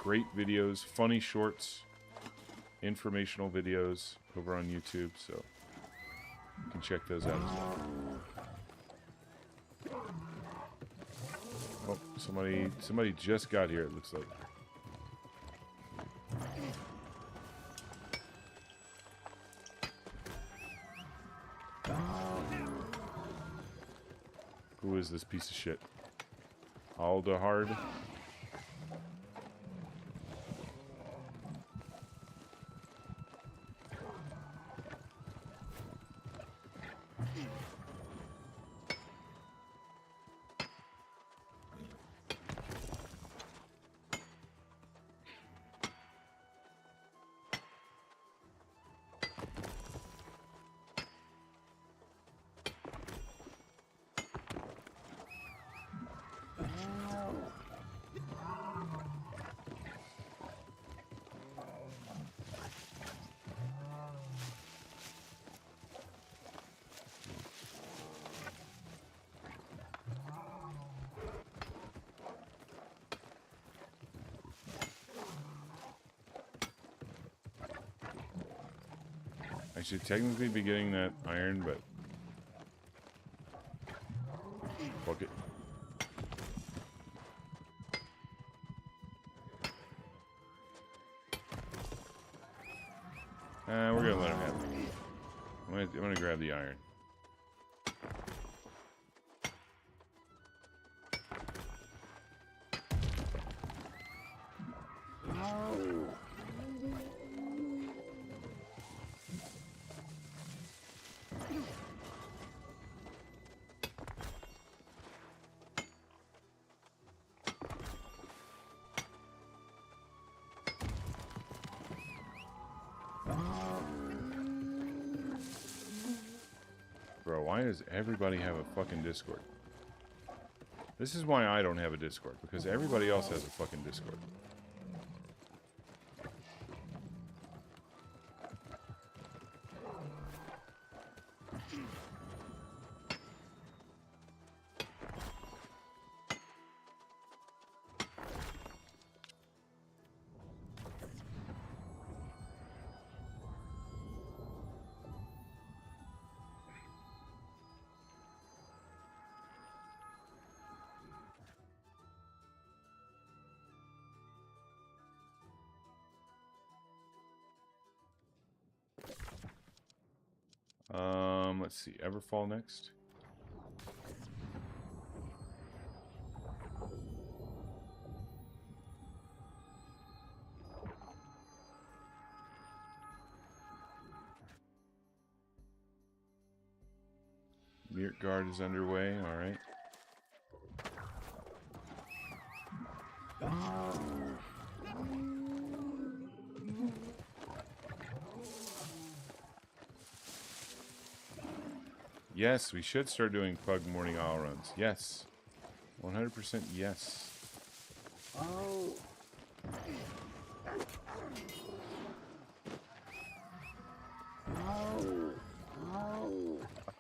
great videos, funny shorts, informational videos over on YouTube, so you can check those out as well. Oh, somebody just got here, it looks like. Who is this piece of shit? Aldehard? should technically be getting that iron, but fuck it. We're gonna let him have it. I'm gonna grab the iron. Bro, why does everybody have a fucking Discord? This is why I don't have a Discord, because everybody else has a fucking Discord. Let's see, Everfall next. Mirtgard is underway, alright. Yes, we should start doing Pug Morning Owl runs. Yes. 100% yes. Oh.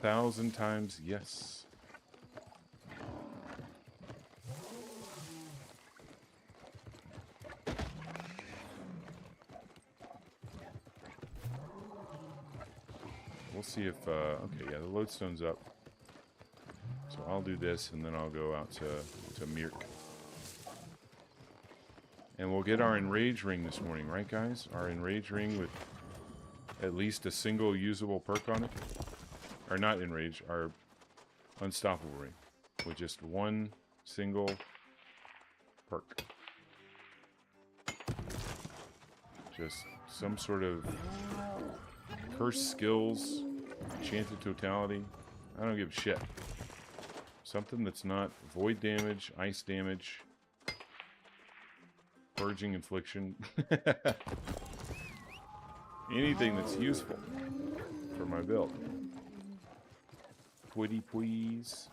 1,000 times yes. We'll see if, okay, yeah, the lodestone's up. So I'll do this, and then I'll go out to Mirk. And we'll get our Enrage Ring this morning, right, guys? Our Enrage Ring with at least a single usable perk on it. Or not Enrage, our Unstoppable Ring. With just one single perk. Just some sort of Cursed Skills, Enchanted Totality. I don't give a shit. Something that's not void damage, ice damage, purging infliction. Anything that's useful for my build. Pretty please.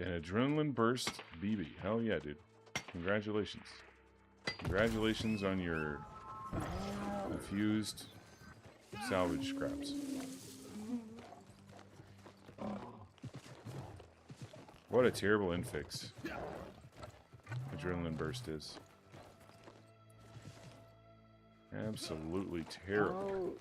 An Adrenaline Burst BB. Hell yeah, dude. Congratulations. Congratulations on your infused salvage scraps. What a terrible infix Adrenaline Burst is. Absolutely terrible.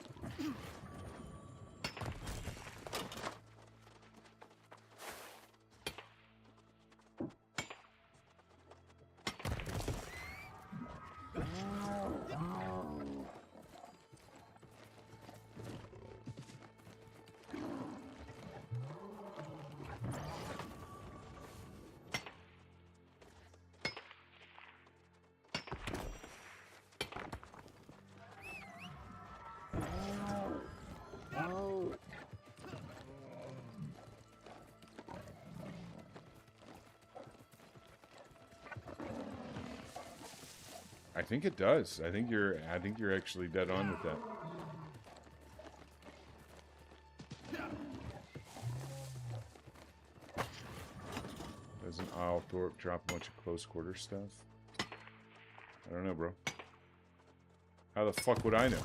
I think it does. I think you're actually dead on with that. I'll drop a bunch of close quarter stuff. I don't know, bro. How the fuck would I know?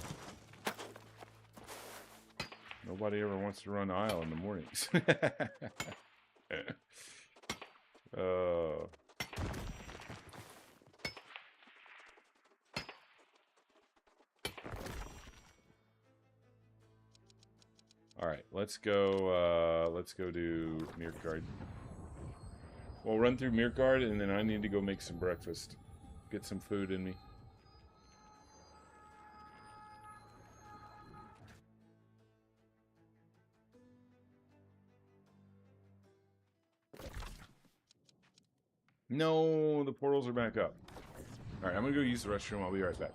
Nobody ever wants to run aisle in the mornings. All right, let's go to Mirkgard. We'll run through Mirkgard, and then I need to go make some breakfast. Get some food in me. No, the portals are back up. All right, I'm gonna go use the restroom. I'll be right back.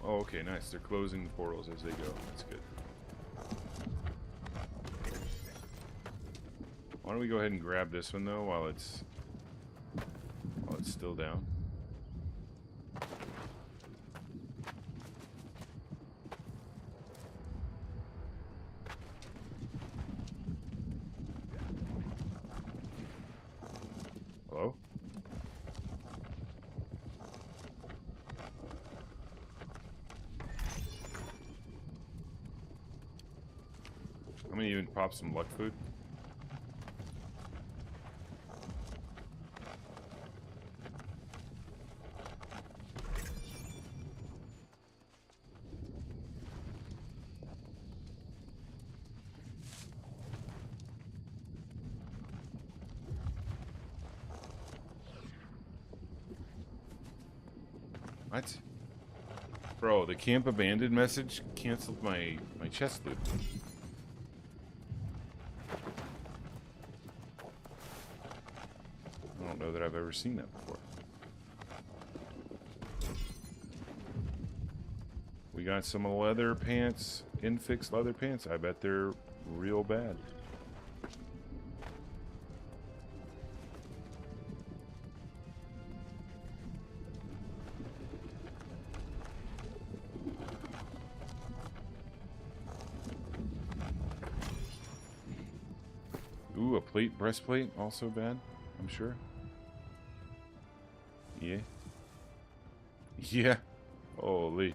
Oh, okay, nice. They're closing the portals as they go. That's good. Why don't we go ahead and grab this one though while it's still down. Hello? I'm gonna even pop some luck food. What? Bro, the camp abandoned message canceled my chest loot. I don't know that I've ever seen that before. We got some leather pants, Infix leather pants. I bet they're real bad. Ooh, a plate, breastplate, also bad, I'm sure. Yeah. Yeah. Holy.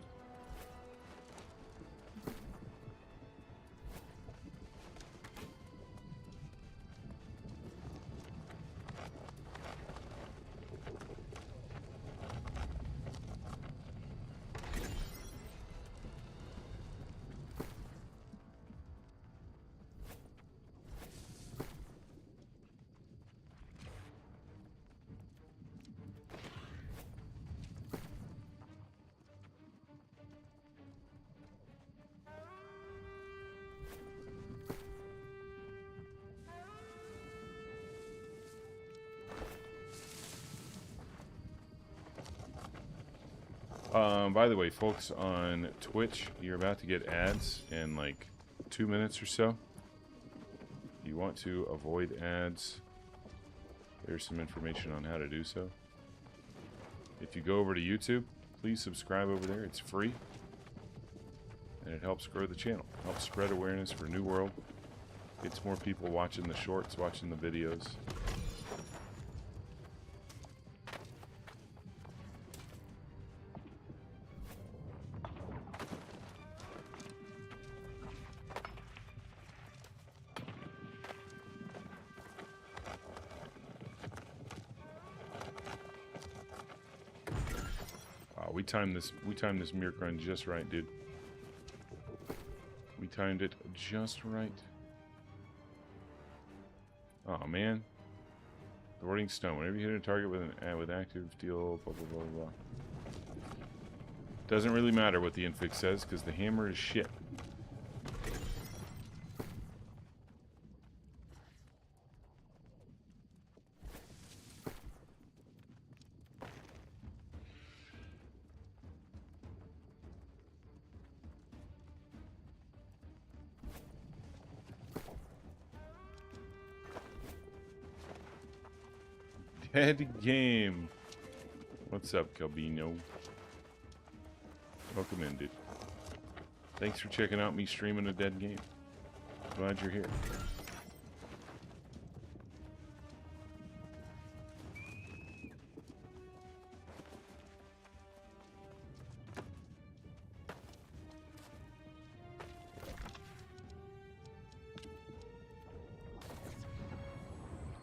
By the way, folks, on Twitch, you're about to get ads in like 2 minutes or so. You want to avoid ads, there's some information on how to do so. If you go over to YouTube, please subscribe over there. It's free. And it helps grow the channel. Helps spread awareness for New World. Gets more people watching the shorts, watching the videos. We timed this mirror run just right, dude. We timed it just right. Oh man. Thwarting stone. Whenever you hit a target with active deal, blah blah blah blah. Doesn't really matter what the infix says because the hammer is shit. Dead game. What's up, Calvino? Welcome in, dude. Thanks for checking out me streaming a dead game. Glad you're here.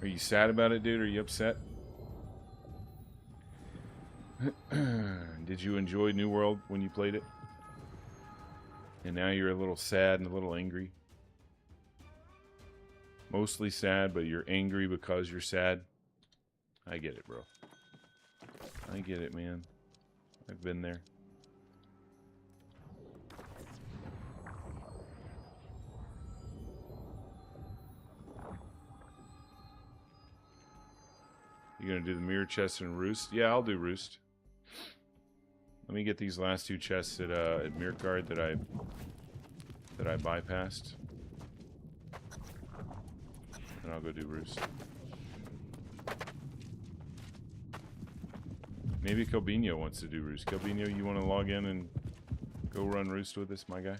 Are you sad about it, dude? Are you upset? Did you enjoy New World when you played it? And now you're a little sad and a little angry? Mostly sad, but you're angry because you're sad? I get it, bro. I get it, man. I've been there. You gonna do the mirror chest and roost? Yeah, I'll do roost. Let me get these last two chests at Mirkgard that I bypassed, and I'll go do roost. Maybe Calbino wants to do roost. Calbino, you want to log in and go run roost with us, my guy?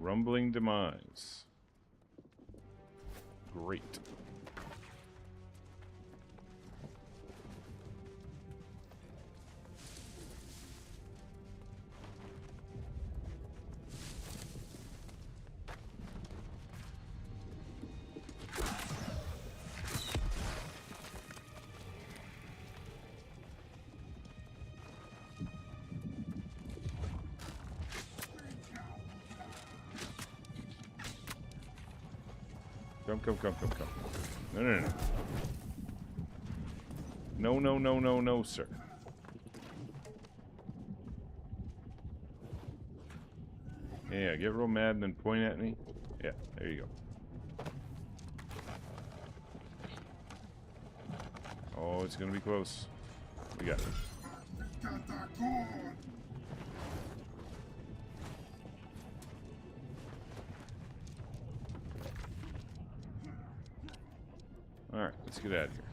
Rumbling demise. Great. Come. No. No, sir. Yeah, get real mad and then point at me. Yeah, there you go. Oh, it's gonna be close. We got it. Alright, let's get out of here.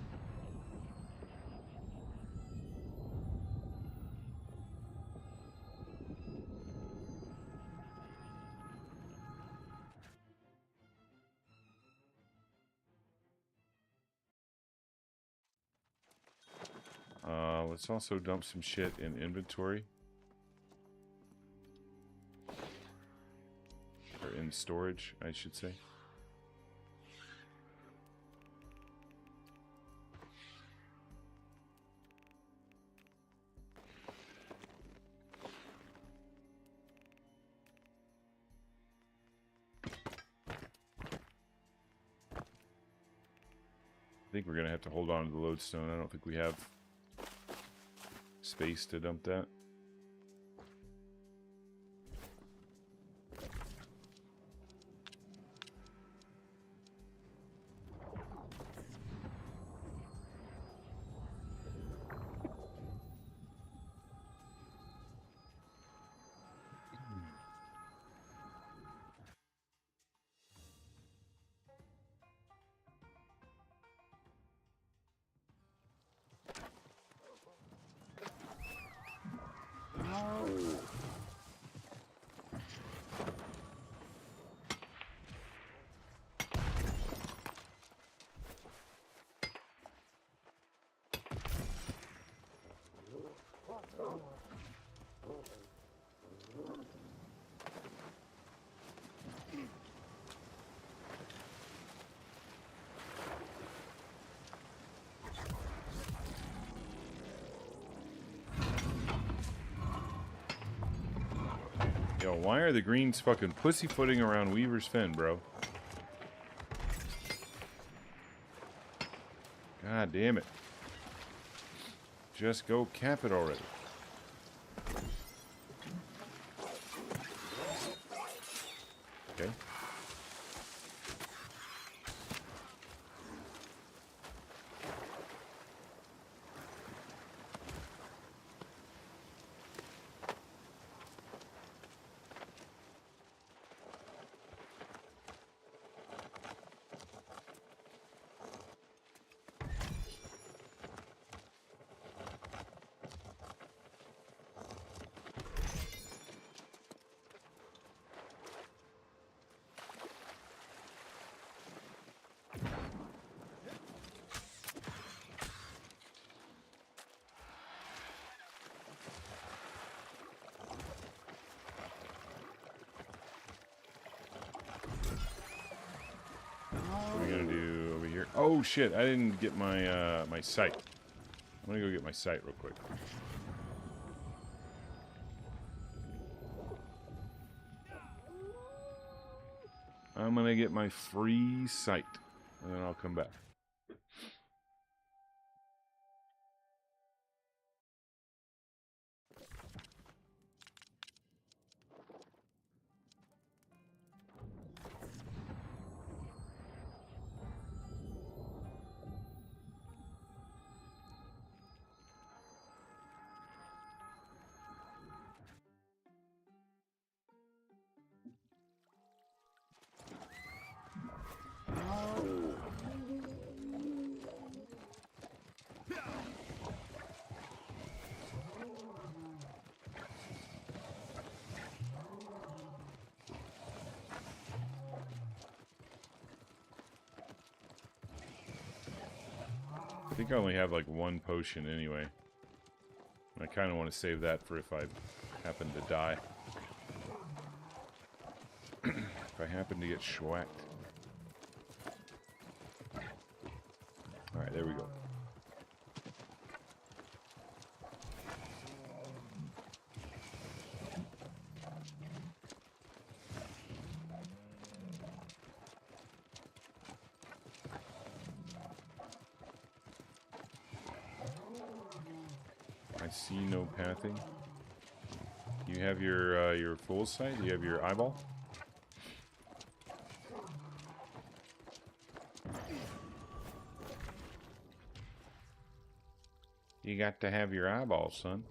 Let's also dump some shit in inventory. Or in storage, I should say. I think we're gonna have to hold on to the lodestone. I don't think we have space to dump that. Yo, why are the greens fucking pussyfooting around Weaver's Fen, bro? God damn it. Just go cap it already. Okay. What are we gonna do over here? Oh shit! I didn't get my my sight. I'm gonna go get my sight real quick. I'm gonna get my free sight, and then I'll come back. I think I only have like one potion anyway. I kind of want to save that for if I happen to die. If I happen to get schwacked. Alright, there we go. I see no pathing. You have your full sight? You have your eyeball? You got to have your eyeball, son.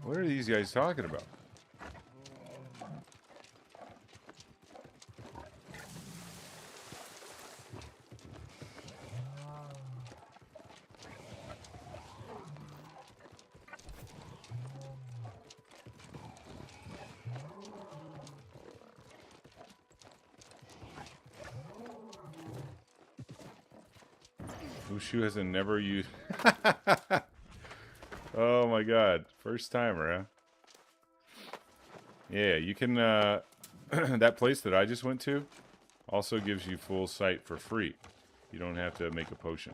What are these guys talking about? Wushu has never used... Oh my god. First timer, huh? Yeah, you can, that place that I just went to also gives you full sight for free. You don't have to make a potion.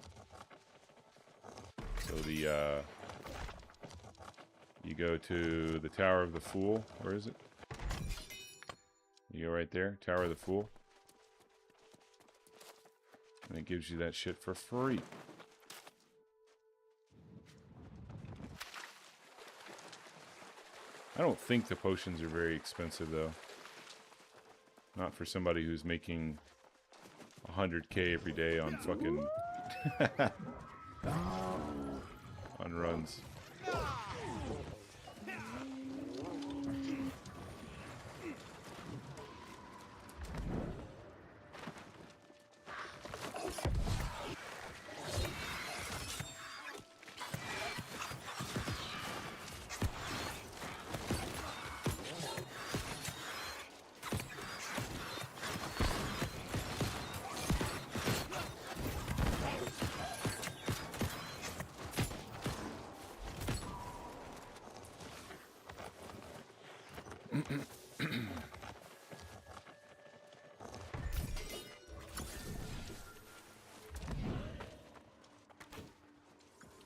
So the, you go to the Tower of the Fool. Where is it? You go right there, Tower of the Fool. And it gives you that shit for free. I don't think the potions are very expensive, though. Not for somebody who's making 100k every day on fucking... on runs.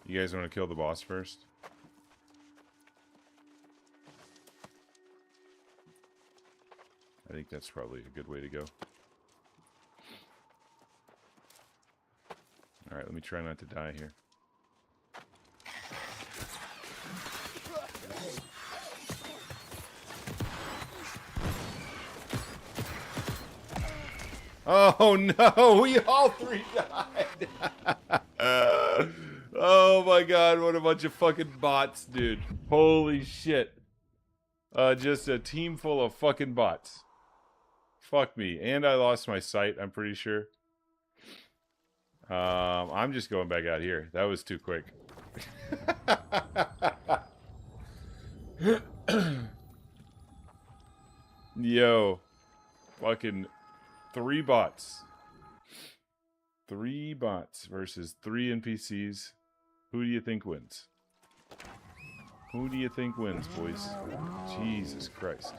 You guys want to kill the boss first? I think that's probably a good way to go. Alright, let me try not to die here. Oh no, we all three died. Oh my god, what a bunch of fucking bots, dude. Holy shit. Just a team full of fucking bots. Fuck me. And I lost my sight, I'm pretty sure. I'm just going back out here. That was too quick. Yo. Fucking 3 bots. 3 bots versus 3 NPCs. Who do you think wins? Who do you think wins, boys? Jesus Christ.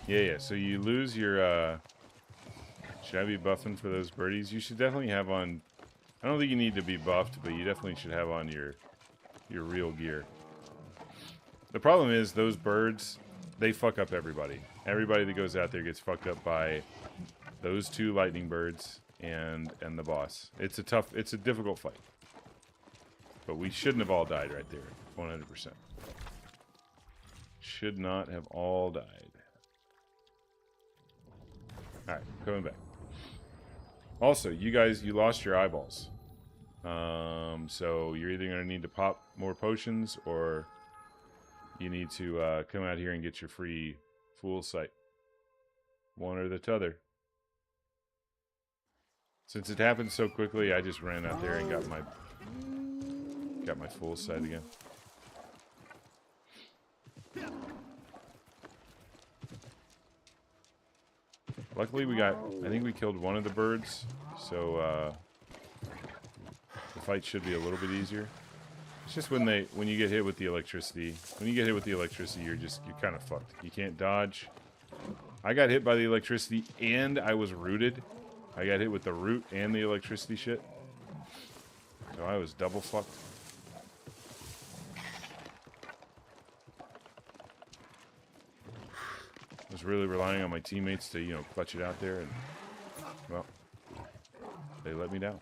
Yeah, so you lose your, should I be buffing for those birdies? You should definitely have on, I don't think you need to be buffed, but you definitely should have on your real gear. The problem is, those birds, they fuck up everybody. Everybody that goes out there gets fucked up by those 2 lightning birds and the boss. It's a difficult fight. But we shouldn't have all died right there, 100%. Should not have all died. Alright, coming back. Also, you guys, you lost your eyeballs. So you're either going to need to pop more potions, or you need to come out here and get your free Fool Sight. One or the t'other. Since it happened so quickly, I just ran out there and got my Fool Sight again. Luckily, I think we killed one of the birds, so the fight should be a little bit easier. It's just when you get hit with the electricity. When you get hit with the electricity, you're kind of fucked. You can't dodge. I got hit by the electricity and I was rooted. I got hit with the root and the electricity shit. So I was double fucked. I was really relying on my teammates to, clutch it out there, and, well, they let me down.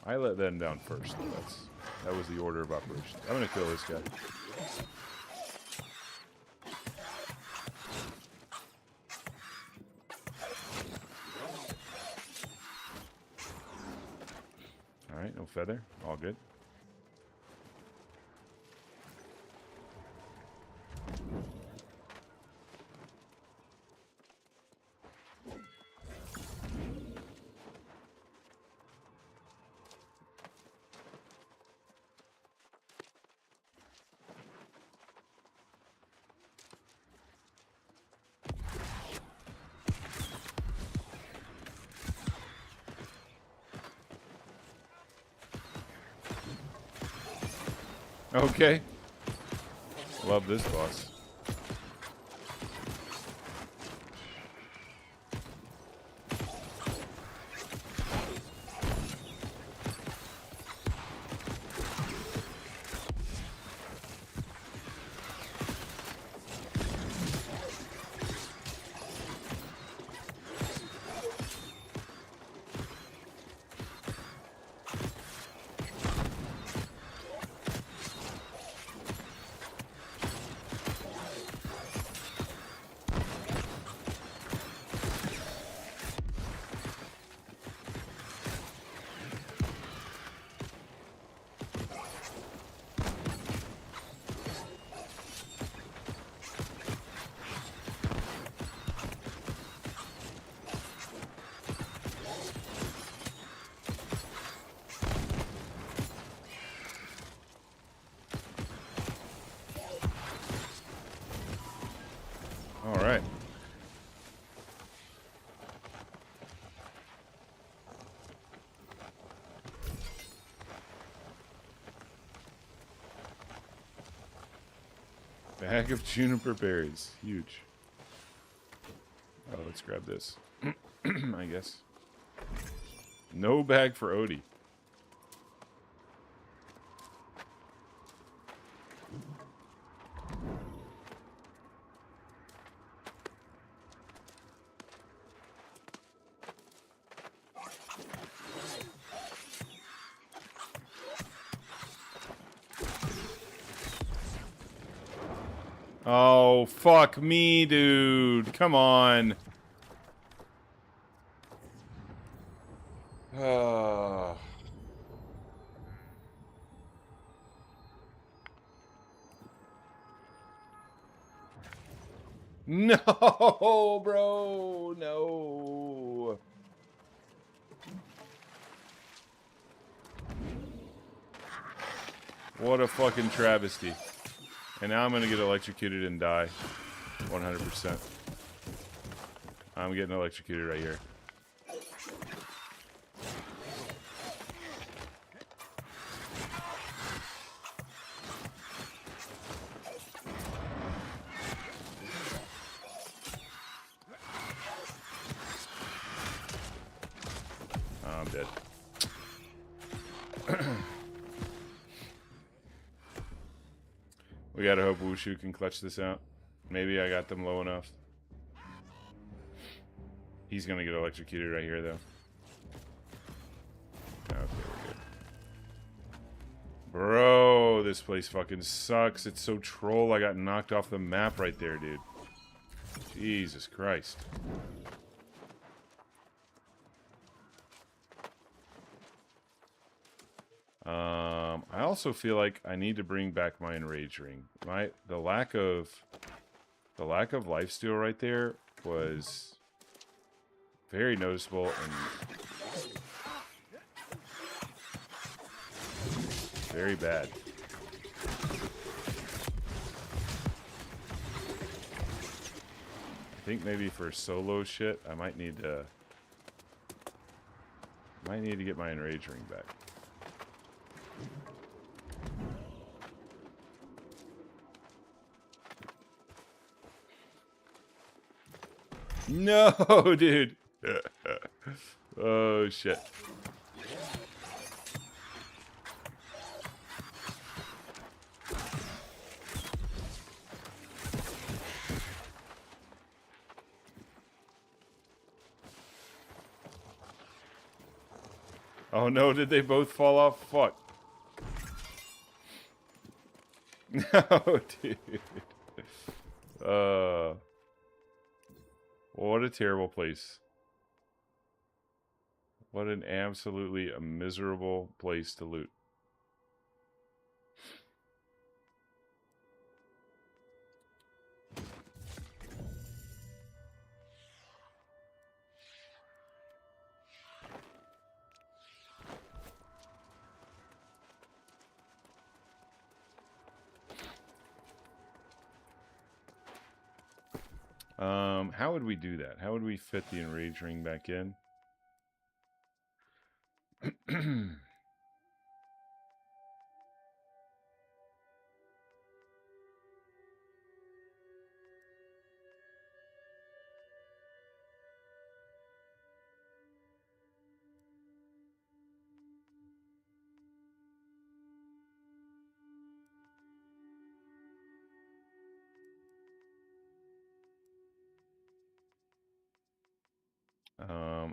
I let them down first. That was the order of operations. I'm gonna kill this guy. Alright, no feather. All good. Okay. Love this boss. Bag of juniper berries. Huge. Oh, let's grab this. I guess. No bag for Odie. Oh, fuck me, dude. Come on. No, bro. No. What a fucking travesty. And now I'm going to get electrocuted and die. 100%. I'm getting electrocuted right here. Oh, I'm dead. We gotta hope Wushu can clutch this out. Maybe I got them low enough. He's gonna get electrocuted right here, though. Okay, we're good. Bro, this place fucking sucks. It's so troll. I got knocked off the map right there, dude. Jesus Christ. I also feel like I need to bring back my enrage ring. The lack of lifesteal right there was very noticeable and very bad. I think maybe for solo shit, I might need to get my enrage ring back. No, dude. Oh, shit. Oh, no, did they both fall off? Fuck. No, dude. What a terrible place. What an absolutely miserable place to loot. How would we do that? How would we fit the enrage ring back in?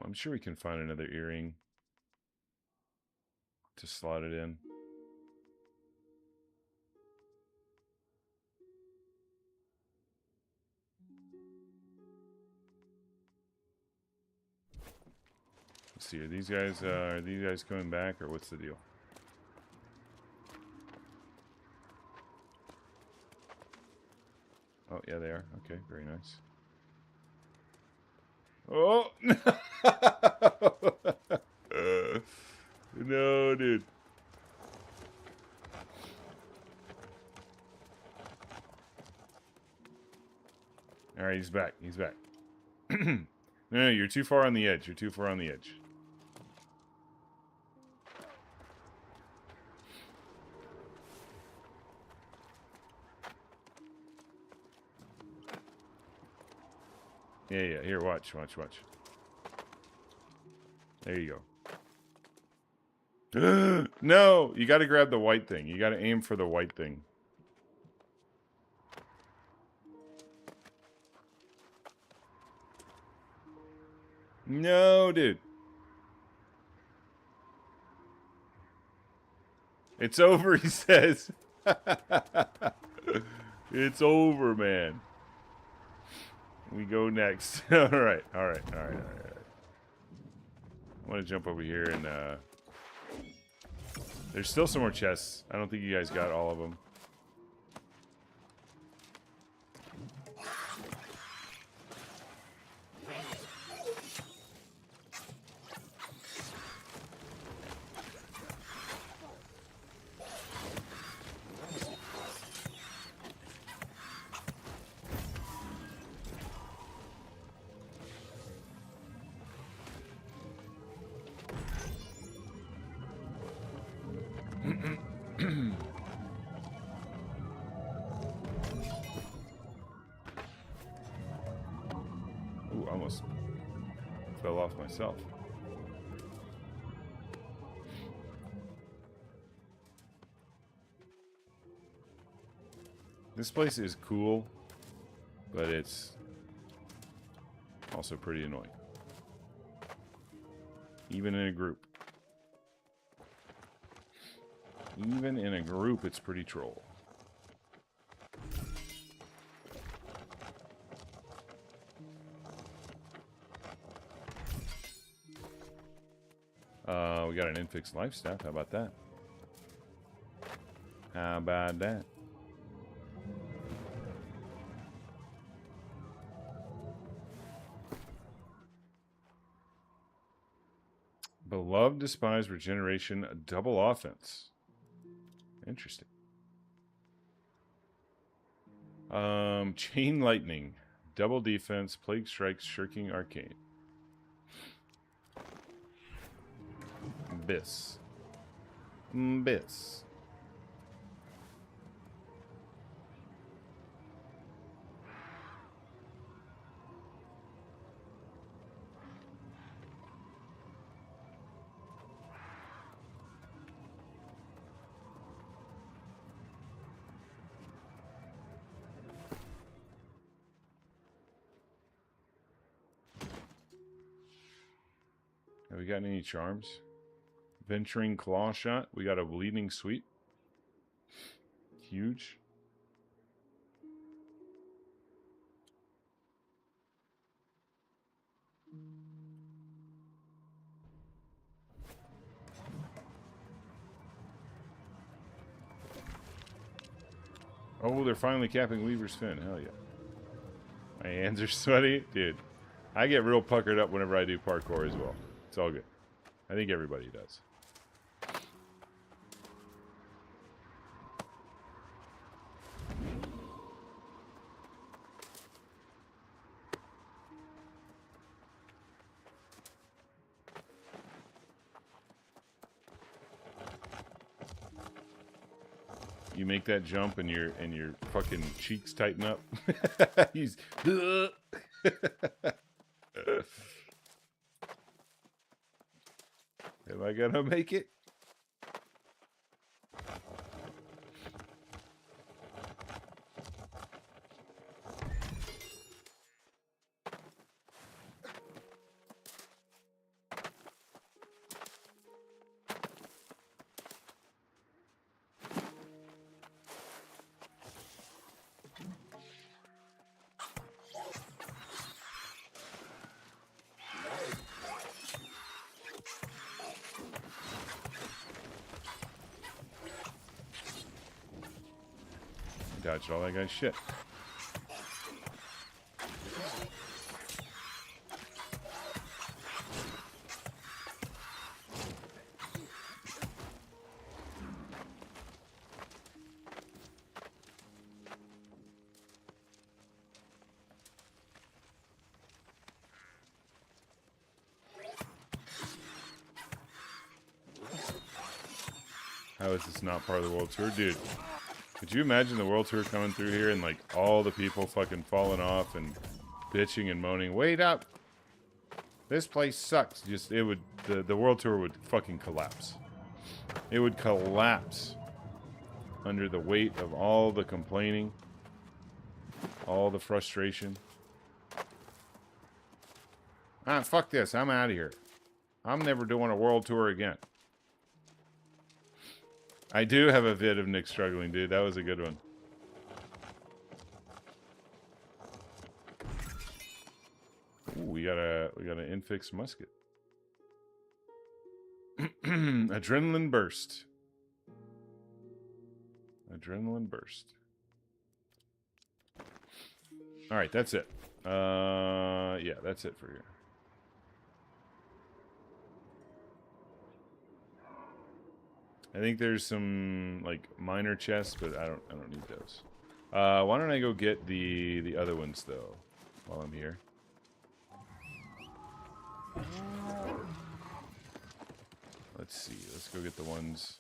I'm sure we can find another earring to slot it in. Let's see, are these guys coming back, or what's the deal? Oh, yeah, they are. Okay, very nice. Oh! No, dude. Alright, he's back. He's back. No, you're too far on the edge. You're too far on the edge. Yeah. Here, watch. There you go. No, you got to grab the white thing. You got to aim for the white thing. No, dude. It's over, he says. It's over, man. We go next. All right. I want to jump over here and there's still some more chests. I don't think you guys got all of them. Ooh, almost fell off myself. This place is cool, but it's also pretty annoying. Even in a group. Even in a group, it's pretty troll. We got an infixed life staff. How about that? How about that? Beloved, despised, regeneration, double offense. Interesting. Chain lightning, double defense, plague strikes, shirking arcane. Biss. Biss. Have we gotten any charms? Venturing claw shot. We got a bleeding sweep. Huge. Oh, they're finally capping Weaver's Fin. Hell yeah. My hands are sweaty. Dude, I get real puckered up whenever I do parkour as well. It's all good. I think everybody does. You make that jump and your fucking cheeks tighten up. He's Am I gonna make it? Dodged all that guy's shit. How is this not part of the world tour? Dude, could you imagine the world tour coming through here and like all the people fucking falling off and bitching and moaning. Wait up! This place sucks. Just it would the world tour would fucking collapse. It would collapse under the weight of all the complaining, all the frustration. Ah, fuck this. I'm out of here. I'm never doing a world tour again. I do have a vid of Nick struggling, dude. That was a good one. Ooh, we got an infix musket. Adrenaline burst. Adrenaline burst. All right, that's it. Yeah, that's it for here. I think there's some like minor chests, but I don't need those. Why don't I go get the other ones though while I'm here? Let's see. Let's go get the ones.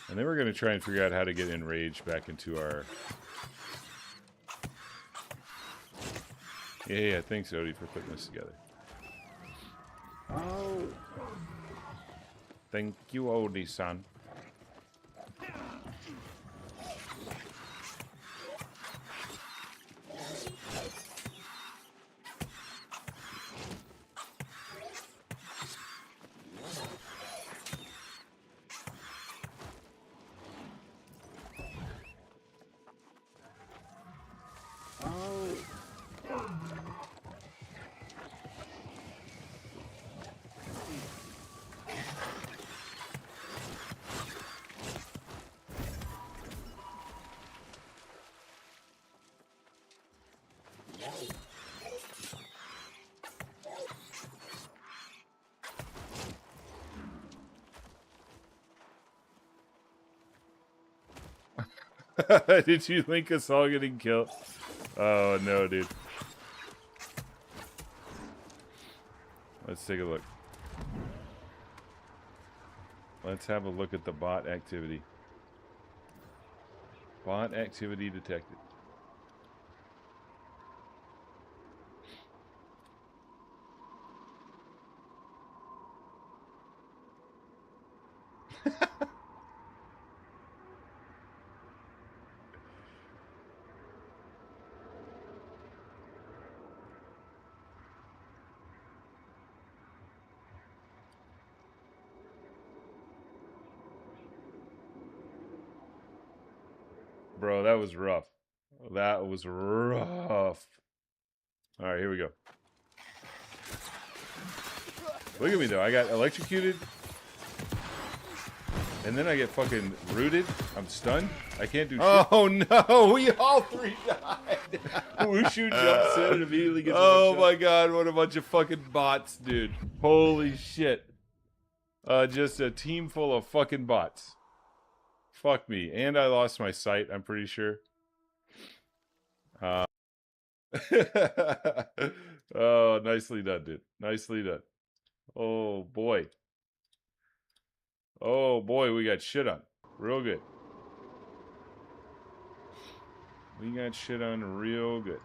And then we're going to try and figure out how to get Enrage back into our... Yeah, thanks, Odie, for putting this together. Oh. Thank you, Odie-san. Did you link us all getting killed? Oh, no, dude. Let's take a look. Let's have a look at the bot activity. Bot activity detected. Bro, that was rough. That was rough. Alright, here we go. Look at me, though. I got electrocuted. And then I get fucking rooted. I'm stunned. I can't do shit. Oh, no. We all three died. Wushu jumps in and immediately gets Oh, my God. What a bunch of fucking bots, dude. Holy shit. Just a team full of fucking bots. Fuck me. And I lost my sight, I'm pretty sure. Oh, nicely done, dude. Nicely done. Oh, boy. Oh, boy, we got shit on. Real good. We got shit on real good.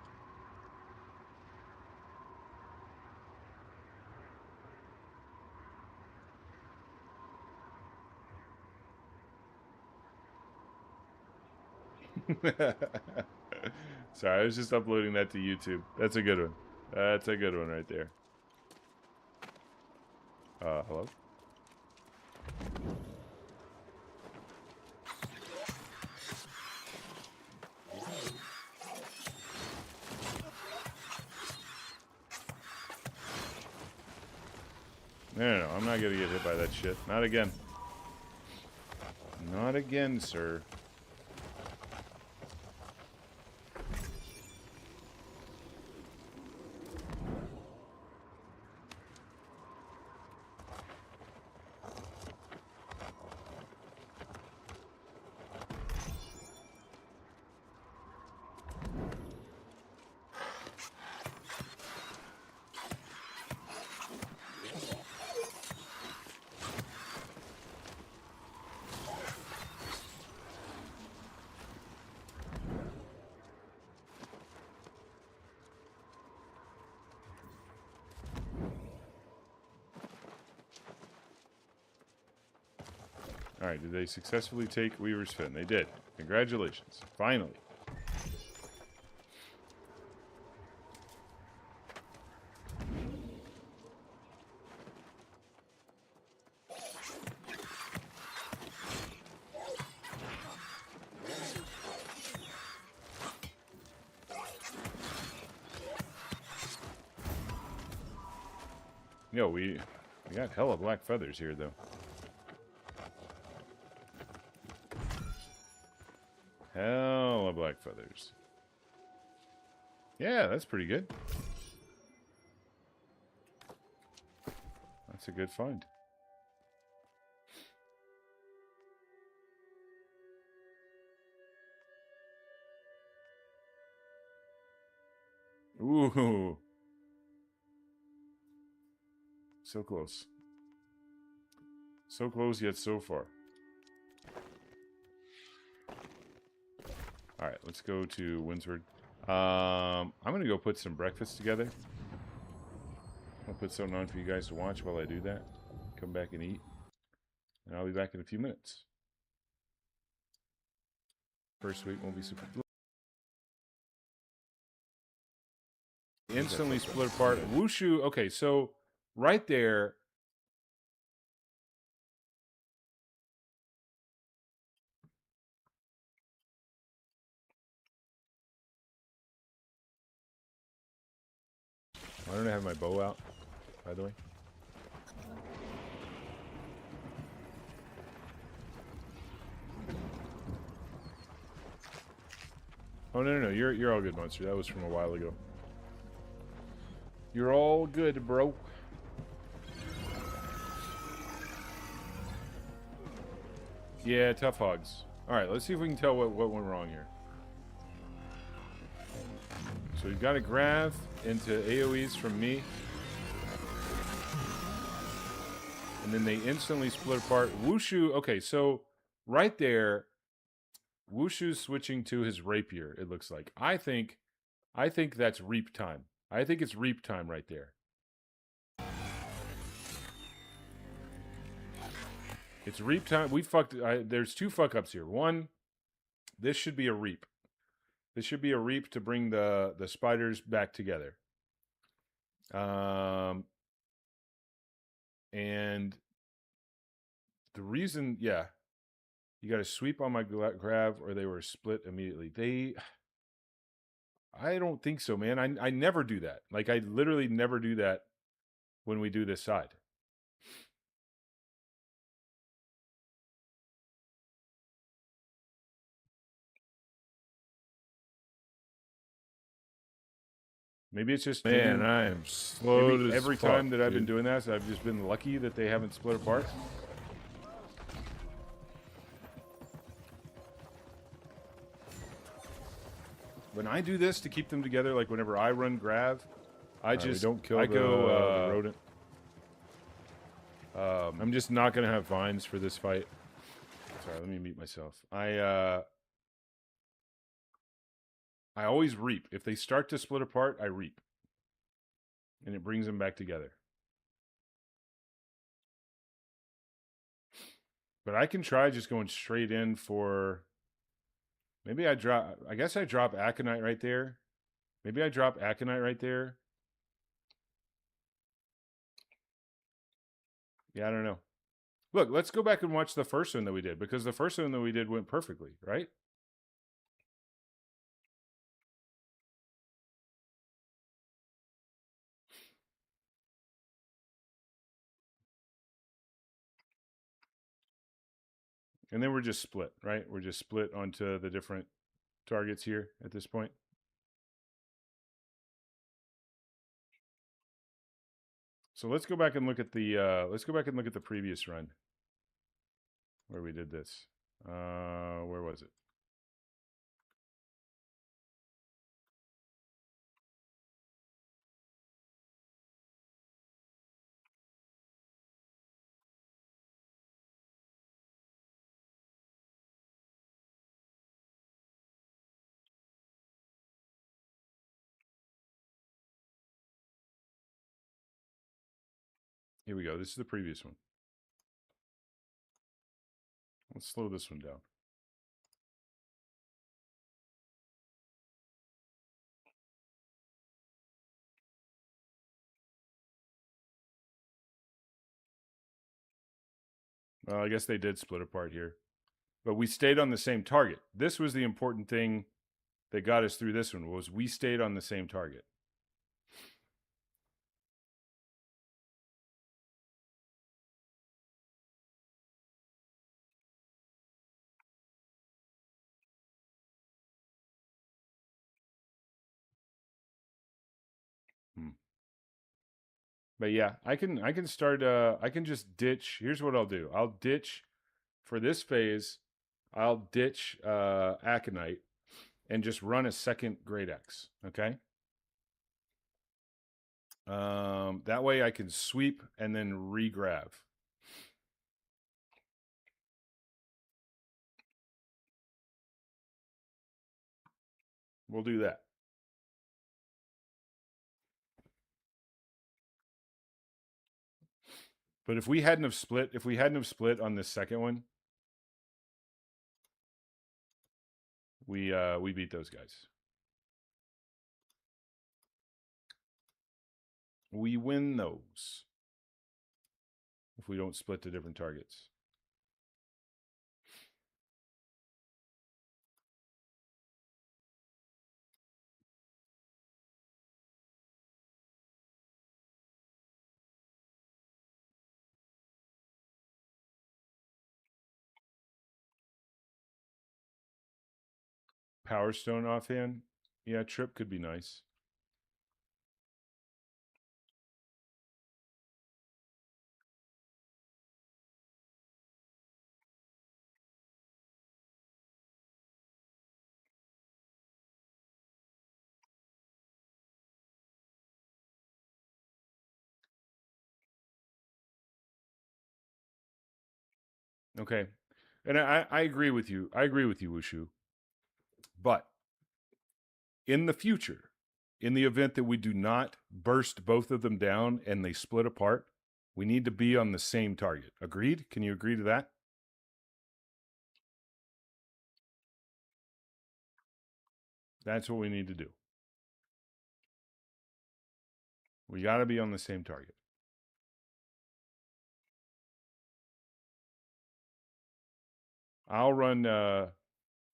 Sorry, I was just uploading that to YouTube. That's a good one. That's a good one right there. Hello? No, I'm not gonna get hit by that shit. Not again. Not again, sir. All right, did they successfully take Weaver's Fin? They did. Congratulations. Finally. Yo, we got hella black feathers here, though. Hella black feathers. Yeah, that's pretty good. That's a good find. Ooh. So close. So close, yet so far. Alright, let's go to Windsward. I'm going to go put some breakfast together. I'll put something on for you guys to watch while I do that. Come back and eat. And I'll be back in a few minutes. First week won't be super... Instantly split apart. Wushu, okay, so right there... I don't have my bow out, by the way. Oh, no, you're all good, Monster. That was from a while ago. You're all good, bro. Yeah, tough hogs. Alright, let's see if we can tell what went wrong here. So we've got a grav into AoEs from me. And then they instantly split apart. Wushu, okay, so right there, Wushu's switching to his rapier, it looks like. I think that's reap time. I think it's reap time right there. It's reap time. We fucked... there's two fuck-ups here. One, this should be a reap. This should be a reap to bring the spiders back together. And the reason... Yeah. You got to sweep on my grav or they were split immediately. I don't think so, man. I never do that. Like, I literally never do that when we do this side. Maybe it's just... Man, I am slow maybe every time that I've been doing that, so I've just been lucky that they haven't split apart. When I do this to keep them together, like whenever I run grav, I just don't kill the rodent. I'm just not gonna have vines for this fight. Sorry, let me mute myself. I always reap. If they start to split apart, I reap, and it brings them back together. But I can try just going straight in for... Maybe I drop... I guess I drop Aconite right there. Maybe I drop Aconite right there. Yeah, I don't know. Look, let's go back and watch the first one that we did, because the first one that we did went perfectly, right? And then we're just split, right? We're just split onto the different targets here at this point. So let's go back and look at the previous run where we did this. Where was it? Here we go. This is the previous one. Let's slow this one down. Well, I guess they did split apart here. But we stayed on the same target. This was the important thing that got us through this one, was we stayed on the same target. But yeah, I can start I can just ditch. Here's what I'll do. I'll ditch for this phase. I'll ditch Aconite and just run a second Great Axe, okay? That way I can sweep and then re-grab. We'll do that. But if we hadn't have split on this second one, we beat those guys. We win those if we don't split to different targets. Power Stone offhand. Yeah, Trip could be nice. Okay. And I agree with you. I agree with you, Wushu. But in the future, in the event that we do not burst both of them down and they split apart, we need to be on the same target. Agreed? Can you agree to that? That's what we need to do. We got to be on the same target.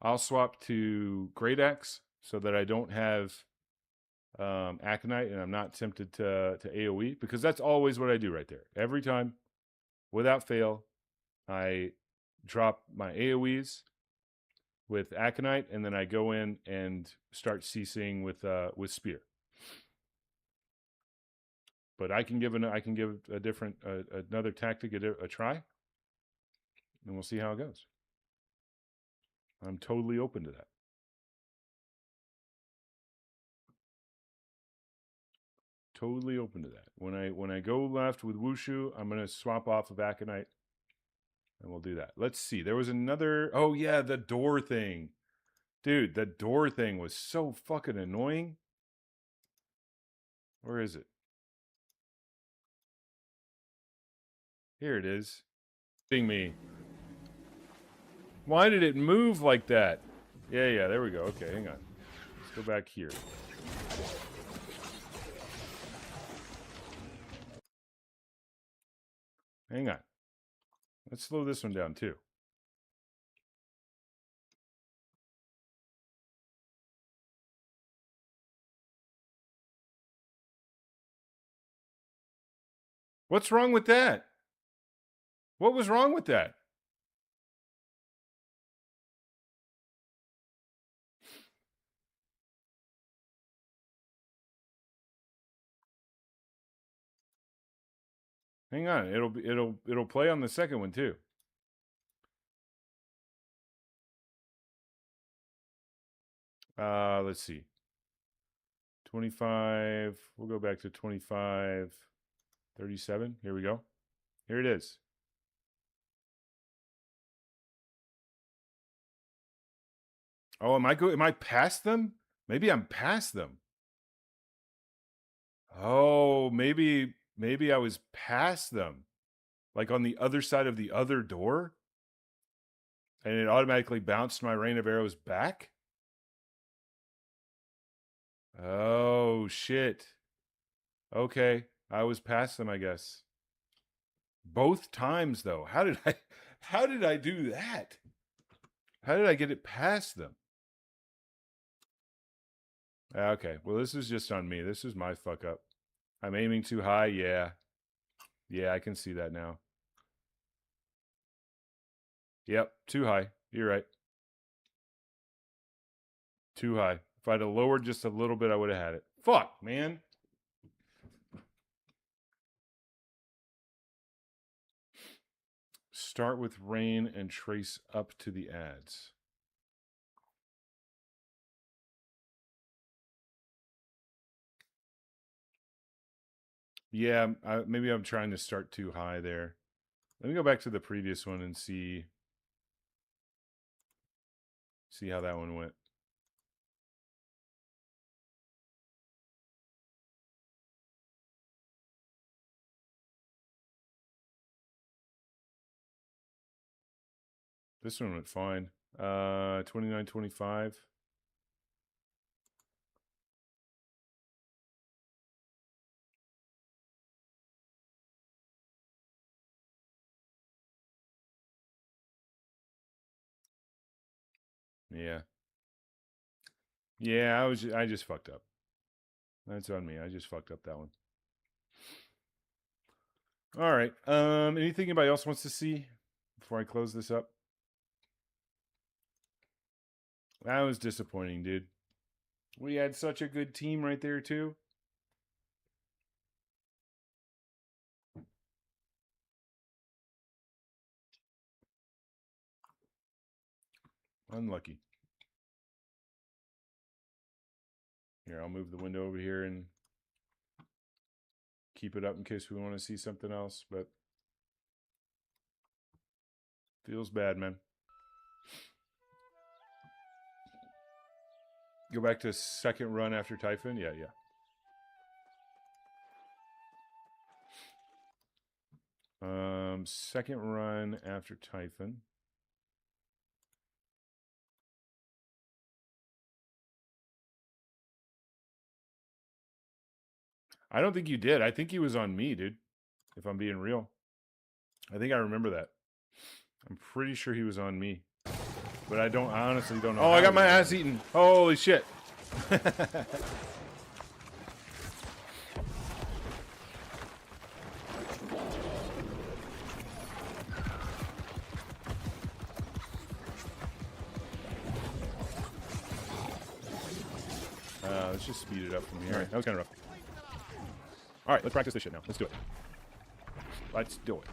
I'll swap to Great Axe so that I don't have Aconite and I'm not tempted to AoE, because that's always what I do right there. Every time, without fail, I drop my AoEs with Aconite and then I go in and start CCing with Spear. But I can give a different another tactic a try, and we'll see how it goes. I'm totally open to that. Totally open to that. When I go left with Wushu, I'm gonna swap off of Aconite, and we'll do that. Let's see. There was another. Oh yeah, the door thing, dude. The door thing was so fucking annoying. Where is it? Here it is. Ding me. Why did it move like that? Yeah, there we go. Okay, hang on. Let's go back here. Hang on. Let's slow this one down too. What's wrong with that? What was wrong with that? Hang on. It'll play on the second one too. Let's see. 25. We'll go back to 25 37. Here we go. Here it is. Oh, am I past them? Maybe I'm past them. Oh, maybe I was past them. Like on the other side of the other door? And it automatically bounced my rain of arrows back? Oh, shit. Okay. I was past them, I guess. Both times, though. How did I do that? How did I get it past them? Okay. Well, this is just on me. This is my fuck up. I'm aiming too high. Yeah. Yeah, I can see that now. Yep. Too high. You're right. Too high. If I'd have lowered just a little bit, I would have had it. Fuck, man. Start with rain and trace up to the ads. Yeah, maybe I'm trying to start too high there. Let me go back to the previous one and see how that one went. This one went fine. 29.25. Yeah. Yeah, I just fucked up. That's on me. I just fucked up that one. All right. Anything anybody else wants to see before I close this up? That was disappointing, dude. We had such a good team right there, too. Unlucky. Here, I'll move the window over here and keep it up in case we want to see something else, but feels bad, man. Go back to second run after Typhon? Yeah. Second run after Typhon. I don't think you did. I think he was on me, dude. If I'm being real. I think I remember that. I'm pretty sure he was on me. But I honestly don't know. Oh, I got my ass eaten. Holy shit. Let's just speed it up from here. Right, that was kind of rough. All right, let's practice this shit now. Let's do it. Let's do it.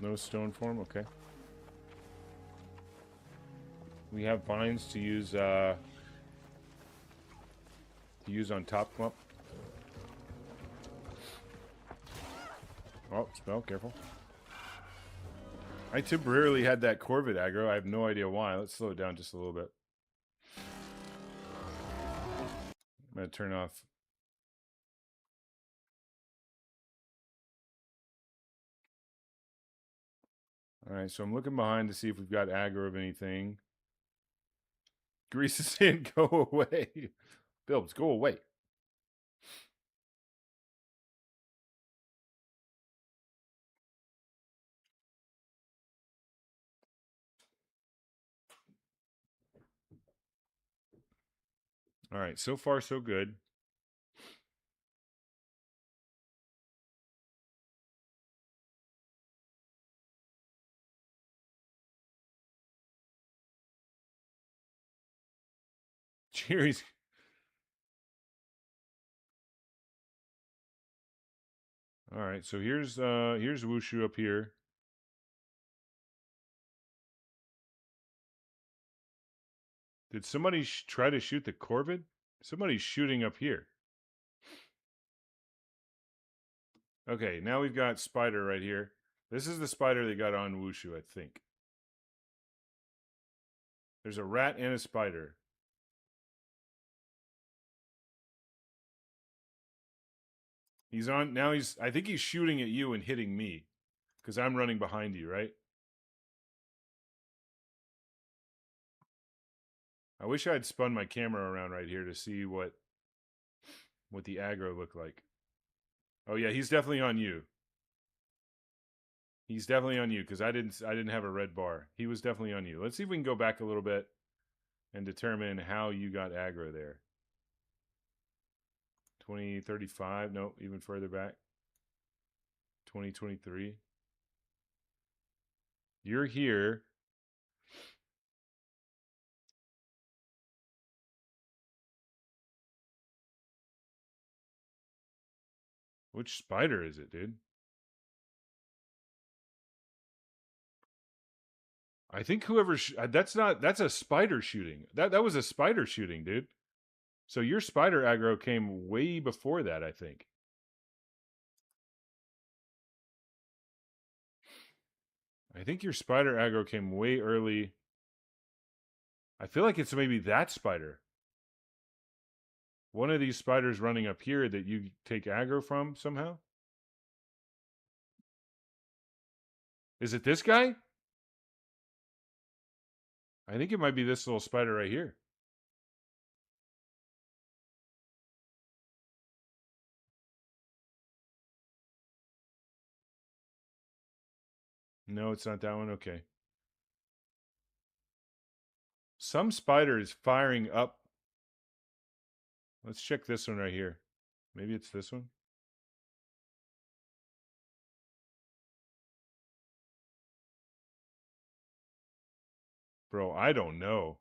No stone form? Okay. We have vines to use on top. Oh, spell, careful. I temporarily had that Corvid aggro. I have no idea why. Let's slow it down just a little bit. I'm going to turn off. Alright, so I'm looking behind to see if we've got aggro of anything. Grease is in, go away. Bilbs, go away. Alright, so far so good. Cheers. Alright, so here's Wushu up here. Did somebody try to shoot the Corvid? Somebody's shooting up here. Okay, now we've got Spider right here. This is the Spider that got on Wushu, I think. There's a rat and a spider. He's on now. I think he's shooting at you and hitting me, because I'm running behind you, right? I wish I had spun my camera around right here to see what the aggro looked like. Oh yeah, he's definitely on you. He's definitely on you because I didn't have a red bar. He was definitely on you. Let's see if we can go back a little bit and determine how you got aggro there. 2035, no, even further back. 2023. You're here. Which spider is it, dude? I think whoever that's a spider shooting. That was a spider shooting, dude. So your spider aggro came way before that, I think. I think your spider aggro came way early. I feel like it's maybe that spider. One of these spiders running up here that you take aggro from somehow. Is it this guy? I think it might be this little spider right here. No, it's not that one. Okay. Some spider is firing up. Let's check this one right here. Maybe it's this one. Bro, I don't know.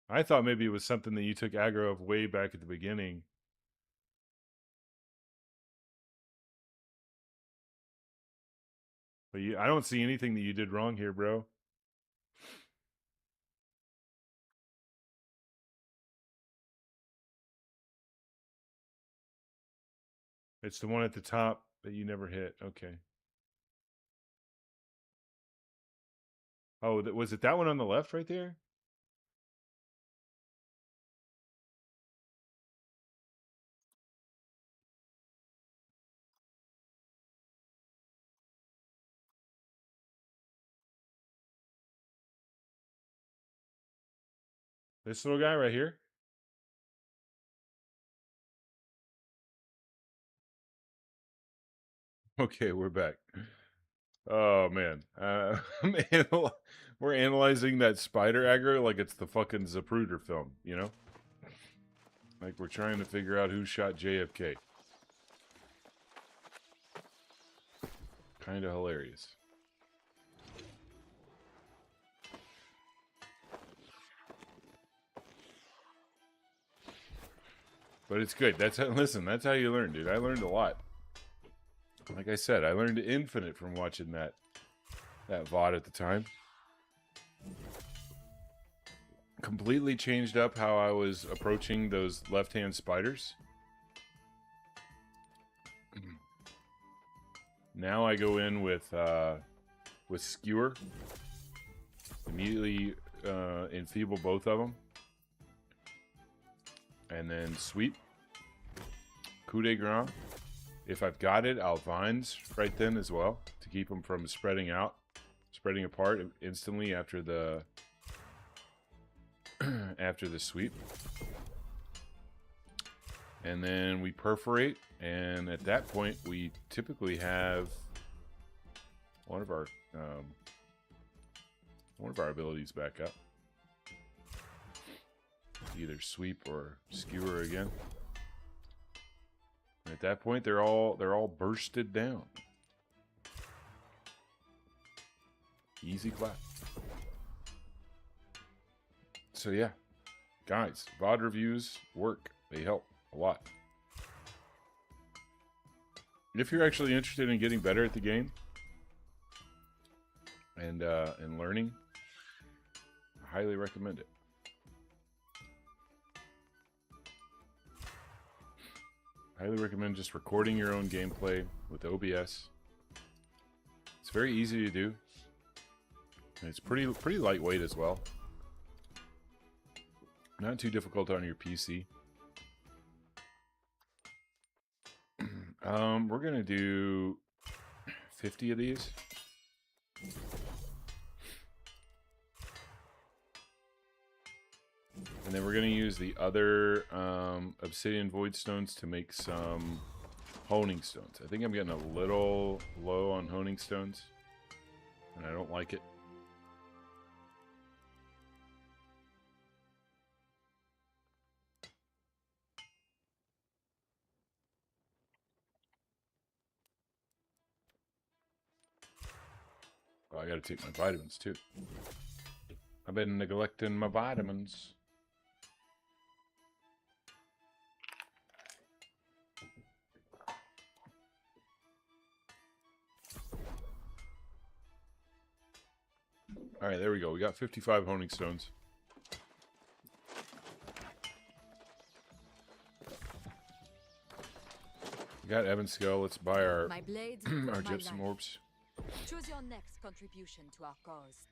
I thought maybe it was something that you took aggro of way back at the beginning. But I don't see anything that you did wrong here, bro. It's the one at the top that you never hit. Okay. Oh, was it that one on the left right there? This little guy right here? Okay, we're back. Oh man, we're analyzing that spider aggro like it's the fucking Zapruder film, you know? Like we're trying to figure out who shot JFK. Kind of hilarious. But it's good. That's listen. That's how you learn, dude. I learned a lot. Like I said, I learned infinite from watching that VOD at the time. Completely changed up how I was approaching those left-hand spiders. Now I go in with skewer. Immediately enfeeble both of them. And then sweep. Coup de grace. If I've got it, I'll vines right then as well to keep them from spreading apart instantly after the sweep. And then we perforate, and at that point we typically have one of our abilities back up. Either sweep or skewer again. And at that point, they're all bursted down. Easy clap. So yeah, guys, VOD reviews work. They help a lot. If you're actually interested in getting better at the game and learning, I highly recommend it. Highly recommend just recording your own gameplay with OBS. It's very easy to do. And it's pretty lightweight as well. Not too difficult on your PC. We're gonna do 50 of these. And then we're gonna use the other obsidian void stones to make some honing stones. I think I'm getting a little low on honing stones, and I don't like it. Oh, I gotta take my vitamins too. I've been neglecting my vitamins. Alright, there we go. We got 55 honing stones. We got Evan Skill. Let's buy our, My blades, our my gypsum life. orbs. Choose your next contribution to our cause.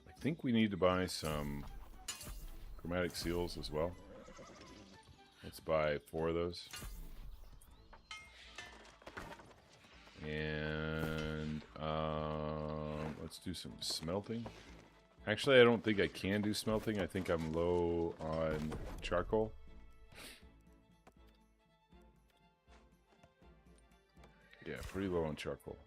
I think we need to buy some chromatic seals as well. Let's buy 4 of those. And let's do some smelting. Actually, I don't think I can do smelting. I think I'm low on charcoal. Yeah, pretty low on charcoal.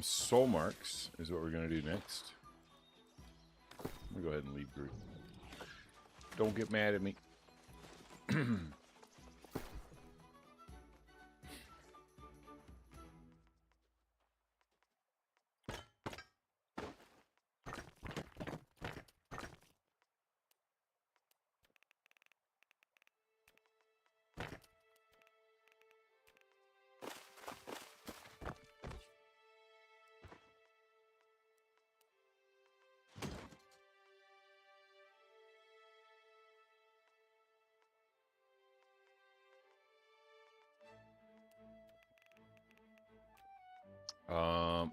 Soul marks is what we're gonna do next. I'm gonna go ahead and leave group. Don't get mad at me.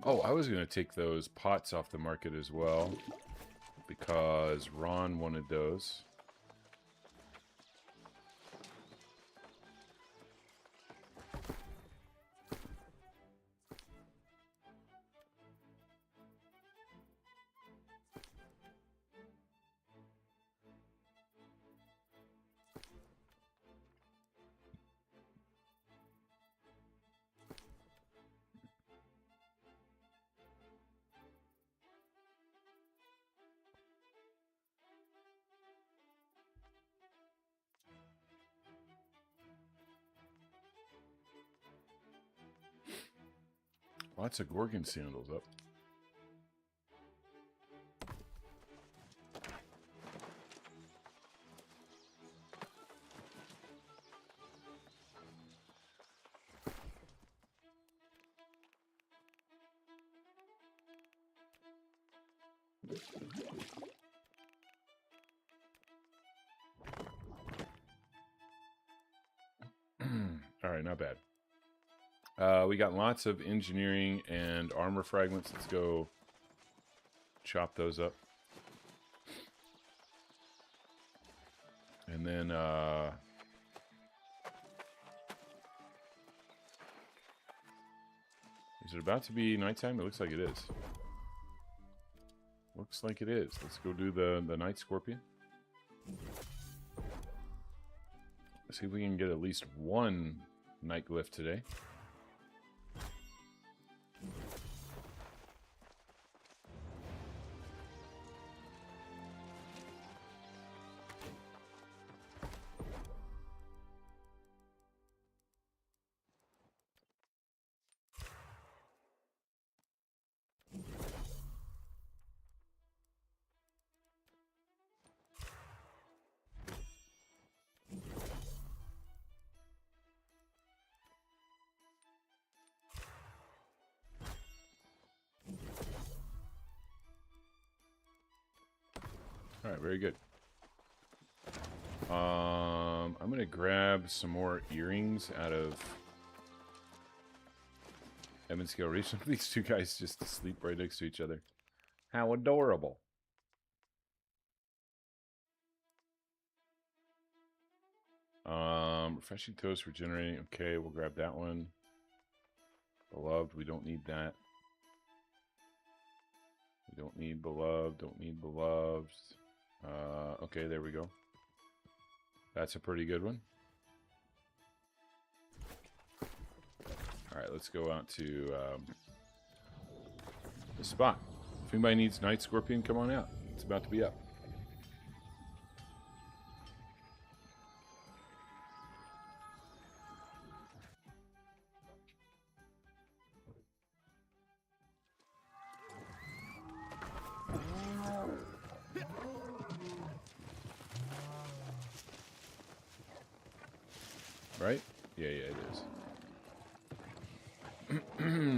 Oh, I was going to take those pots off the market as well because Ron wanted those. Lots of Gorgon sandals up. All right, not bad. We got lots of engineering and armor fragments. Let's go chop those up. And then, is it about to be nighttime? It looks like it is. Looks like it is. Let's go do the Night Scorpion. Let's see if we can get at least one night glyph today. Alright, very good. I'm gonna grab some more earrings out of Evan Scale Reach. These two guys just sleep right next to each other. How adorable. Refreshing toast regenerating. Okay, we'll grab that one. Beloved, we don't need that. We don't need beloved, don't need beloved. Okay, there we go. That's a pretty good one. Alright, let's go out to the spot. If anybody needs Night Scorpion, come on out. It's about to be up. Right? Yeah, it is.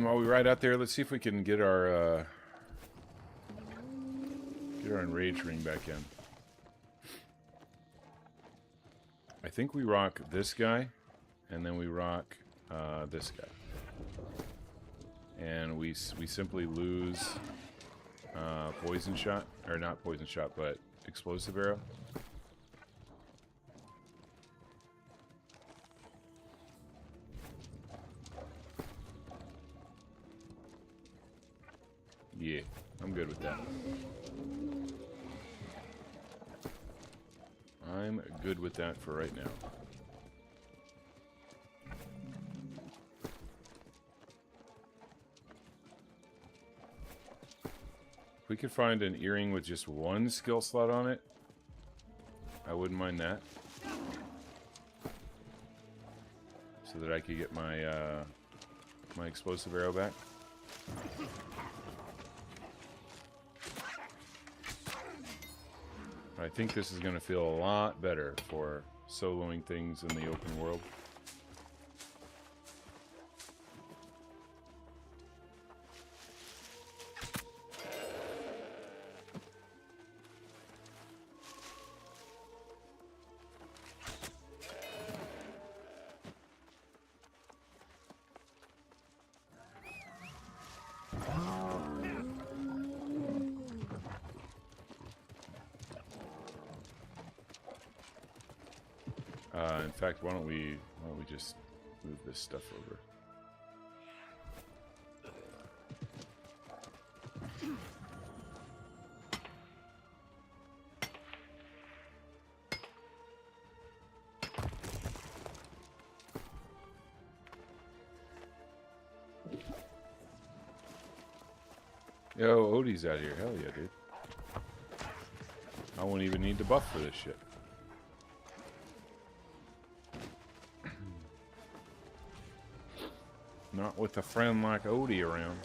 While we ride out there, let's see if we can get our enrage ring back in. I think we rock this guy, and then we rock this guy, and we simply lose poison shot, or not poison shot, but explosive arrow. Yeah, I'm good with that. I'm good with that for right now. If we could find an earring with just one skill slot on it, I wouldn't mind that. So that I could get my my explosive arrow back. I think this is going to feel a lot better for soloing things in the open world. In fact, why don't we just move this stuff over? Yo, Odie's out here. Hell yeah, dude. I won't even need to buff for this shit. Not with a friend like Odie around.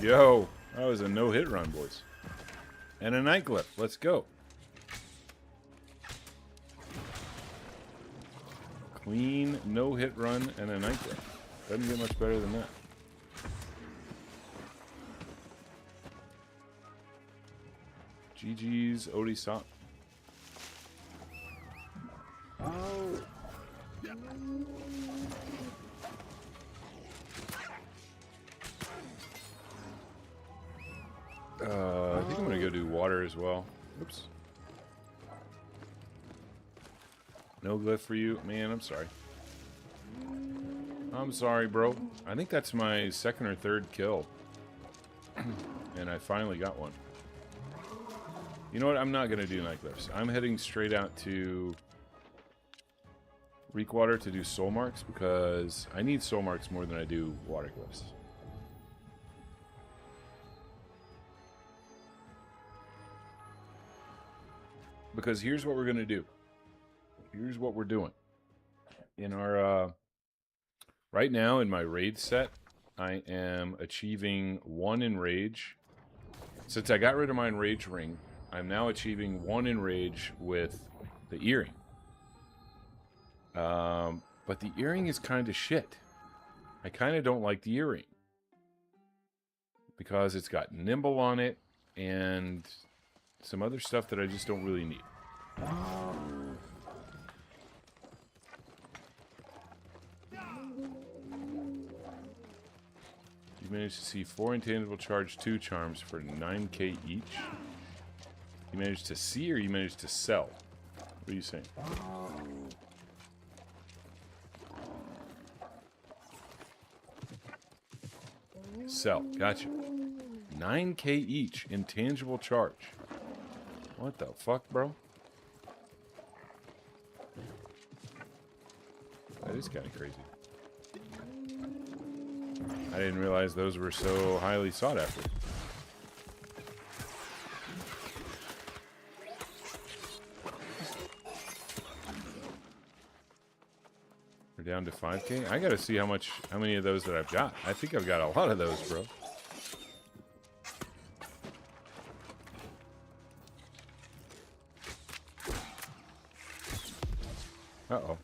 Yo, that was a no-hit run, boys. And a night glyph. Let's go. Clean no-hit run and a night glyph. Doesn't get much better than that. GG's Odie Sop. I think I'm gonna go do water as well. Oops. No glyph for you, man. I'm sorry. I'm sorry, bro. I think that's my second or third kill, and I finally got one. You know what? I'm not gonna do night glyphs. I'm heading straight out to Reekwater to do soul marks because I need soul marks more than I do water glyphs. Because here's what we're gonna do. Here's what we're doing. In our right now in my raid set, I am achieving 1 in rage. Since I got rid of my enrage ring, I'm now achieving 1 in rage with the earring. But the earring is kind of shit. I kind of don't like the earring because it's got nimble on it and some other stuff that I just don't really need. You managed to see 4 intangible charge 2 charms for 9k each. You managed to see or you managed to sell? What are you saying? Sell. Gotcha. 9k each intangible charge. What the fuck, bro? That is kind of crazy. I didn't realize those were so highly sought after. We're down to 5k. I gotta see how many of those that I've got. I think I've got a lot of those, bro. Uh-oh.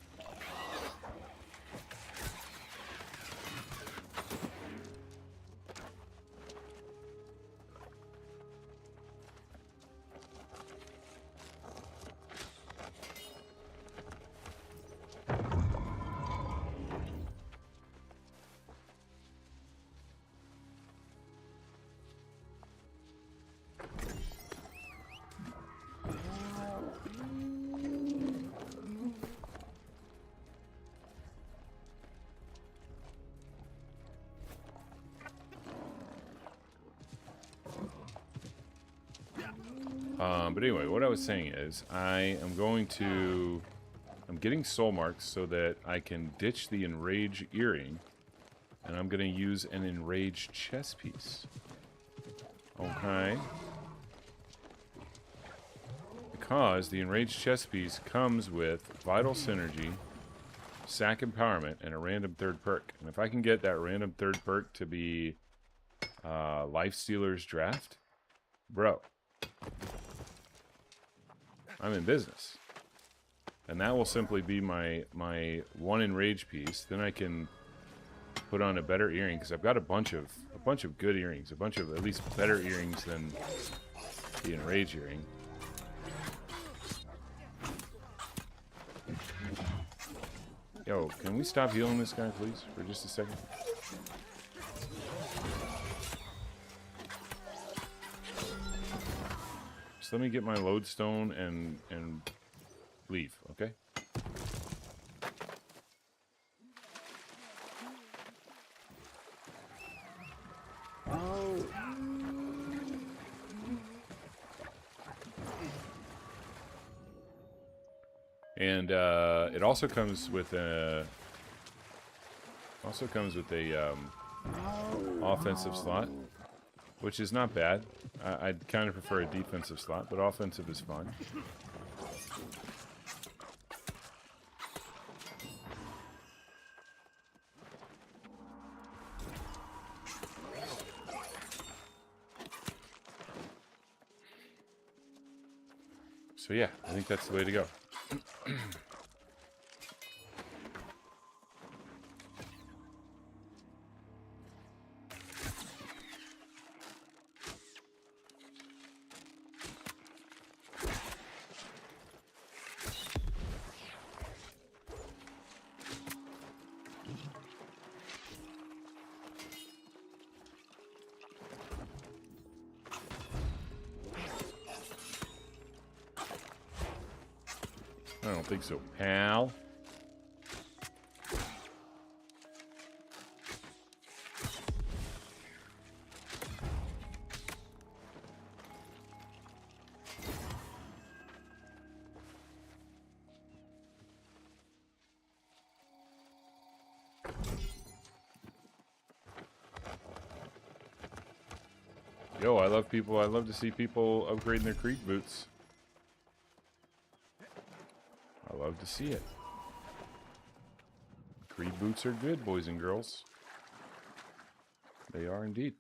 But anyway, what I was saying is I'm getting soul marks so that I can ditch the enrage earring, and I'm going to use an enraged chess piece. Okay. Because the enraged chess piece comes with vital synergy, sack empowerment, and a random third perk. And if I can get that random third perk to be Lifestealer's Draft, bro, I'm in business. And that will simply be my 1 enrage piece. Then I can put on a better earring because I've got a bunch of good earrings, a bunch of at least better earrings than the enrage earring. Yo, can we stop healing this guy, please, for just a second? Just let me get my lodestone and leave, okay? And it also comes with a offensive slot, which is not bad. I'd kind of prefer a defensive slot, but offensive is fine. So yeah, I think that's the way to go. I don't think so, pal. Yo, I love to see people upgrading their Creed boots. I love to see it. Creed boots are good, boys and girls. They are indeed.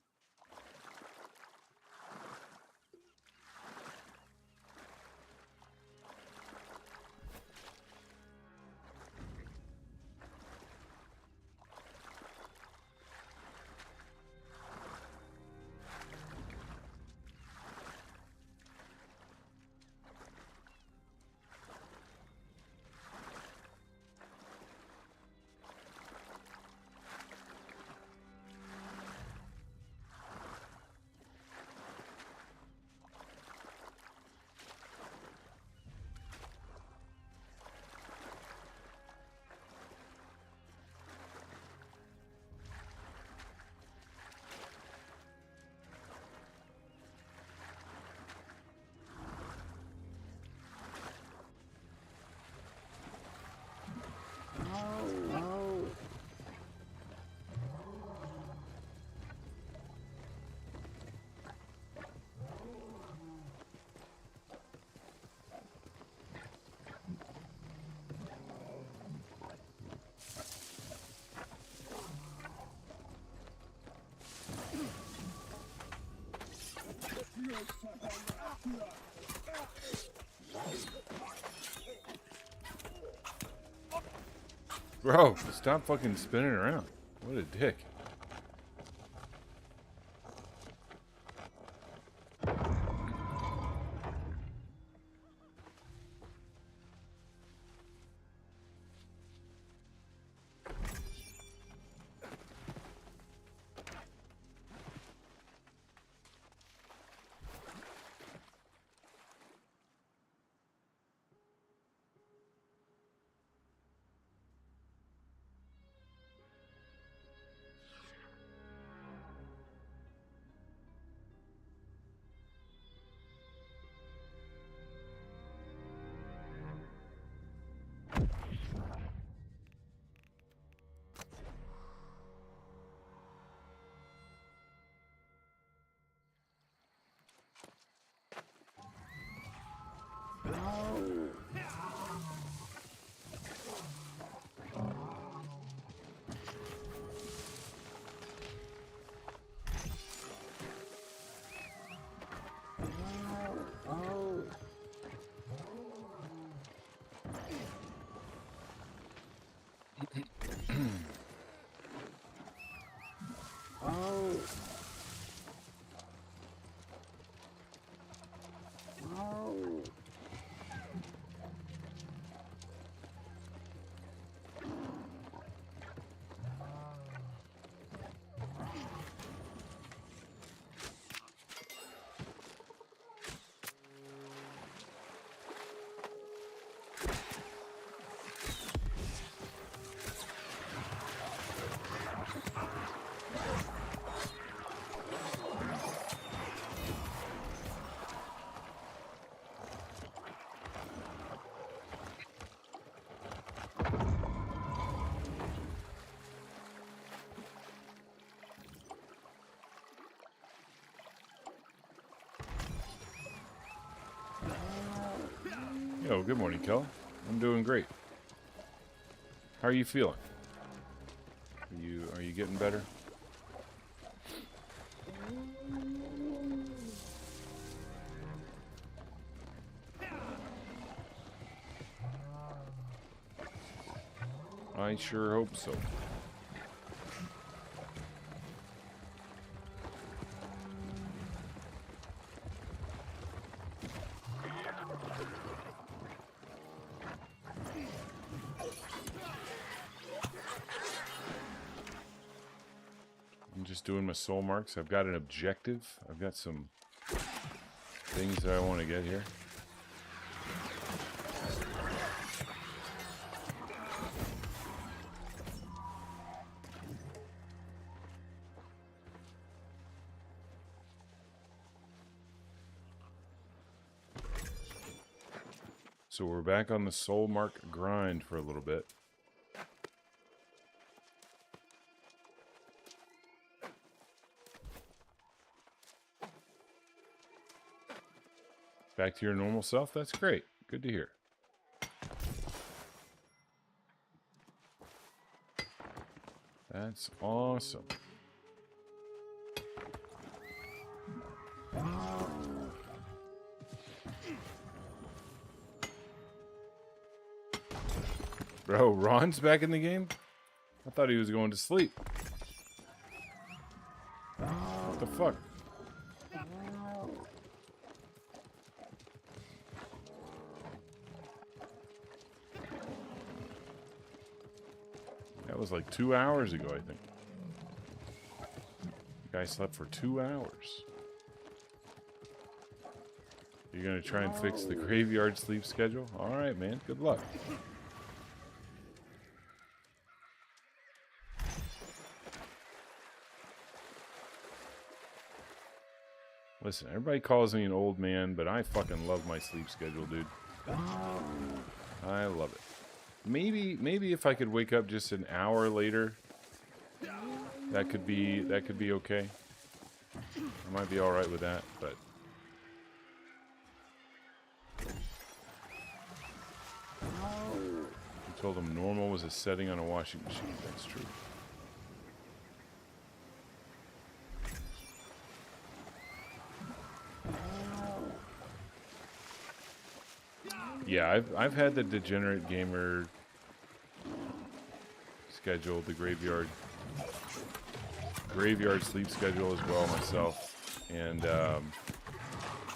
Bro, stop fucking spinning around. What a dick. Yo, good morning, Kel. I'm doing great. How are you feeling? Are you getting better? I sure hope so. I'm just doing my soul marks. I've got an objective. I've got some things that I want to get here. So we're back on the Soul Mark grind for a little bit. Back to your normal self? That's great. Good to hear. That's awesome. Bro, Ron's back in the game? I thought he was going to sleep. What the fuck? That was like 2 hours ago, I think. The guy slept for 2 hours. You're gonna try and fix the graveyard sleep schedule? Alright, man. Good luck. Listen, everybody calls me an old man, but I fucking love my sleep schedule, dude. I love it. Maybe if I could wake up just an hour later, that could be okay. I might be all right with that, but I told him normal was a setting on a washing machine. That's true. Yeah, I've had the degenerate gamer schedule, the graveyard sleep schedule as well myself. And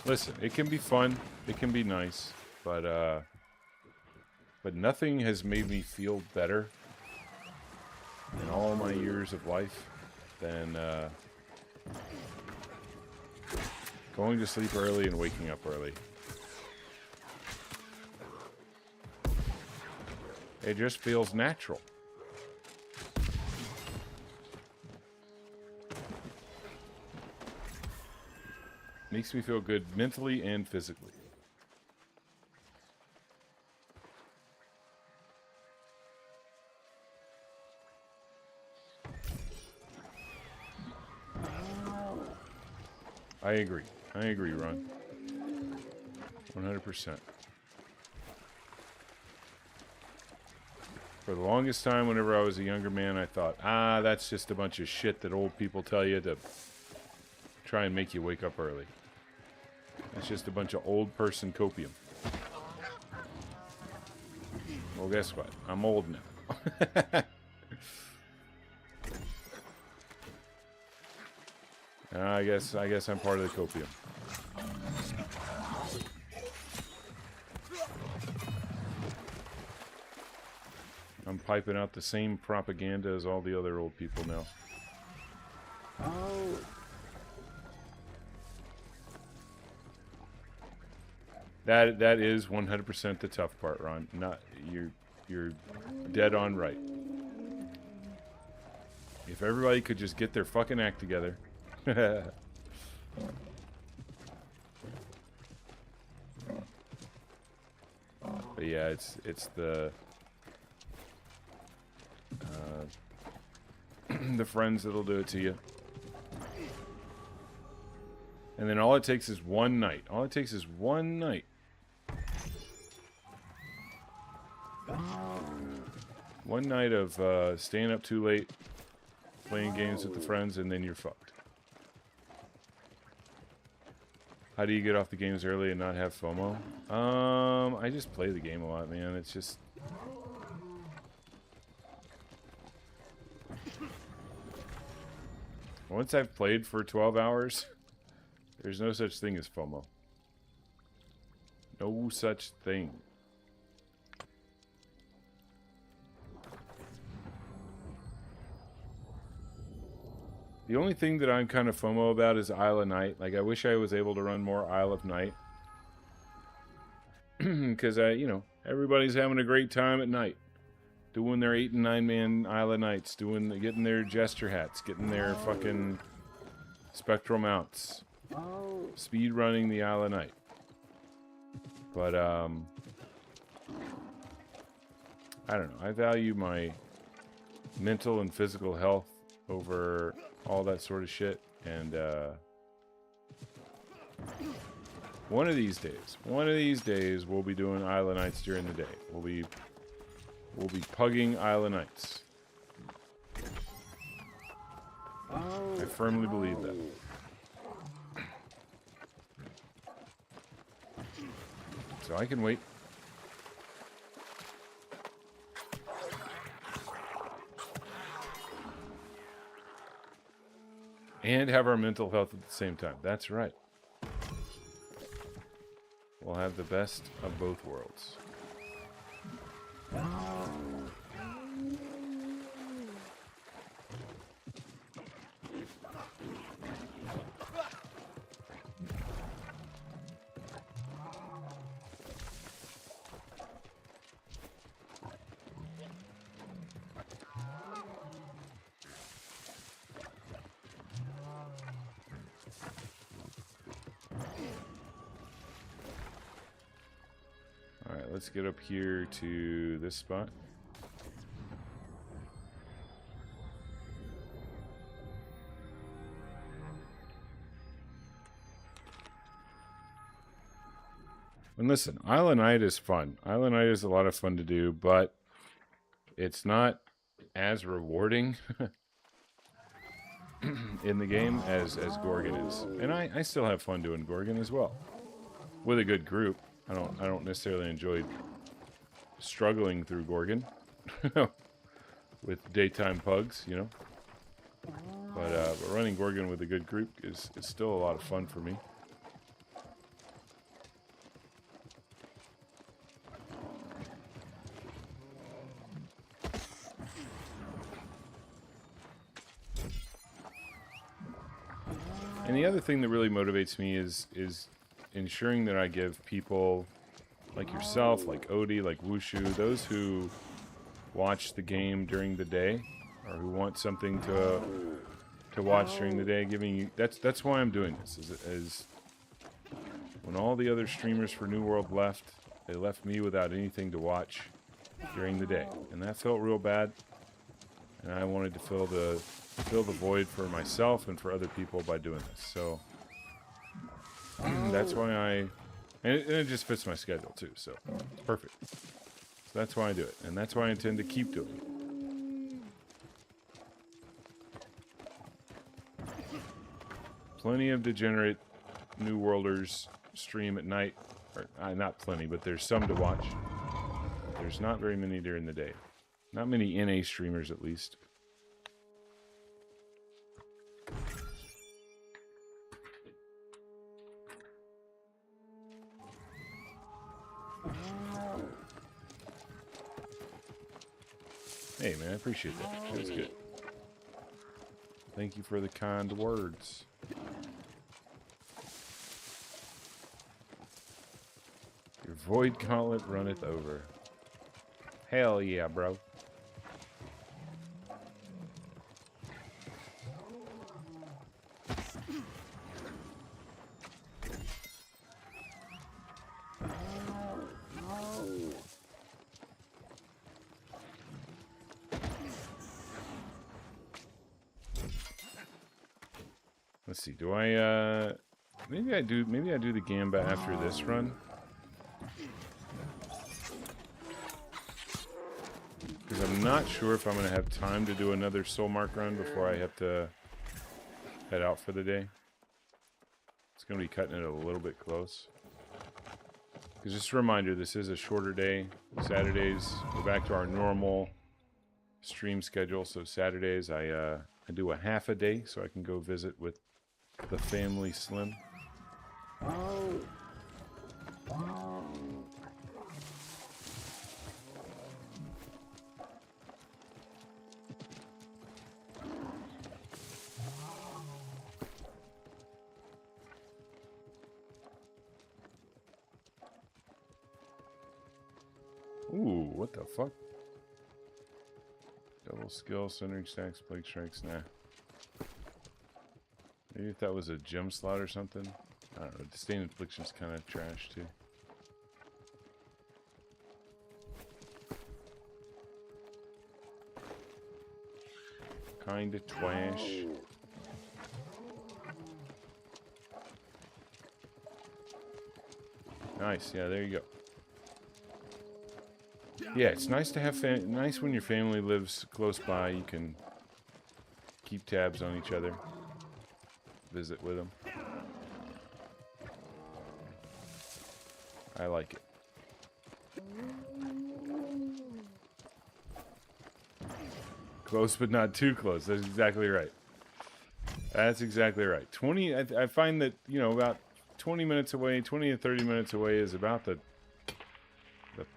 listen, it can be fun, it can be nice, but nothing has made me feel better in all my years of life than going to sleep early and waking up early. It just feels natural. Makes me feel good mentally and physically. I agree, Ron. 100%. For the longest time, whenever I was a younger man, I thought, that's just a bunch of shit that old people tell you to try and make you wake up early. That's just a bunch of old person copium. Well, guess what? I'm old now. I guess I'm part of the copium. I'm piping out the same propaganda as all the other old people now. That is 100% the tough part, Ron. You're dead on right. If everybody could just get their fucking act together. But yeah, it's the the friends that'll do it to you. And then all it takes is one night. All it takes is one night. One night of staying up too late, playing games with the friends, and then you're fucked. How do you get off the games early and not have FOMO? I just play the game a lot, man. It's just... Once I've played for 12 hours, there's no such thing as FOMO. No such thing. The only thing that I'm kind of FOMO about is Isle of Night. Like, I wish I was able to run more Isle of Night. Because, everybody's having a great time at night. Doing their 8 and 9 man Isle of Nights. Getting their Jester hats. Getting their fucking spectral mounts. Speed running the Isle of Night. But, I don't know. I value my mental and physical health over all that sort of shit. And one of these days, we'll be doing Isla Nights during the day. We'll be pugging Isla Nights. I firmly believe that. So I can wait. And have our mental health at the same time. That's right. We'll have the best of both worlds. Alright, let's get up here to this spot. And listen, Isla Night is fun. Isla Night is a lot of fun to do, but it's not as rewarding in the game as Gorgon is. And I still have fun doing Gorgon as well. With a good group. I don't necessarily enjoy struggling through Gorgon with daytime pugs, you know. But running Gorgon with a good group is still a lot of fun for me. And the other thing that really motivates me is ensuring that I give people like yourself, like Odie, like Wushu, those who watch the game during the day or who want something to watch during the day, giving you that's why I'm doing this. Is when all the other streamers for New World left, they left me without anything to watch during the day, and that felt real bad. And I wanted to fill the void for myself and for other people by doing this. So that's why and it just fits my schedule too. So it's perfect. So that's why I do it, and that's why I intend to keep doing it. Plenty of degenerate New Worlders stream at night, or not plenty, but there's some to watch. There's not very many during the day. Not many NA streamers, at least. Hey, man, I appreciate that. That's good. Thank you for the kind words. Your void gauntlet runneth over. Hell yeah, bro. Let's see, do I, maybe I do the Gamba after this run. Because I'm not sure if I'm going to have time to do another Soul Mark run before I have to head out for the day. It's going to be cutting it a little bit close. Because just a reminder, this is a shorter day. Saturdays, we're back to our normal stream schedule. So Saturdays, I do a half a day so I can go visit with the family Slim. Ooh, what the fuck? Double skill, centering stacks, plague strikes, nah. Maybe if that was a gem slot or something. I don't know, Disdain Infliction's kind of trash too. Kinda twash. Nice. Yeah, there you go. Yeah, it's nice to have nice when your family lives close by. You can keep tabs on each other. Visit with them. I like it. Close but not too close. That's exactly right. That's exactly right. 20, I find that, you know, about 20 minutes away, 20 to 30 minutes away is about the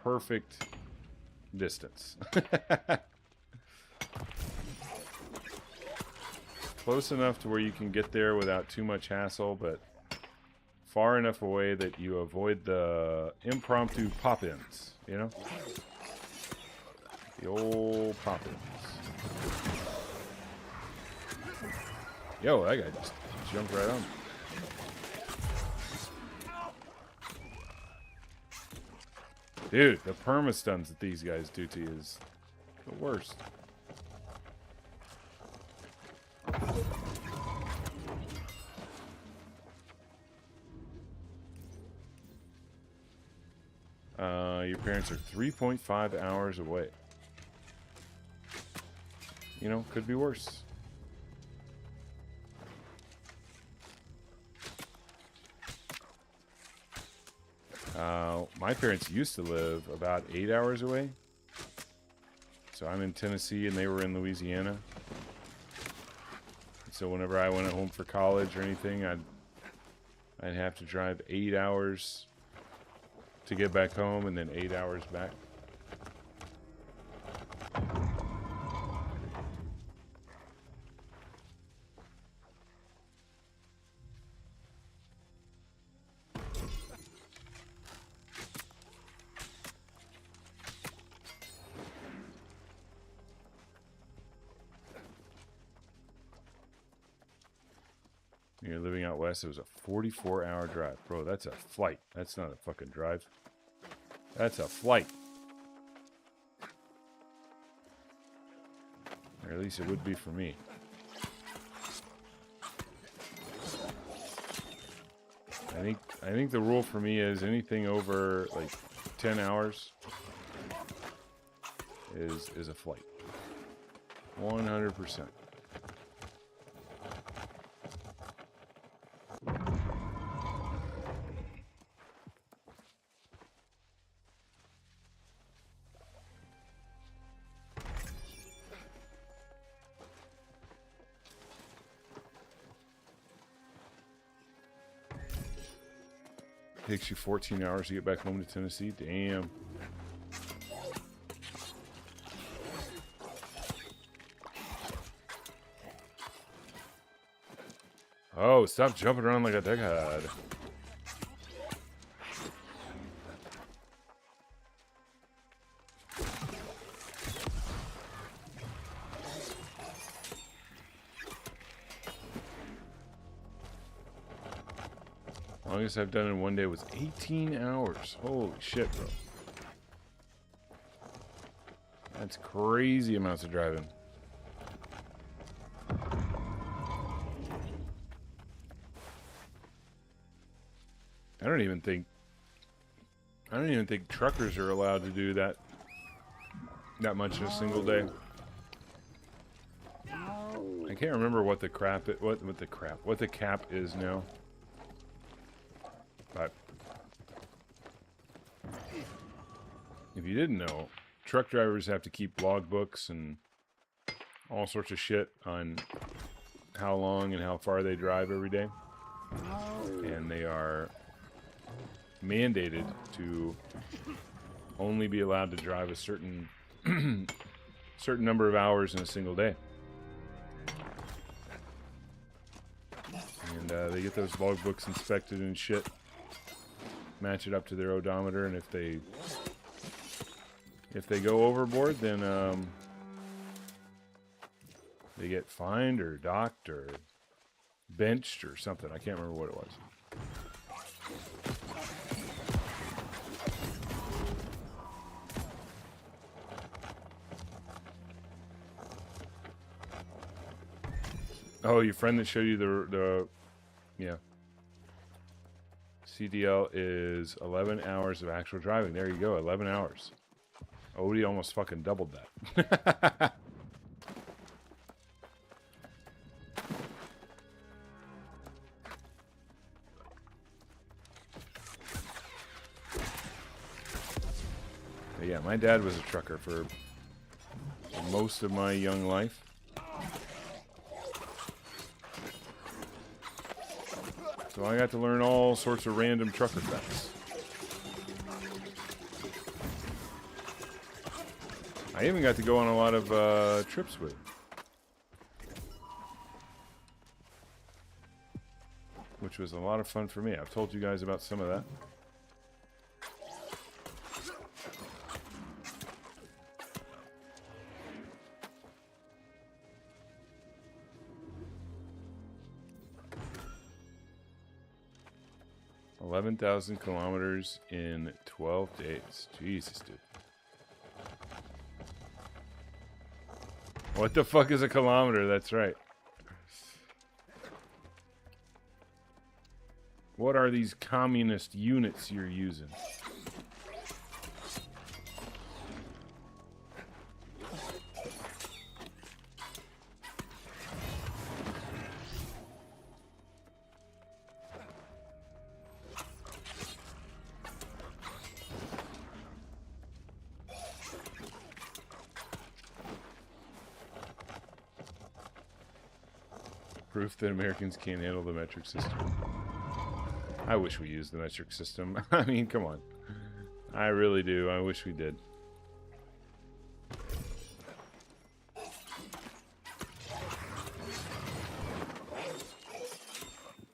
perfect distance. Close enough to where you can get there without too much hassle, but far enough away that you avoid the impromptu pop-ins, you know? The old pop-ins. Yo, that guy just jumped right on me. Dude, the perma-stuns that these guys do to you is the worst. Your parents are 3.5 hours away. You know, could be worse. My parents used to live about 8 hours away. So I'm in Tennessee and they were in Louisiana. So whenever I went home for college or anything, I'd have to drive 8 hours to get back home and then 8 hours back. You're living out west, it was a 44-hour drive. Bro, that's a flight. That's not a fucking drive. That's a flight. Or at least it would be for me. I think the rule for me is anything over like 10 hours is a flight. 100%. Takes you 14 hours to get back home to Tennessee. Damn. Oh, stop jumping around like a dickhead. Longest I've done in one day was 18 hours. Holy shit, bro. That's crazy amounts of driving. I don't even think truckers are allowed to do that much in a single day. I can't remember what the cap is now. But if you didn't know, truck drivers have to keep logbooks and all sorts of shit on how long and how far they drive every day. And they are mandated to only be allowed to drive a certain certain number of hours in a single day. And they get those logbooks inspected and shit. Match it up to their odometer, and if they go overboard, then they get fined or docked or benched or something. I can't remember what it was. Oh, your friend that showed you the yeah. CDL is 11 hours of actual driving. There you go, 11 hours. Odie almost fucking doubled that. But yeah, my dad was a trucker for most of my young life. So I got to learn all sorts of random trucker facts. I even got to go on a lot of trips with him. Which was a lot of fun for me. I've told you guys about some of that. $11,000 kilometers in 12 days. Jesus, dude. What the fuck is a kilometer? That's right. What are these communist units you're using? Proof that Americans can't handle the metric system. I wish we used the metric system. I mean, come on. I really do. I wish we did.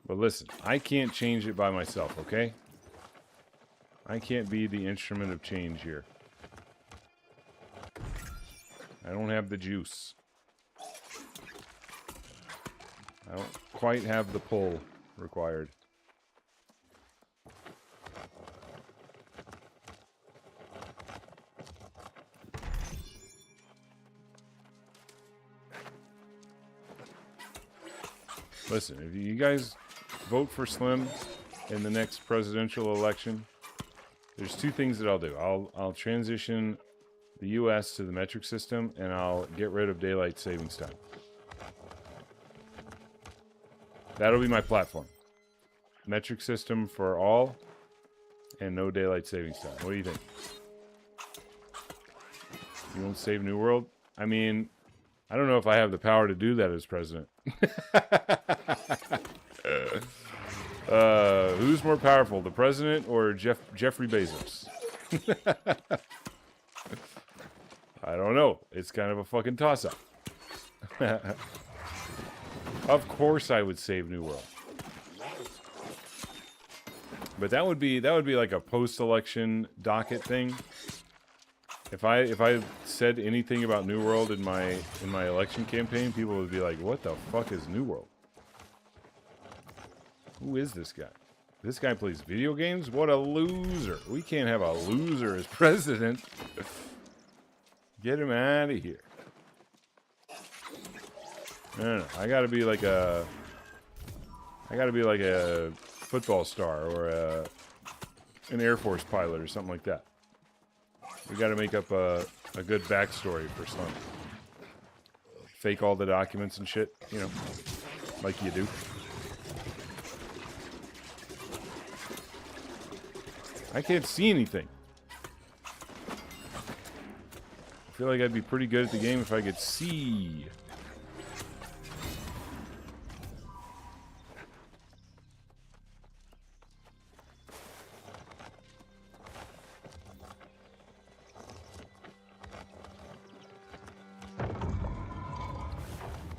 But listen, I can't change it by myself, okay? I can't be the instrument of change here. I don't have the juice. I don't quite have the pull required. Listen, if you guys vote for Slim in the next presidential election, there's two things that I'll do. I'll transition the U.S. to the metric system, and I'll get rid of daylight savings time. That'll be my platform. Metric system for all, and no daylight savings time. What do you think? You won't save New World? I mean, I don't know if I have the power to do that as president. Who's more powerful, the president or Jeffrey Bezos? I don't know. It's kind of a fucking toss-up. Of course I would save New World. But that would be like a post-election docket thing. If I said anything about New World in my election campaign, people would be like, "What the fuck is New World? Who is this guy? This guy plays video games? What a loser. We can't have a loser as president. Get him out of here." No. I gotta be like a football star or an Air Force pilot or something like that. We gotta make up a good backstory for Slim. Fake all the documents and shit, you know, like you do. I can't see anything. I feel like I'd be pretty good at the game if I could see.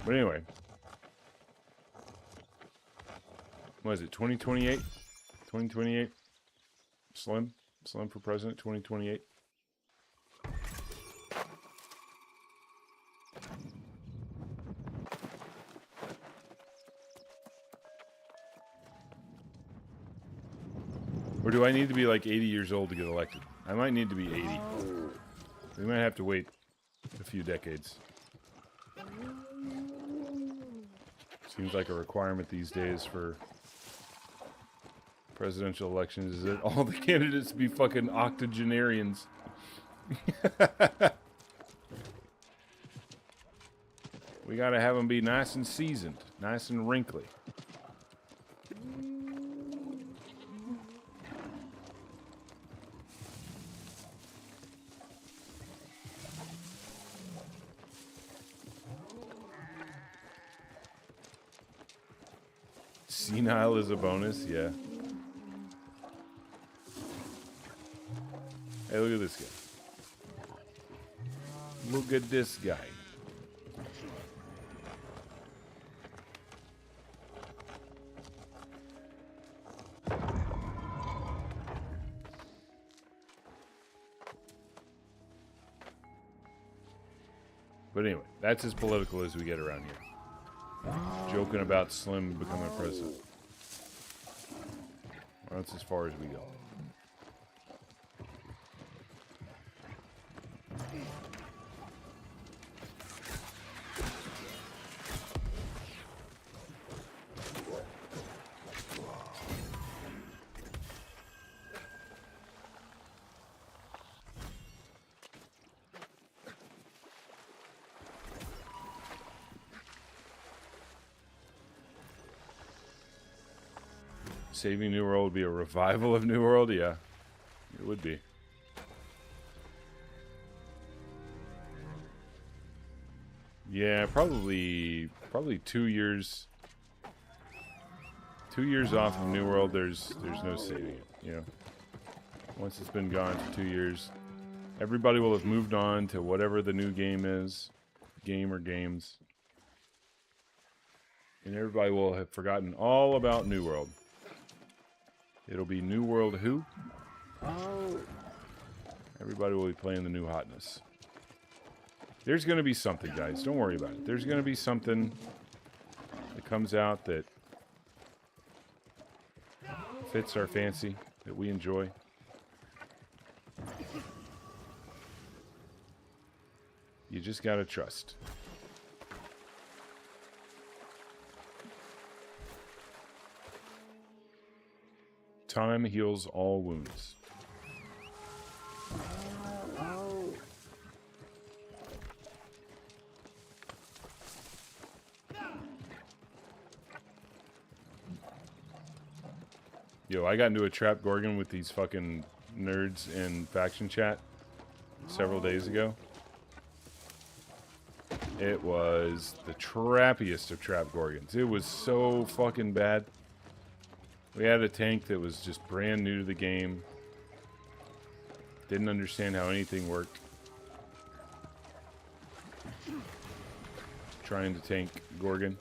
But anyway. What is it, 2028? 2028? Slim for president, 2028. Or do I need to be like 80 years old to get elected? I might need to be 80. We might have to wait a few decades. Seems like a requirement these days for presidential elections is that all the candidates be fucking octogenarians. We gotta have them be nice and seasoned, nice and wrinkly. Senile is a bonus, yeah. Hey, look at this guy. Look at this guy. But anyway, that's as political as we get around here. Joking about Slim becoming president. Well, that's as far as we go. Saving New World would be a revival of New World? Yeah, it would be. Yeah, probably 2 years. 2 years off of New World, there's no saving it, you know. Once it's been gone for 2 years, everybody will have moved on to whatever the new game is, game or games. And everybody will have forgotten all about New World. It'll be New World who? Oh. Everybody will be playing the new hotness. There's going to be something, guys. Don't worry about it. There's going to be something that comes out that fits our fancy, that we enjoy. You just got to trust. Time heals all wounds. Yo, I got into a trap Gorgon with these fucking nerds in faction chat several days ago. It was the trappiest of trap Gorgons. It was so fucking bad. We had a tank that was just brand new to the game. Didn't understand how anything worked. Trying to tank Gorgon.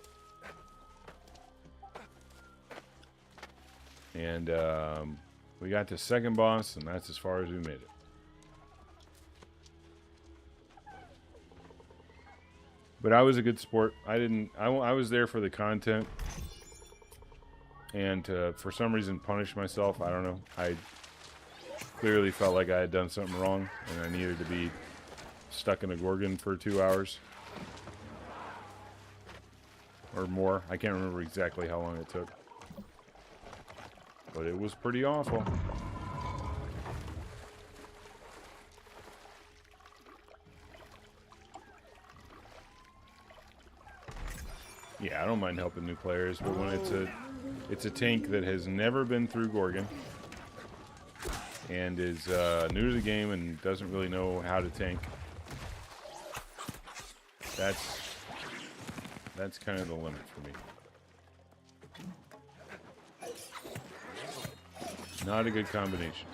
And we got to second boss, and that's as far as we made it. But I was a good sport. I was there for the content. And to, for some reason, punish myself. I don't know. I clearly felt like I had done something wrong, and I needed to be stuck in a Gorgon for 2 hours. Or more. I can't remember exactly how long it took. But it was pretty awful. Yeah, I don't mind helping new players, but when it's a tank that has never been through Gorgon and is new to the game and doesn't really know how to tank, that's kind of the limit for me. Not a good combination.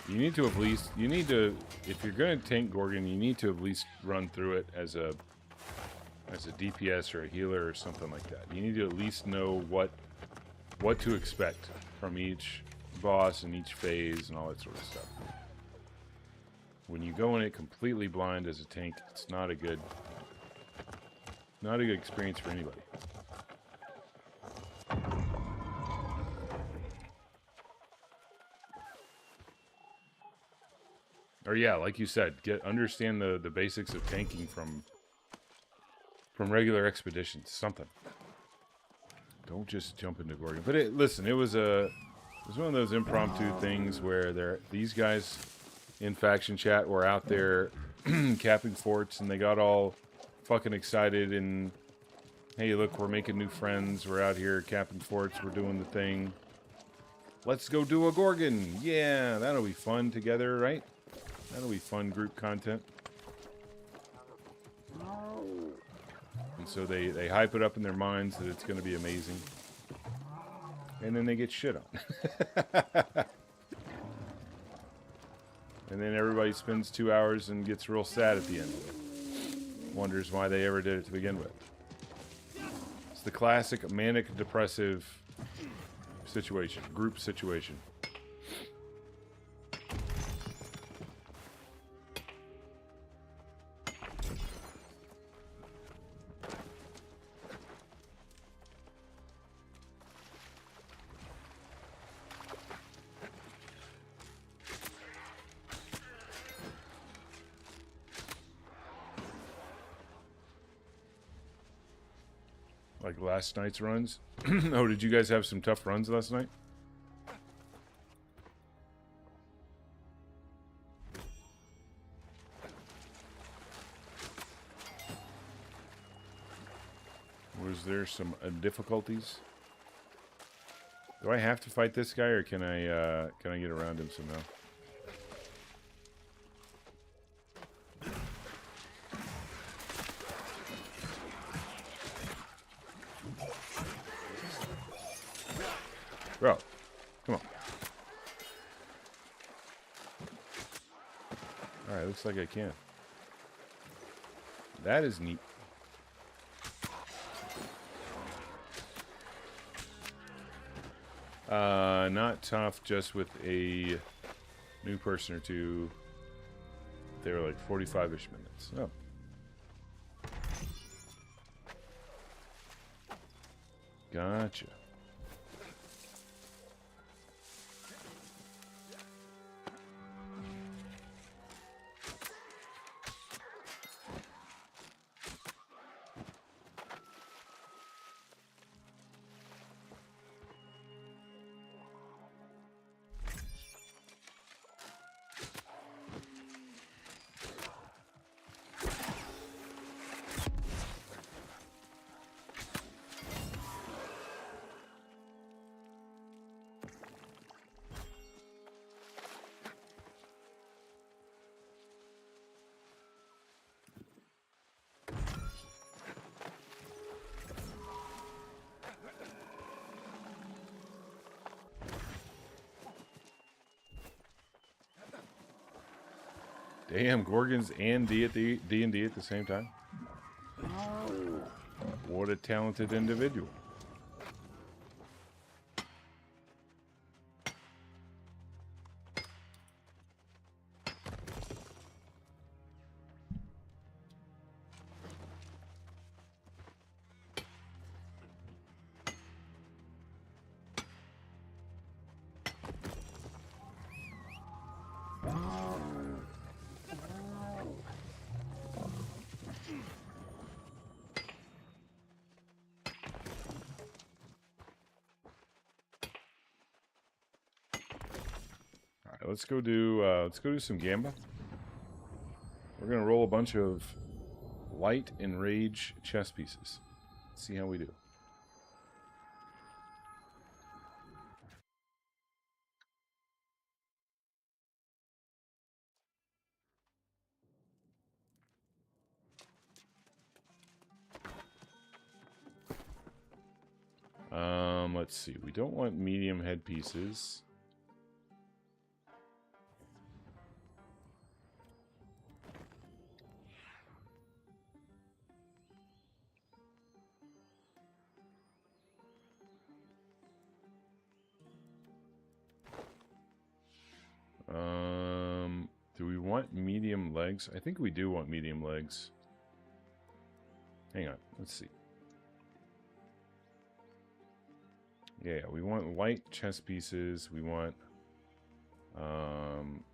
You need to if you're going to tank Gorgon, you need to at least run through it as a DPS or a healer or something like that. You need to at least know what to expect from each boss and each phase and all that sort of stuff. When you go in it completely blind as a tank, it's not a good experience for anybody. Or yeah, like you said, understand the basics of tanking from from regular expeditions. Something. Don't just jump into Gorgon. But listen, it was one of those impromptu things where these guys in faction chat were out there capping forts, and they got all fucking excited and, hey, look, we're making new friends. We're out here capping forts. We're doing the thing. Let's go do a Gorgon. Yeah, that'll be fun together, right? That'll be fun group content. And so they hype it up in their minds that it's going to be amazing. And then they get shit on. And then everybody spends 2 hours and gets real sad at the end. Wonders why they ever did it to begin with. It's the classic manic depressive situation, group situation. Like last night's runs. Oh, did you guys have some tough runs last night? Was there some difficulties? Do I have to fight this guy, or can I get around him somehow? Bro, come on. Alright, looks like I can. That is neat. Not tough, just with a new person or two. They were like 45-ish minutes. Oh. Gotcha. Damn, Gorgons and D&D at the same time. What a talented individual. Let's go do some Gamba. We're gonna roll a bunch of light and rage chess pieces. See how we do. Let's see. We don't want medium head pieces. Do we want medium legs? I think we do want medium legs. Hang on, let's see. Yeah, we want light chess pieces. We want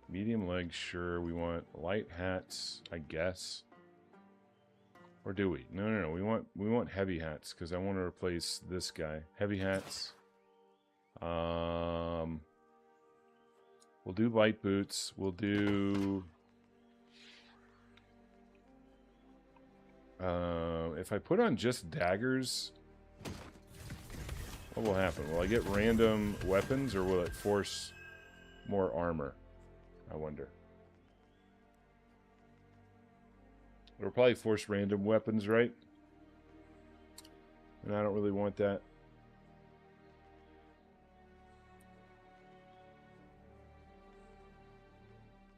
medium legs, sure. We want light hats, I guess. Or do we? No, no, no. We want heavy hats because I want to replace this guy. Heavy hats. We'll do light boots. We'll do. If I put on just daggers, what will happen? Will I get random weapons or will it force more armor? I wonder. It'll probably force random weapons, right? And I don't really want that.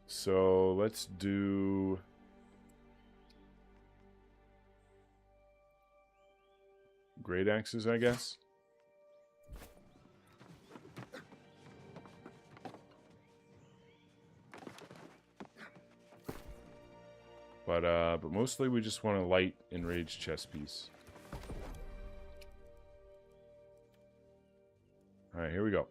So let's do... great axes, I guess. But mostly we just want a light enraged chest piece. All right, here we go.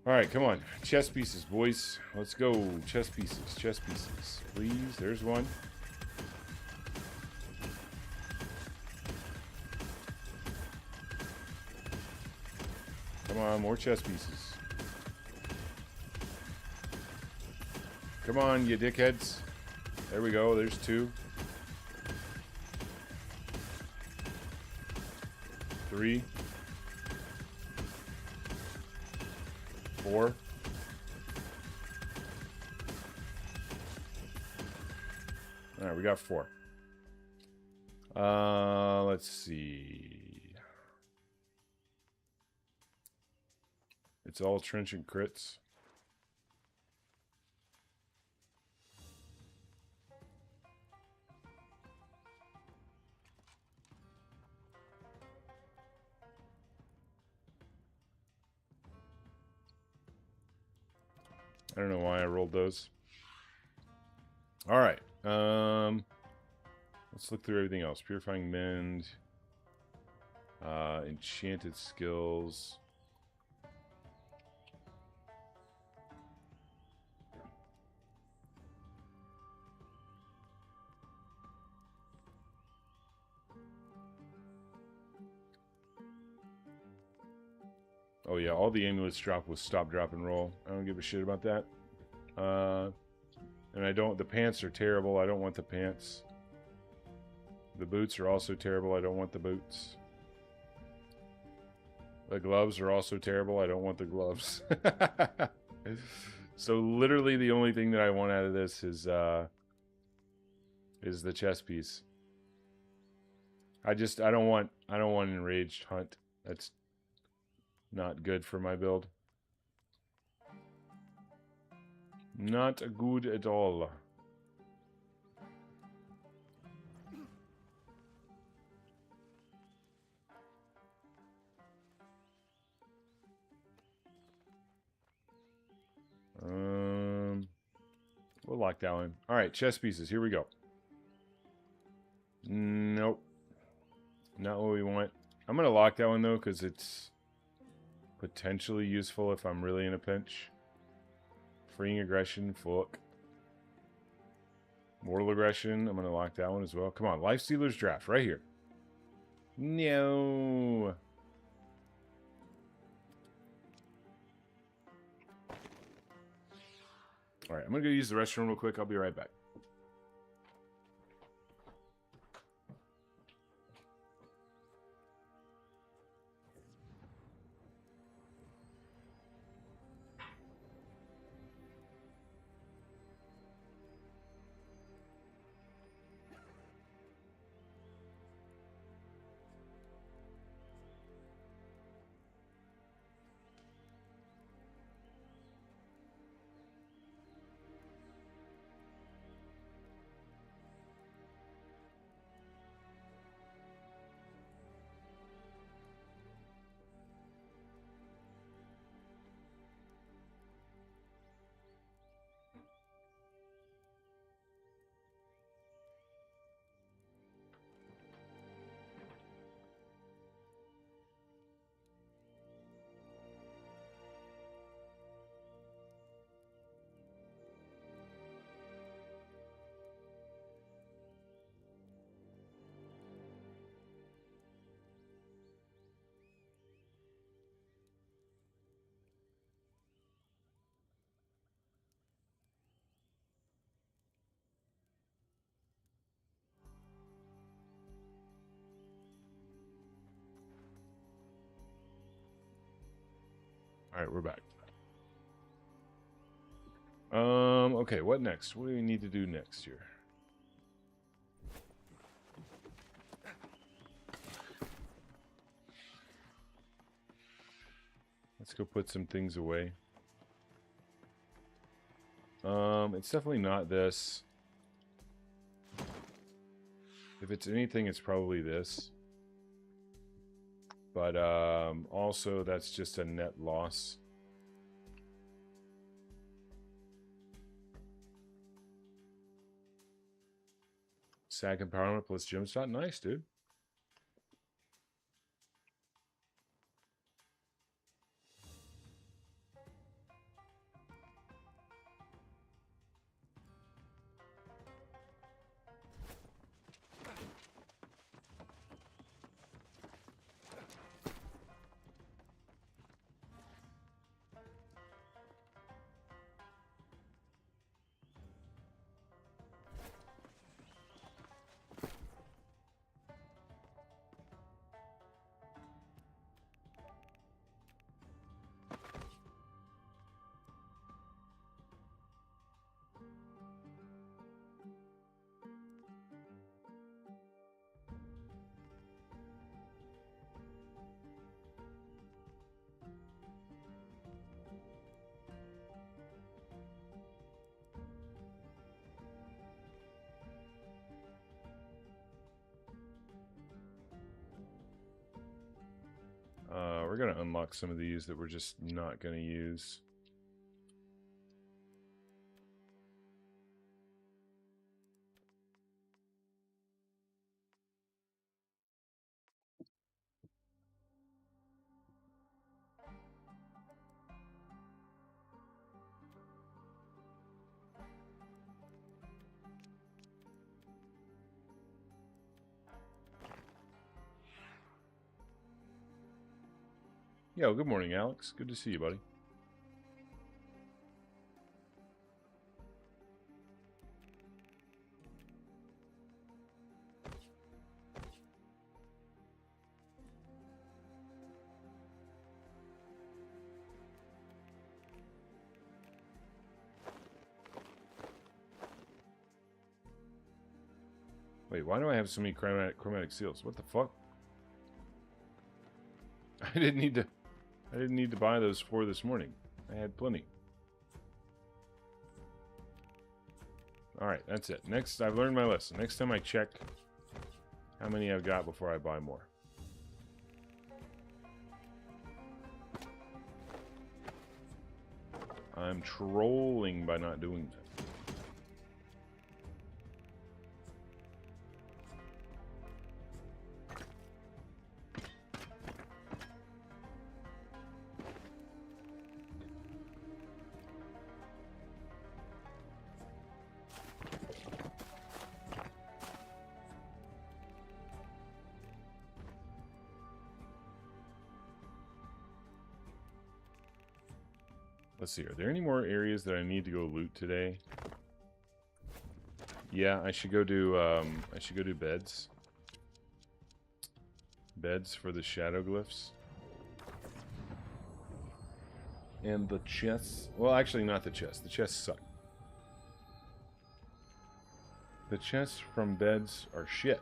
All right, come on. Chess pieces, boys. Let's go. Chess pieces, chess pieces. Please, there's one. Come on, more chess pieces. Come on, you dickheads. There we go, there's two. 3. 4. All right, we got 4. Let's see. It's all trenchant crits. I don't know why I rolled those. All right. Let's look through everything else. Purifying Mend. Enchanted skills. Oh yeah, all the amulets drop with stop, drop, and roll. I don't give a shit about that. And I don't. The pants are terrible. I don't want the pants. The boots are also terrible. I don't want the boots. The gloves are also terrible. I don't want the gloves. So literally, the only thing that I want out of this is the chest piece. I don't want an enraged hunt. That's not good for my build. Not good at all. We'll lock that one. All right, chess pieces. Here we go. Nope. Not what we want. I'm going to lock that one, though, because it's potentially useful if I'm really in a pinch. Freeing aggression, fuck. Mortal aggression, I'm going to lock that one as well. Come on, Lifestealer's Draft, right here. No. All right, I'm going to go use the restroom real quick. I'll be right back. Alright, we're back. Okay, what next? What do we need to do next here? Let's go put some things away. It's definitely not this. If it's anything, it's probably this. But also, that's just a net loss. Sag empowerment plus gem shot. Nice, dude. We're going to unlock some of these that we're just not going to use. Yo, good morning, Alex. Good to see you, buddy. Wait, why do I have so many chromatic seals? What the fuck? I didn't need to buy those 4 this morning. I had plenty. Alright, that's it. Next, I've learned my lesson. Next time I check how many I've got before I buy more. I'm trolling by not doing that. Let's see, are there any more areas that I need to go loot today? Yeah, I should go do beds. Beds for the shadow glyphs. And the chests. Well, actually not the chests. The chests suck. The chests from beds are shit.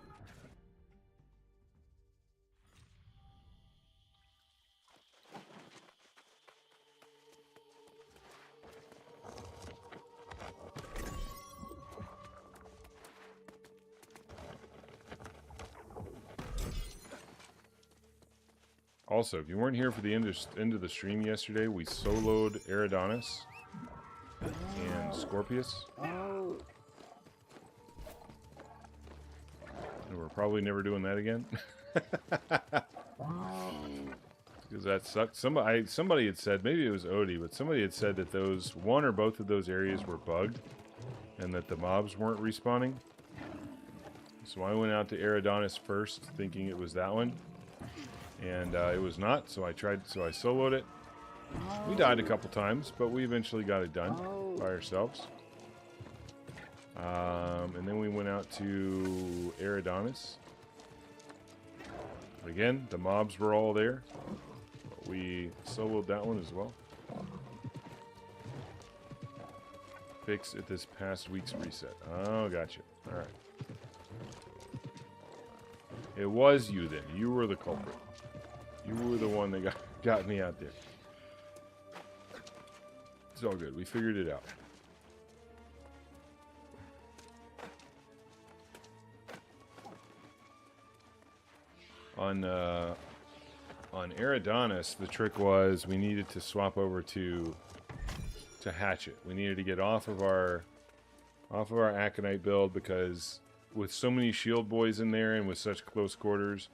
Also, if you weren't here for the end of the stream yesterday, we soloed Eridanis and Scorpius. And we're probably never doing that again. Because that sucked. Somebody had said, maybe it was Odie, but somebody had said that those, one or both of those areas were bugged and that the mobs weren't respawning. So I went out to Eridanis first, thinking it was that one. And it was not, so I soloed it. We died a couple times, but we eventually got it done by ourselves. And then we went out to Eridanis. But again, the mobs were all there. But we soloed that one as well. fix at this past week's reset. Oh, gotcha. All right. It was you then. You were the culprit. You were the one that got me out there. It's all good. We figured it out. On Eridanos, the trick was we needed to swap over to Hatchet. We needed to get off of our Aconite build because with so many shield boys in there and with such close quarters,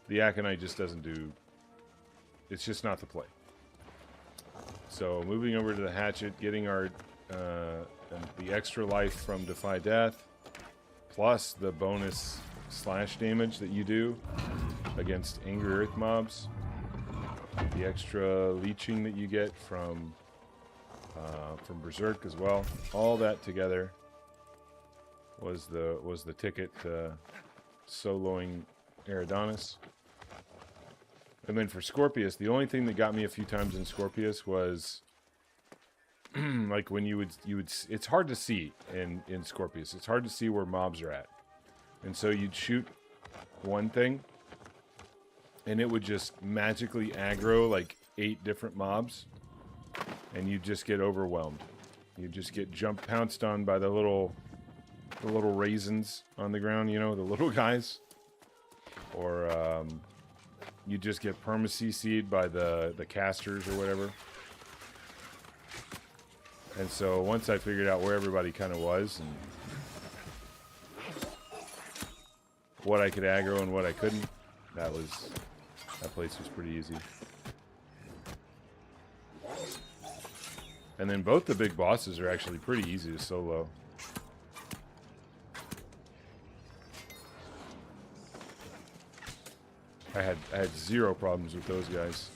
the Aconite just doesn't do. It's just not the play. So moving over to the Hatchet, getting our the extra life from Defy Death, plus the bonus slash damage that you do against Angry Earth mobs, the extra leeching that you get from Berserk as well. All that together was the ticket to soloing Eridanos. And then for Scorpius, the only thing that got me a few times in Scorpius was like when you would it's hard to see in Scorpius. It's hard to see where mobs are at. And so you'd shoot one thing and it would just magically aggro like 8 different mobs and you'd just get overwhelmed. You'd just get pounced on by the little raisins on the ground, you know, the little guys. Or you just get perma-CC'd by the casters or whatever. And so once I figured out where everybody kind of was and what I could aggro and what I couldn't, that place was pretty easy. And then both the big bosses are actually pretty easy to solo. I had 0 problems with those guys.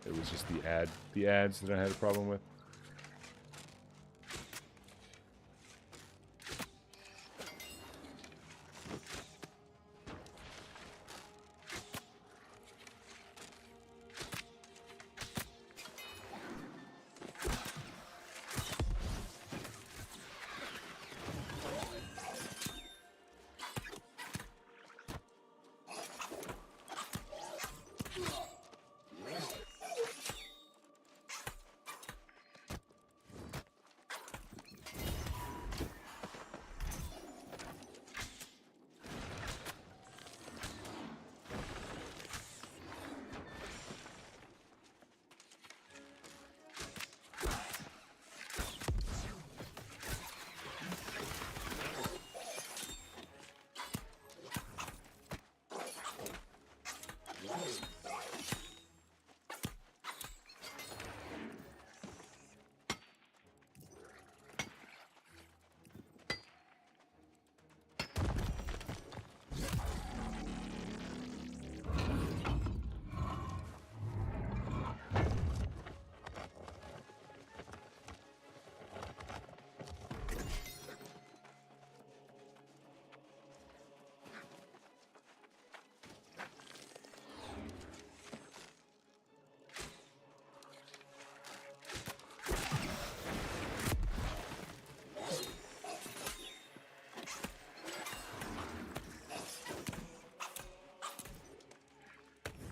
It was just the ads that I had a problem with.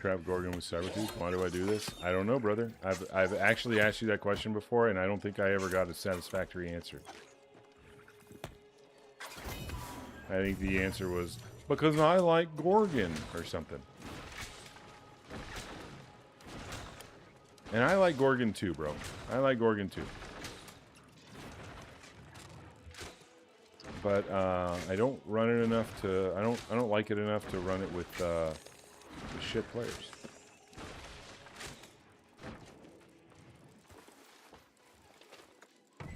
Trap Gorgon with Cybertooth. Why do I do this? I don't know, brother. I've actually asked you that question before, and I don't think I ever got a satisfactory answer. I think the answer was, because I like Gorgon, or something. And I like Gorgon too, bro. I like Gorgon too. But I don't run it enough to. I don't like it enough to run it with shit players.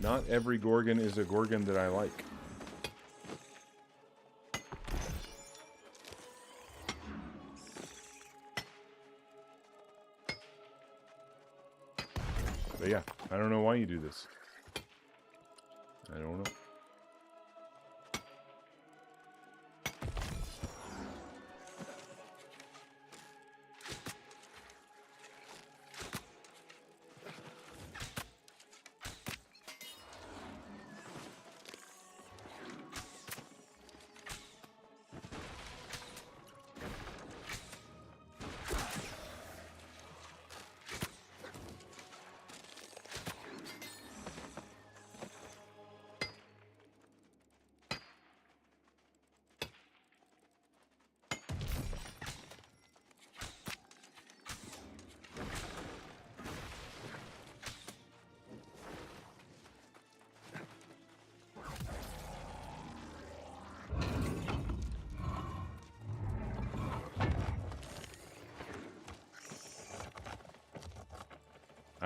Not every Gorgon is a Gorgon that I like. But yeah, I don't know why you do this. I don't know.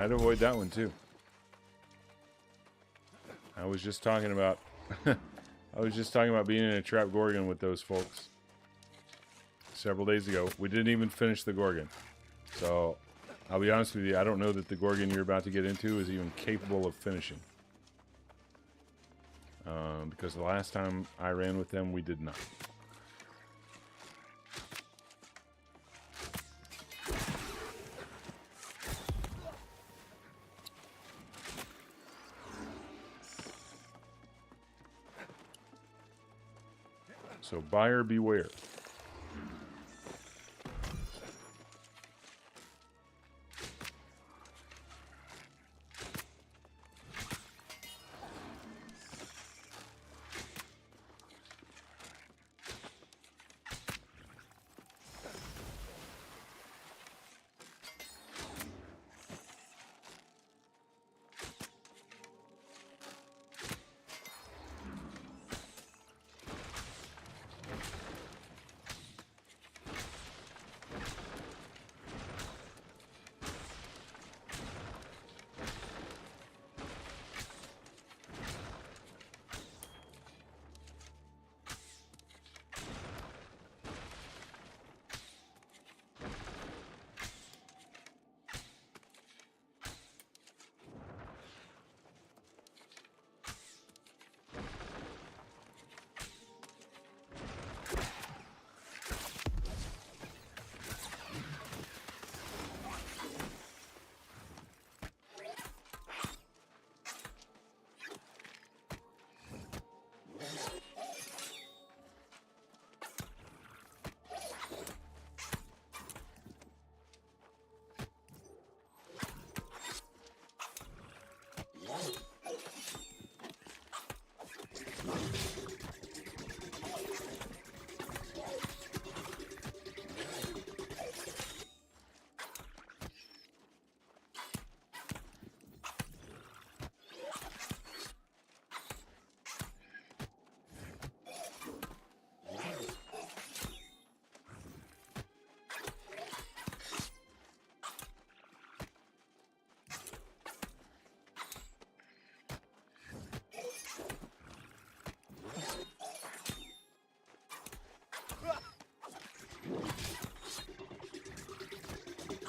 I'd avoid that one too. I was just talking about I was just talking about being in a trap Gorgon with those folks several days ago. We didn't even finish the Gorgon. So I'll be honest with you, I don't know that the Gorgon you're about to get into is even capable of finishing. Because the last time I ran with them, we did not. So buyer beware.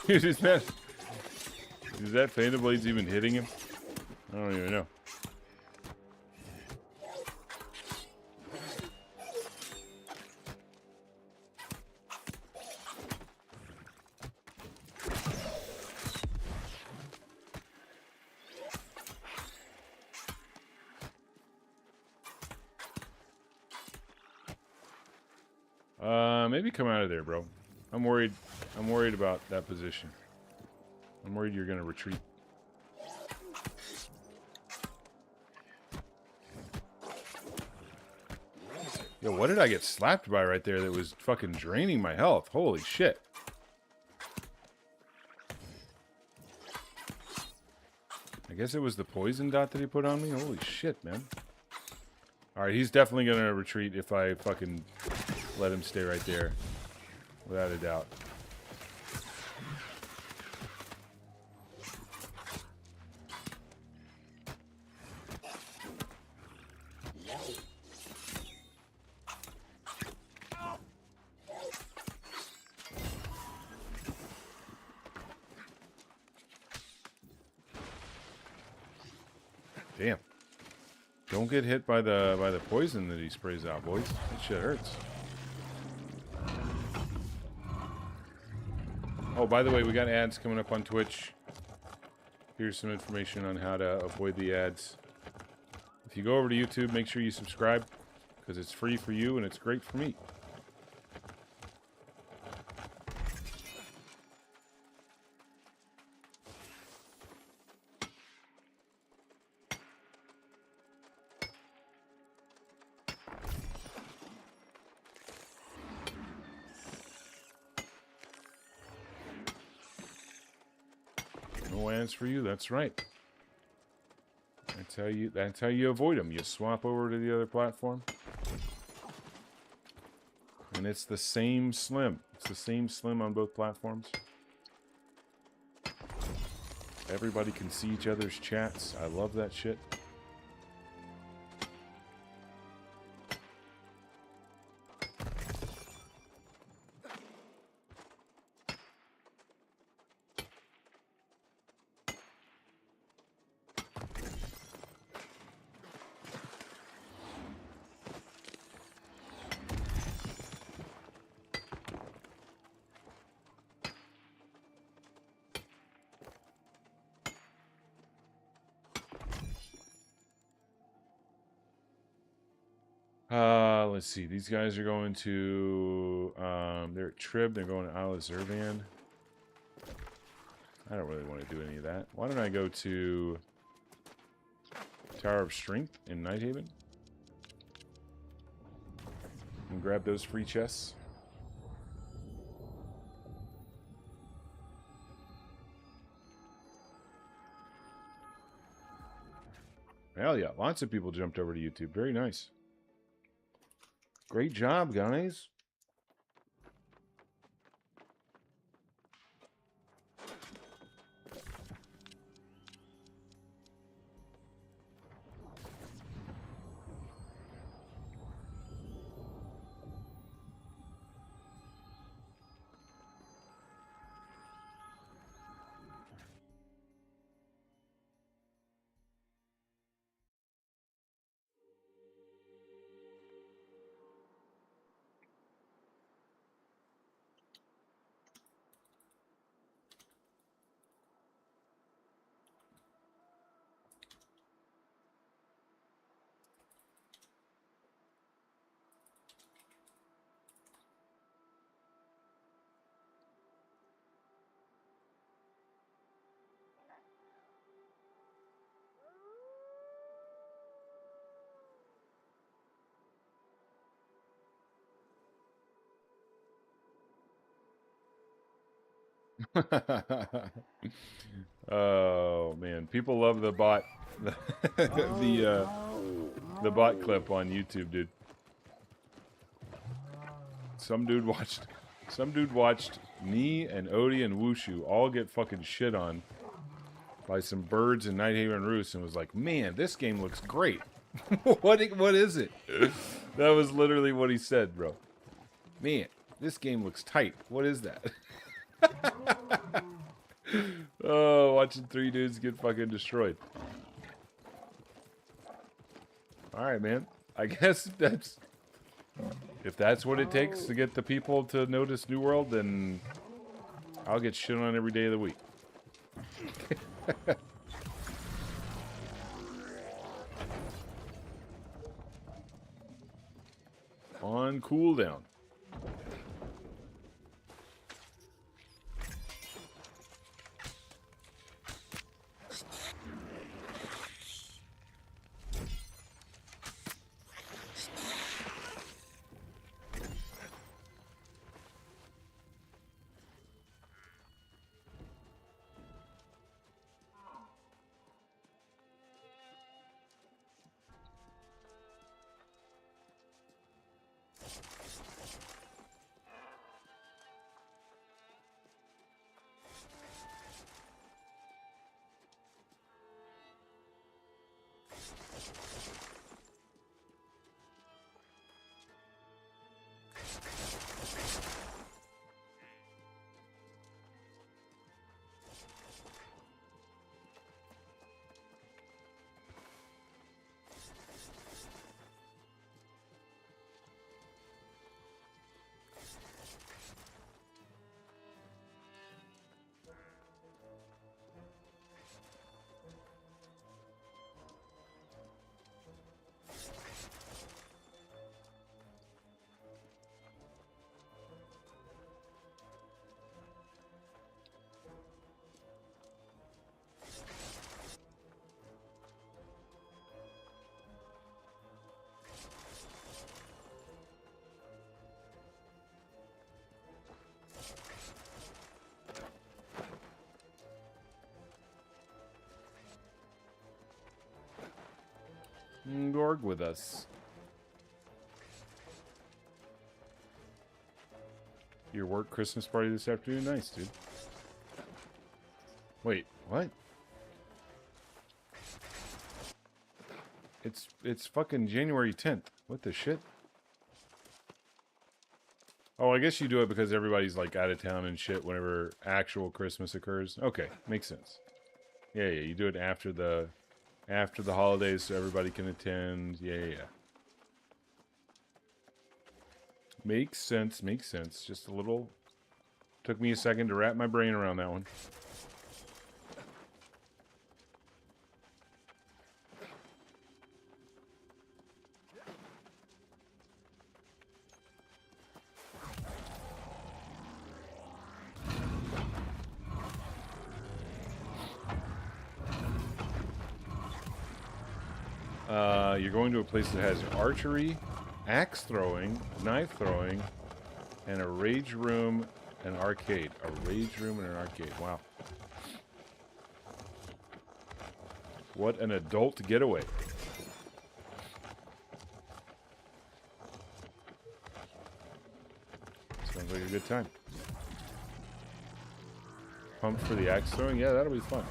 Is that Fatal Blades even hitting him? I don't even know. Maybe come out of there, bro. I'm worried about that position. I'm worried you're gonna retreat. Yo, what did I get slapped by right there that was fucking draining my health? Holy shit. I guess it was the poison dot that he put on me? Holy shit, man. Alright, he's definitely gonna retreat if I fucking let him stay right there. Without a doubt. Damn. Don't get hit by the poison that he sprays out, boys. That shit hurts. Oh, by the way, we got ads coming up on Twitch. Here's some information on how to avoid the ads. If you go over to YouTube, make sure you subscribe, because it's free for you and it's great for me. No ads for you, that's right. That's how you avoid them. You swap over to the other platform. And it's the same Slim. It's the same Slim on both platforms. Everybody can see each other's chats. I love that shit. Let's see. These guys are going to, they're at Trib. They're going to Isle of Zervan. I don't really want to do any of that. Why don't I go to Tower of Strength in Nighthaven and grab those free chests? Hell yeah. Lots of people jumped over to YouTube. Very nice. Great job, guys. Oh man, people love the bot, the bot clip on YouTube, dude. Some dude watched me and Odie and Wushu all get fucking shit on by some birds in Nighthaven Roost and was like, "Man, this game looks great." What is it? That was literally what he said, bro. Man, this game looks tight. What is that? Oh, watching three dudes get fucking destroyed. Alright, man. I guess if that's what it takes to get the people to notice New World, then I'll get shit on every day of the week. On cooldown. Gorg with us. Your work Christmas party this afternoon? Nice, dude. Wait, what? It's fucking January 10th. What the shit? Oh, I guess you do it because everybody's like out of town and shit whenever actual Christmas occurs. Okay, makes sense. Yeah, you do it after the holidays so everybody can attend. Yeah. Makes sense. Just a little took me a second to wrap my brain around that one. You're going to a place that has archery, axe throwing, knife throwing, and a rage room and arcade. A rage room and an arcade. Wow. What an adult getaway. Sounds like a good time. Pumped for the axe throwing? Yeah, that'll be fun.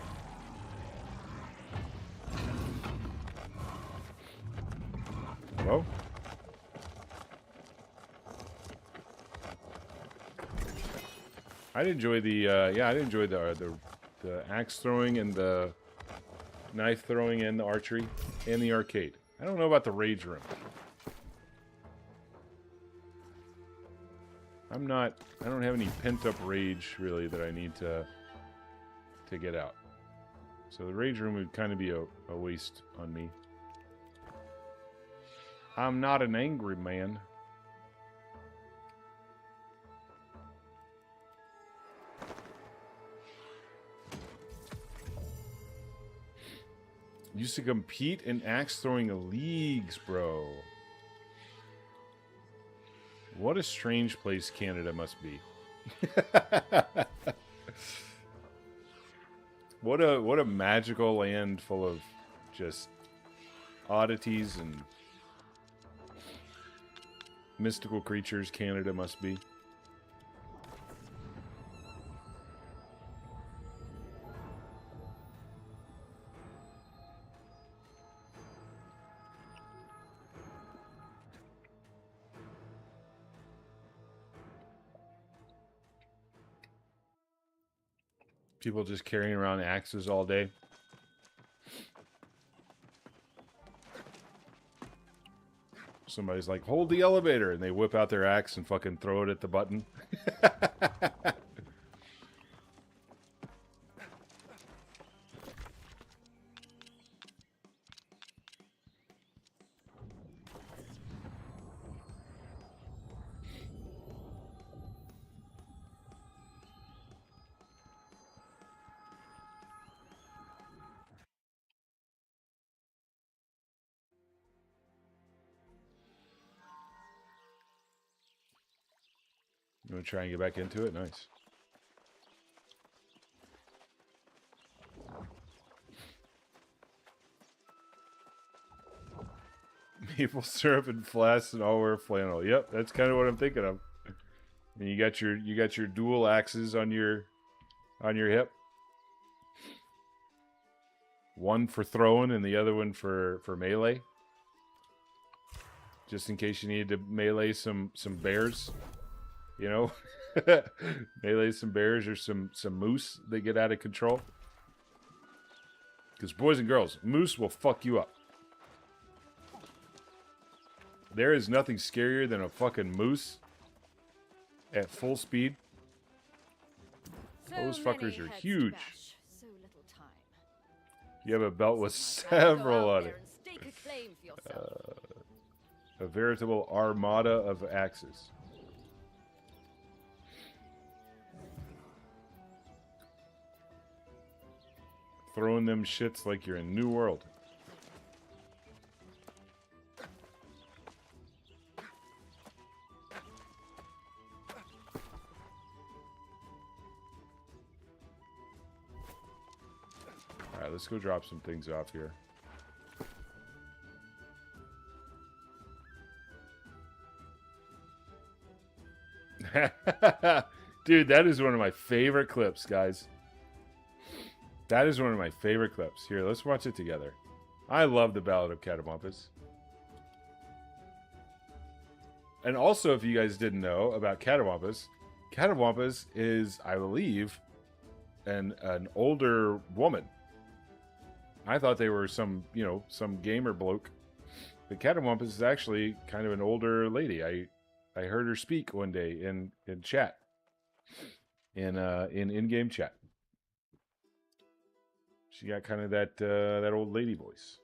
Hello? I'd enjoy the I'd enjoy the axe throwing and the knife throwing and the archery and the arcade. I don't know about the rage room. I don't have any pent up rage really that I need to get out. So the rage room would kind of be a waste on me. I'm not an angry man. Used to compete in axe throwing leagues, bro. What a strange place Canada must be. What a magical land full of just oddities and mystical creatures Canada must be. People just carrying around axes all day. Somebody's like, hold the elevator, and they whip out their axe and fucking throw it at the button. You want to try and get back into it? Nice. Maple syrup and flasks and all wear flannel. Yep, that's kind of what I'm thinking of. And you got your dual axes on your hip. One for throwing and the other one for melee. Just in case you need to melee some bears. You know, melee some bears or some moose that get out of control. Because boys and girls, moose will fuck you up. There is nothing scarier than a fucking moose at full speed. Those fuckers are huge. So little time. You have a belt with several on it. A veritable armada of axes. Throwing them shits like you're in New World. Alright, let's go drop some things off here. Dude, that is one of my favorite clips, guys. That is one of my favorite clips. Here, let's watch it together. I love the Ballad of Catawampus. And also, if you guys didn't know about Catawampus, Catawampus is, I believe, an older woman. I thought they were some gamer bloke. But Catawampus is actually kind of an older lady. I heard her speak one day in chat. In-game chat. She got kind of that old lady voice.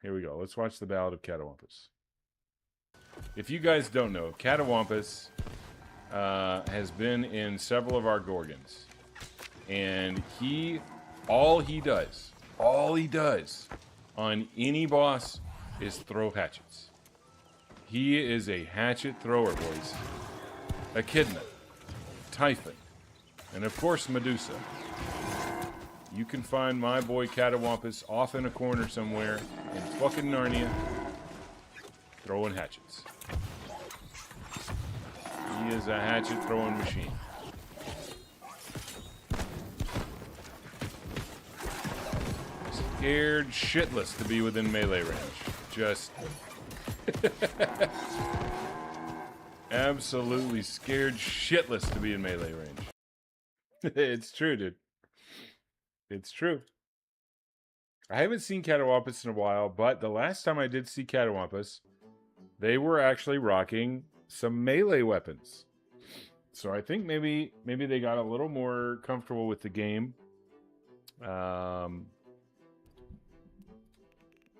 Here we go. Let's watch the Ballad of Catawampus. If you guys don't know, Catawampus has been in several of our Gorgons. And all he does on any boss is throw hatchets. He is a hatchet thrower, boys. Echidna, Typhon, and of course Medusa. You can find my boy Catawampus off in a corner somewhere in fucking Narnia throwing hatchets. He is a hatchet throwing machine. Scared shitless to be within melee range. Just absolutely scared shitless to be in melee range. It's true, dude. It's true. I haven't seen Catawampus in a while, but the last time I did see Catawampus, they were actually rocking some melee weapons. So I think maybe they got a little more comfortable with the game.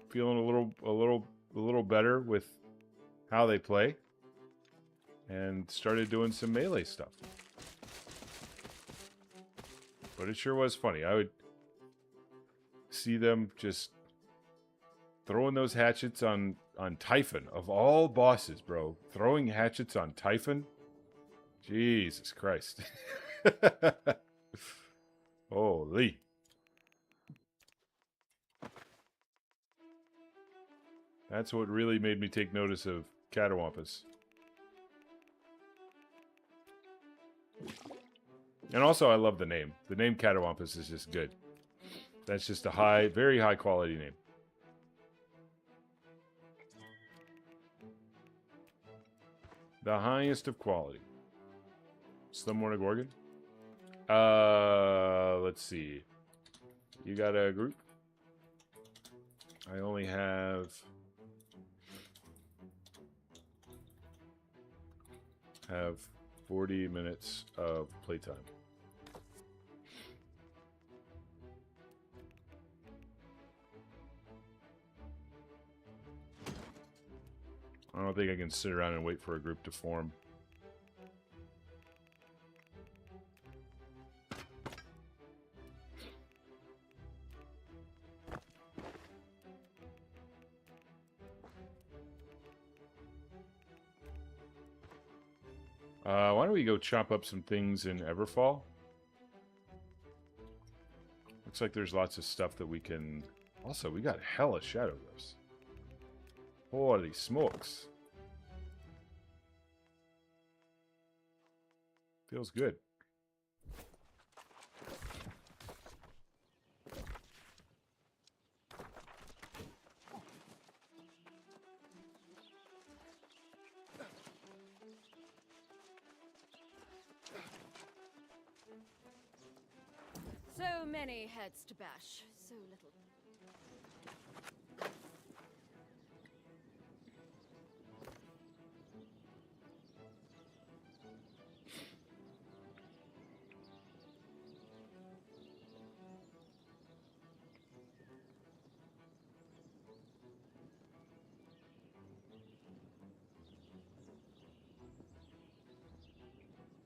Feeling a little better with how they play, and started doing some melee stuff. But it sure was funny. I would see them just throwing those hatchets on Typhon. Of all bosses, bro. Throwing hatchets on Typhon? Jesus Christ. Holy. That's what really made me take notice of Catawampus. And also, I love the name. The name Catawampus is just good. That's just a very high quality name. The highest of quality. Slumlord Gorgon? Let's see. You got a group? I only have 40 minutes of playtime. I don't think I can sit around and wait for a group to form. Why don't we go chop up some things in Everfall? Looks like there's lots of stuff that we can... Also, we got hella Shadow Ghosts. Holy smokes. Feels good. So many heads to bash, so little.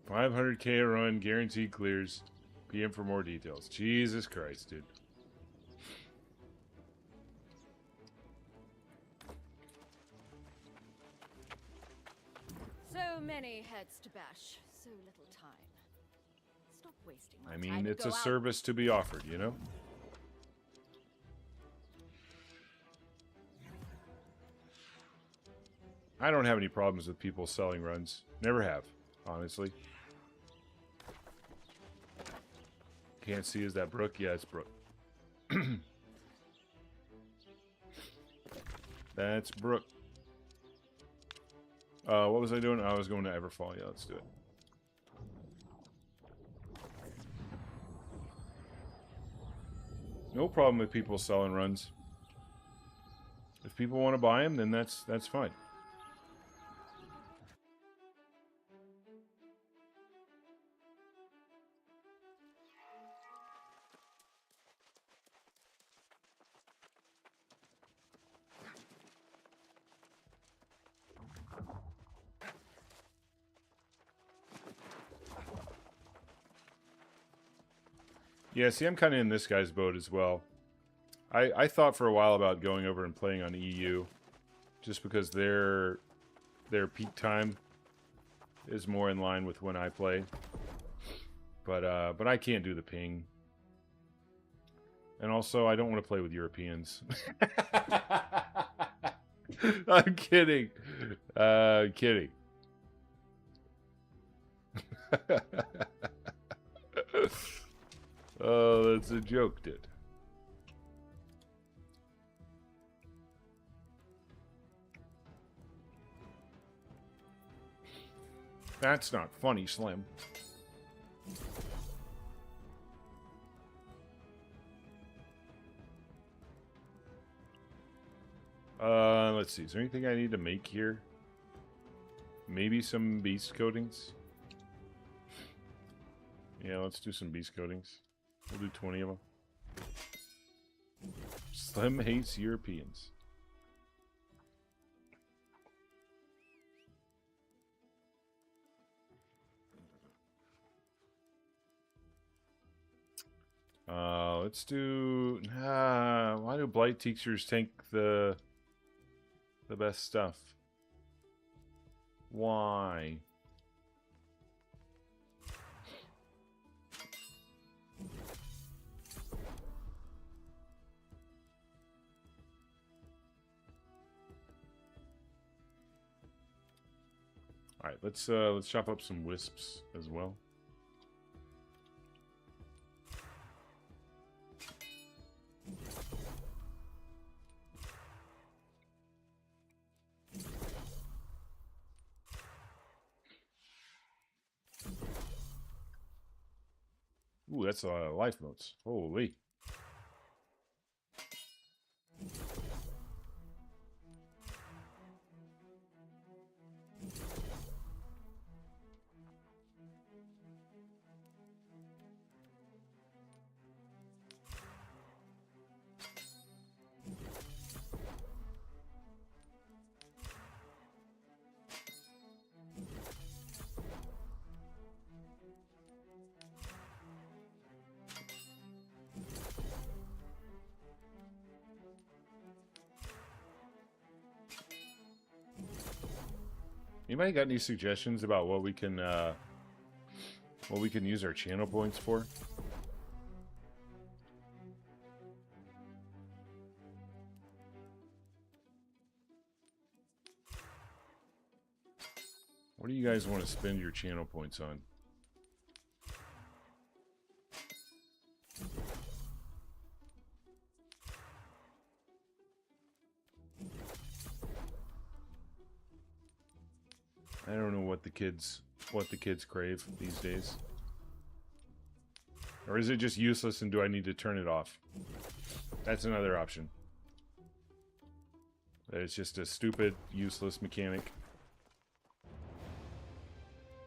500k run, guaranteed clears. PM for more details. Jesus Christ, dude. So many heads to bash, so little time. Stop wasting my I time mean, and it's go a out. service to be offered, you know? I don't have any problems with people selling runs. Never have, honestly. Can't see, is that Brooke? Yeah, it's Brooke. That's Brooke. What was I doing? I was going to Everfall. Yeah, let's do it. No problem with people selling runs. If people want to buy them, then that's fine. Yeah, see, I'm kind of in this guy's boat as well. I thought for a while about going over and playing on EU, just because their peak time is more in line with when I play. But I can't do the ping, and also I don't want to play with Europeans. I'm kidding. Kidding. Oh, that's a joke, dude. That's not funny, Slim. Let's see. Is there anything I need to make here? Maybe some beast coatings? Yeah, let's do some beast coatings. We'll do 20 of them. Slim hates Europeans. Let's do... why do Blight teachers take the best stuff? Why? Alright, let's chop up some wisps as well. Ooh, that's a lot of life notes. Holy. Anybody got any suggestions about what we can use our channel points for? What do you guys want to spend your channel points on? I don't know what the kids crave these days. Or is it just useless and do I need to turn it off? That's another option. That it's just a stupid, useless mechanic.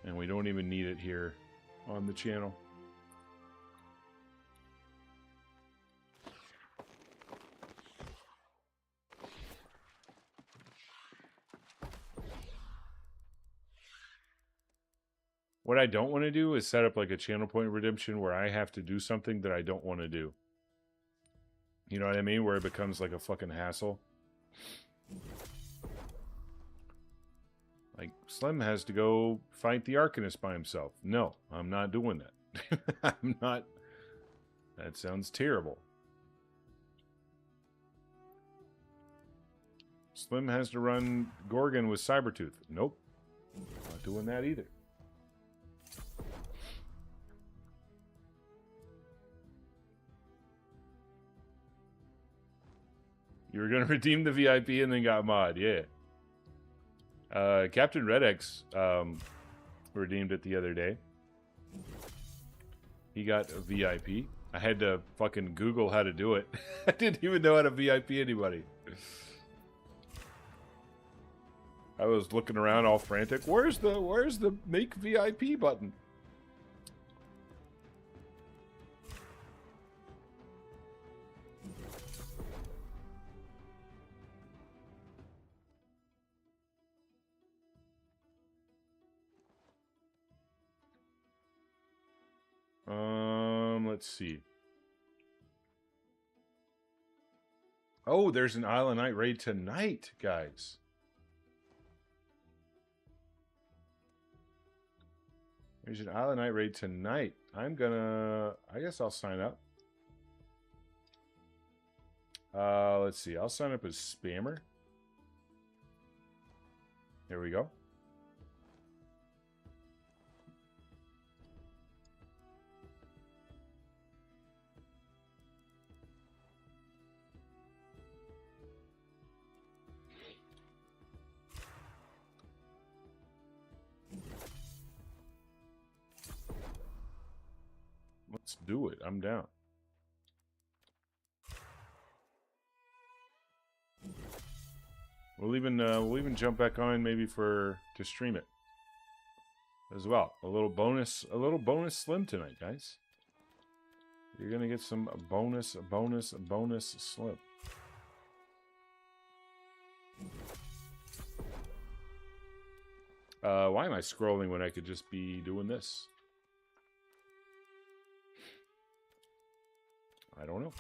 And we don't even need it here on the channel. What I don't want to do is set up like a channel point redemption where I have to do something that I don't want to do. You know what I mean? Where it becomes like a fucking hassle. Like, Slim has to go fight the Arcanist by himself. No, I'm not doing that. I'm not. That sounds terrible. Slim has to run Gorgon with Cybertooth. Nope. Not doing that either. You were gonna redeem the VIP and then got mod, yeah. Captain Red X redeemed it the other day. He got a VIP. I had to fucking Google how to do it. I didn't even know how to VIP anybody. I was looking around all frantic. Where's the make VIP button? Let's see. Oh, there's an Isle of Night raid tonight, guys. There's an Isle of Night raid tonight. I guess I'll sign up. Let's see. I'll sign up as spammer. There we go. Let's do it. I'm down. We'll even jump back on maybe to stream it as well. A little bonus slim tonight, guys. You're gonna get some bonus slim. Why am I scrolling when I could just be doing this? I don't know.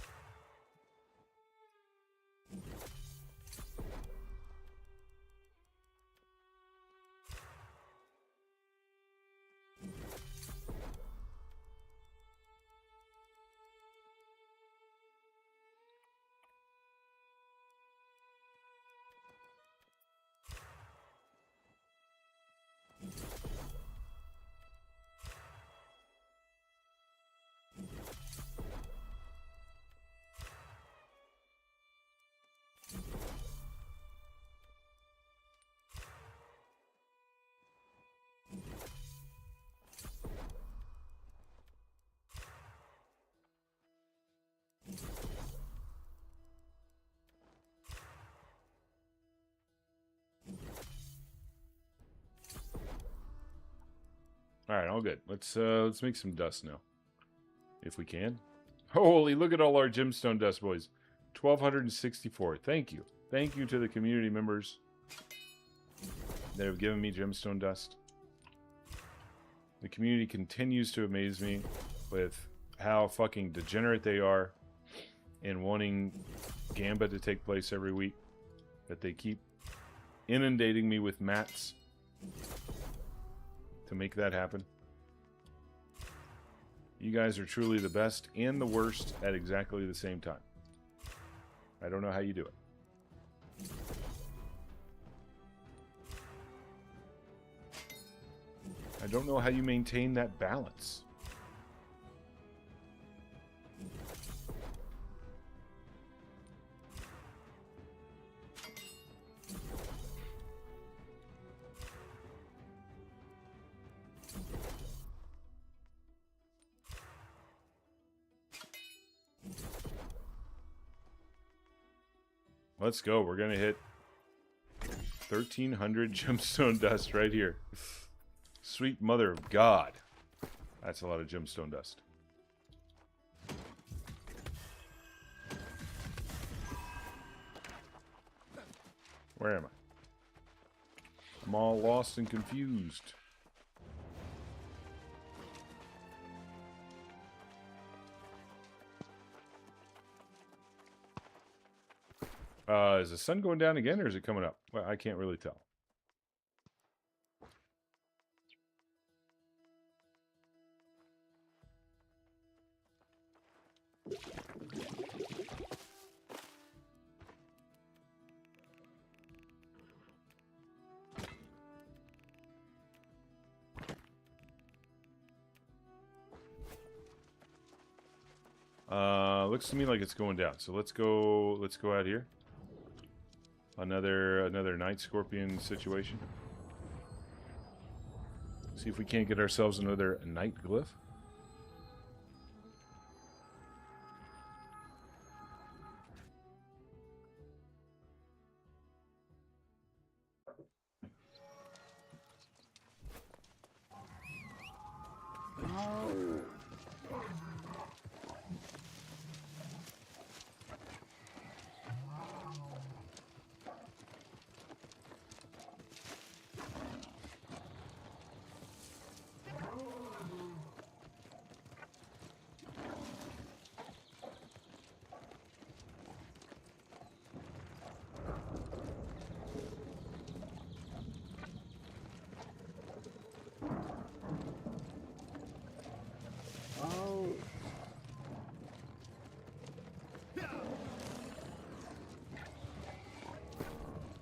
All right, all good. Let's make some dust now, if we can. Holy, look at all our gemstone dust, boys. 1,264. Thank you to the community members that have given me gemstone dust. The community continues to amaze me with how fucking degenerate they are in wanting Gamba to take place every week. That they keep inundating me with mats to make that happen. You guys are truly the best and the worst at exactly the same time. I don't know how you do it. I don't know how you maintain that balance. Let's go. We're going to hit 1,300 gemstone dust right here. Sweet mother of God. That's a lot of gemstone dust. Where am I? I'm all lost and confused. Is the sun going down again, or is it coming up? Well, I can't really tell. Looks to me like it's going down. So let's go out here. Another night scorpion situation. See if we can't get ourselves another night glyph.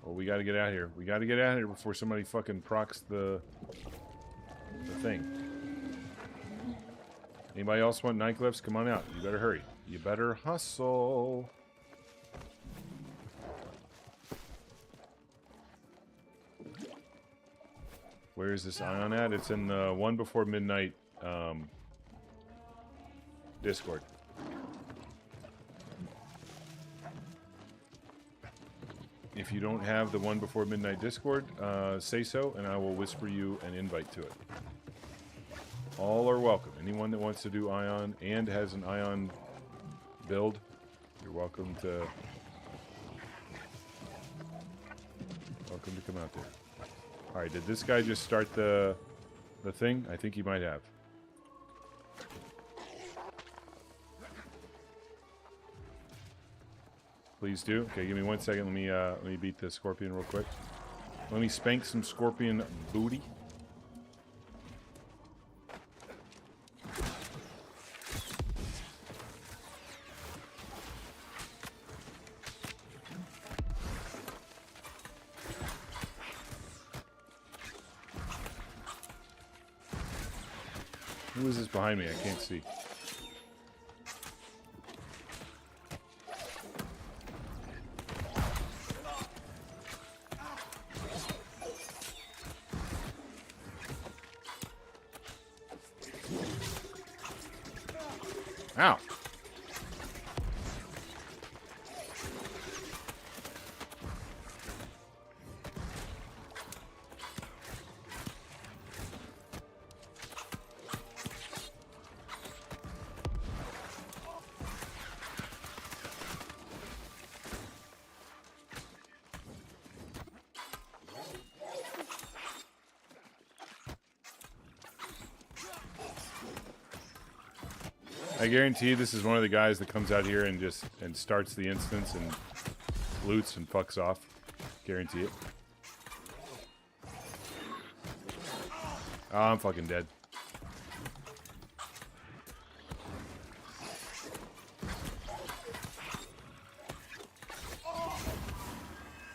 Well, we gotta get out of here. We gotta get out of here before somebody fucking procs the thing. Anybody else want night glyphs? Come on out. You better hurry. You better hustle. Where is this ion at? It's in the one before midnight Discord. If you don't have the one before midnight Discord, say so, and I will whisper you an invite to it. All are welcome. Anyone that wants to do Ion and has an Ion build, you're welcome to come out there. All right, did this guy just start the thing? I think he might have. Please do. Okay, give me 1 second. Let me beat the scorpion real quick. Let me spank some scorpion booty. Who is this behind me? I can't see. Ow. I guarantee this is one of the guys that comes out here and just starts the instance and loots and fucks off. Guarantee it. Oh, I'm fucking dead.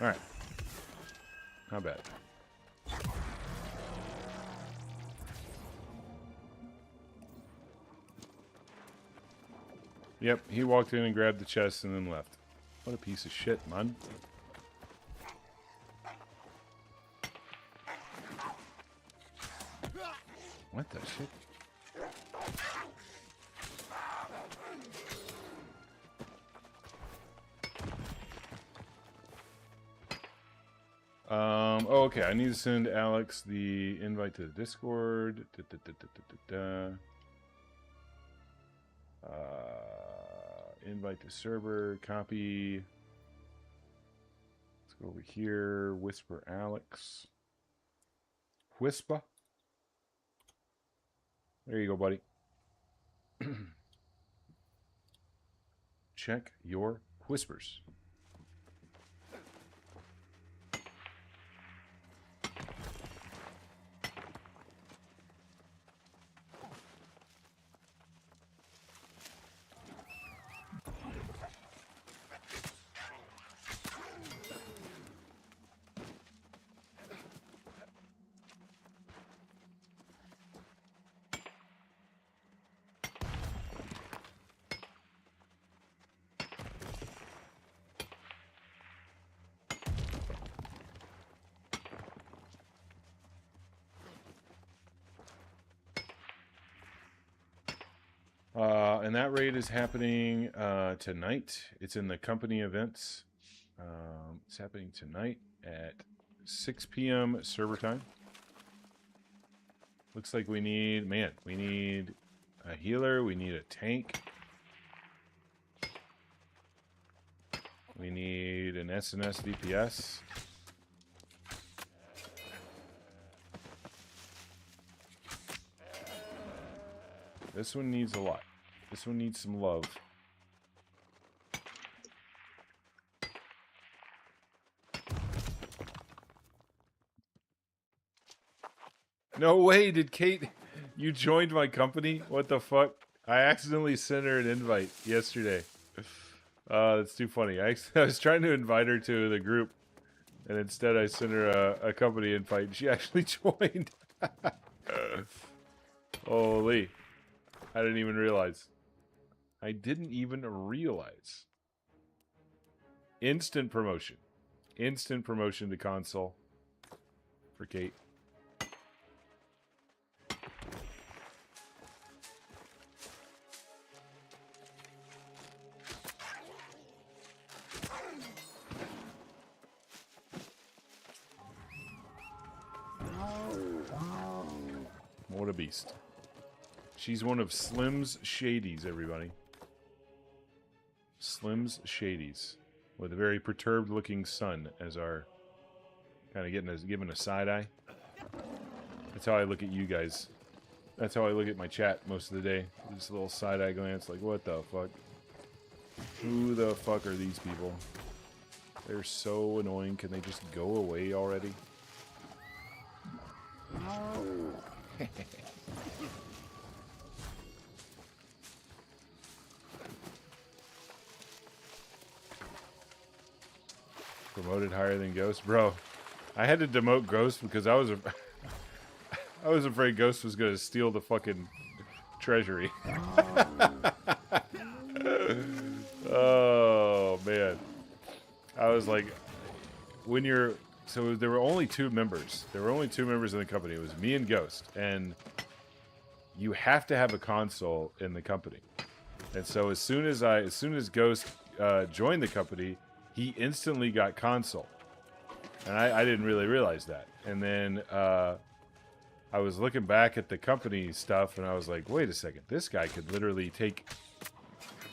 Alright. Not bad. Yep, he walked in and grabbed the chest and then left. What a piece of shit, man. What the shit? Oh, okay, I need to send Alex the invite to the Discord. Invite to server, copy. Let's go over here, whisper Alex. Whisper. There you go, buddy. Check your whispers. And that raid is happening tonight. It's in the company events. It's happening tonight at 6 p.m. server time. Looks like we need a healer. We need a tank. We need an SNS DPS. This one needs a lot. This one needs some love. No way, did Kate... You joined my company? What the fuck? I accidentally sent her an invite yesterday. That's too funny. I was trying to invite her to the group, and instead I sent her a company invite, and she actually joined. Holy. I didn't even realize. I didn't even realize. Instant promotion. Instant promotion to console for Kate. What a beast. She's one of Slim's Shadies, everybody. Slim's Shadies. With a very perturbed looking son as our... Kind of giving a side eye. That's how I look at you guys. That's how I look at my chat most of the day. Just a little side eye glance like, what the fuck? Who the fuck are these people? They're so annoying. Can they just go away already? Promoted higher than Ghost, bro. I had to demote Ghost because I was afraid Ghost was gonna steal the fucking treasury. Oh man, I was like, when you're so there were only two members. There were only two members in the company. It was me and Ghost, and you have to have a console in the company. And so as soon as Ghost joined the company, he instantly got console. And I didn't really realize that. And then I was looking back at the company stuff, and I was like, wait a second, this guy could literally take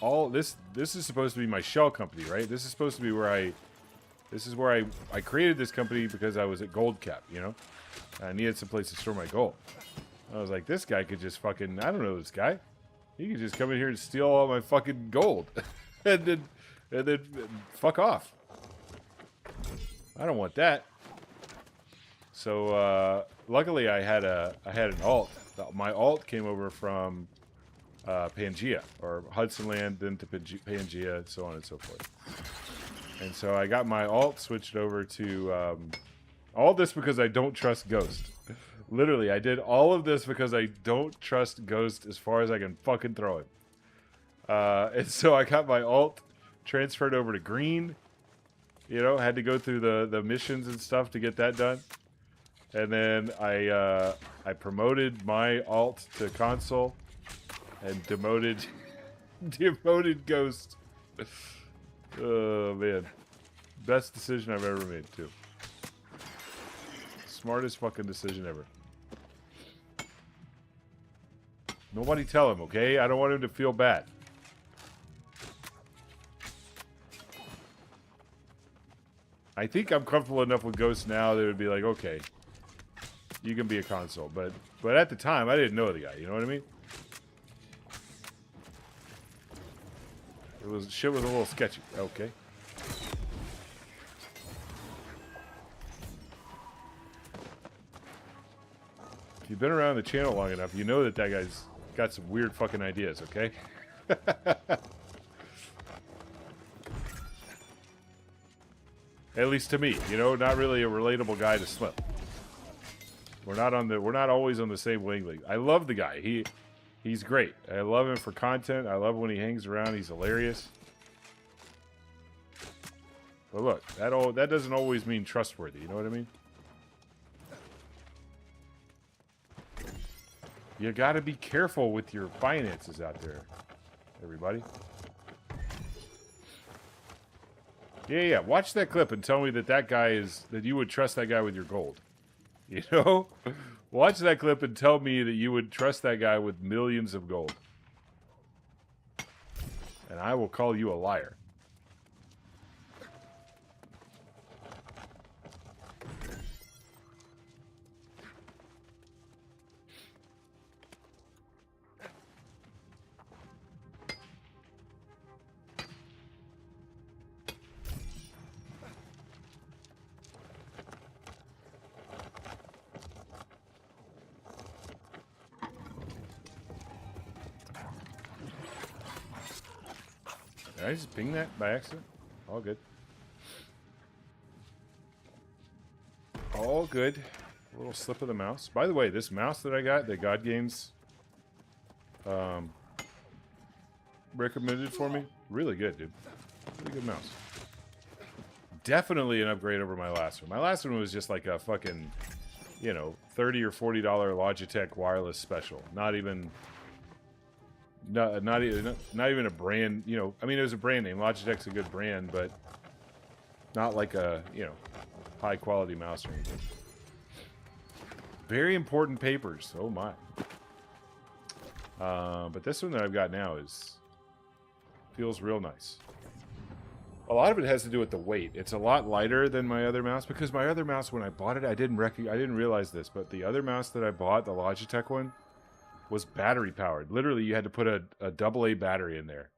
all this. This is supposed to be my shell company, right? This is supposed to be where I created this company because I was at gold cap, you know? I needed some place to store my gold. I was like, this guy could just fucking, I don't know this guy. He could just come in here and steal all my fucking gold. and then fuck off. I don't want that. So luckily I had an alt. My alt came over from Pangea, or Hudson Land, then to Pangea, so on and so forth. And so I got my alt switched over to all this because I don't trust Ghost. Literally, I did all of this because I don't trust Ghost as far as I can fucking throw him. And so I got my alt transferred over to green. You know, had to go through the missions and stuff to get that done. And then I promoted my alt to console and demoted Ghost. Oh man, best decision I've ever made too. Smartest fucking decision ever. Nobody tell him, okay? I don't want him to feel bad. I think I'm comfortable enough with Ghost now that it would be like, okay, you can be a console. But at the time, I didn't know the guy. You know what I mean? Shit was a little sketchy. Okay. If you've been around the channel long enough, you know that guy's got some weird fucking ideas, okay? At least to me, you know, not really a relatable guy to Slim. We're not always on the same wavelength. I love the guy. He's great. I love him for content. I love when he hangs around. He's hilarious. But look, that doesn't always mean trustworthy. You know what I mean? You got to be careful with your finances out there. everybody. Yeah. Watch that clip and tell me that guy is... that you would trust that guy with your gold. You know? Watch that clip and tell me that you would trust that guy with millions of gold. And I will call you a liar. Did I just ping that by accident? All good. All good. A little slip of the mouse. By the way, this mouse that I got, that God Games recommended for me, really good, dude. Really good mouse. Definitely an upgrade over my last one. My last one was just like a fucking, you know, $30 or $40 Logitech wireless special. Not even a brand, you know. I mean, it was a brand name. Logitech's a good brand, but not like a, you know, high quality mouse or anything. Very important papers. Oh my. But this one that I've got now feels real nice. A lot of it has to do with the weight. It's a lot lighter than my other mouse, because my other mouse, when I bought it, I didn't realize this, but the other mouse that I bought, the Logitech one, was battery powered. Literally, you had to put a AA battery in there.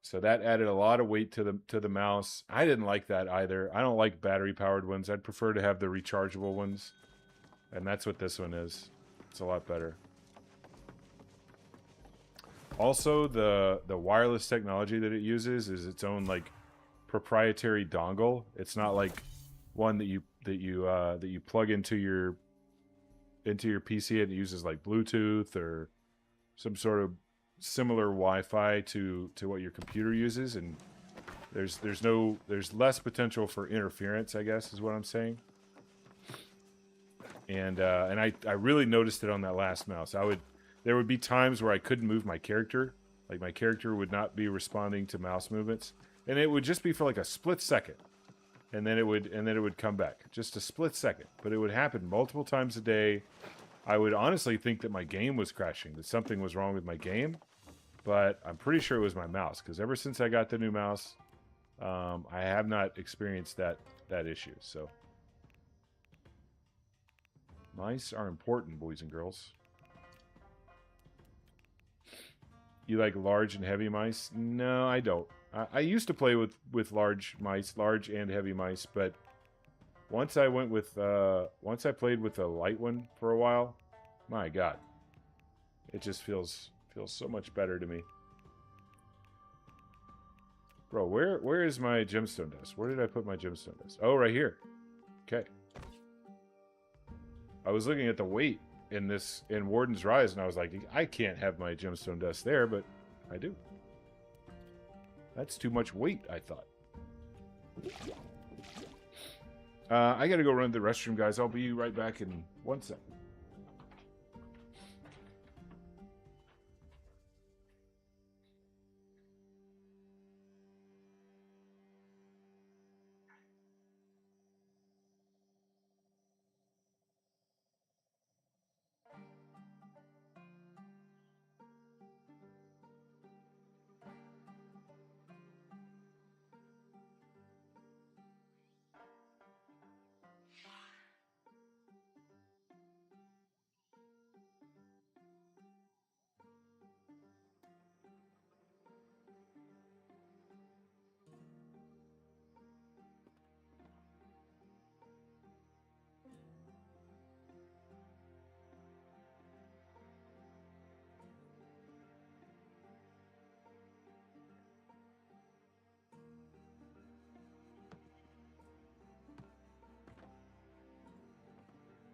So that added a lot of weight to the mouse. I didn't like that either. I don't like battery powered ones. I'd prefer to have the rechargeable ones. And that's what this one is. It's a lot better. Also, the wireless technology that it uses is its own like proprietary dongle. It's not like one that you plug into your PC and it uses like Bluetooth or some sort of similar Wi-Fi to what your computer uses, and there's less potential for interference, I guess is what I'm saying. And I really noticed it on that last mouse. There would be times where I couldn't move my character, like my character would not be responding to mouse movements, and it would just be for like a split second. And then it would come back. Just a split second. But it would happen multiple times a day. I would honestly think that my game was crashing, that something was wrong with my game. But I'm pretty sure it was my mouse, because ever since I got the new mouse, I have not experienced that issue. So mice are important, boys and girls. You like large and heavy mice? No, I don't. I used to play with large and heavy mice, but once I played with a light one for a while, my God, it just feels so much better to me. Bro, where is my gemstone dust? Where did I put my gemstone dust? Oh, right here. Okay. I was looking at the weight in Warden's Rise, and I was like, I can't have my gemstone dust there, but I do. That's too much weight, I thought. I gotta go run to the restroom, guys. I'll be right back in 1 second.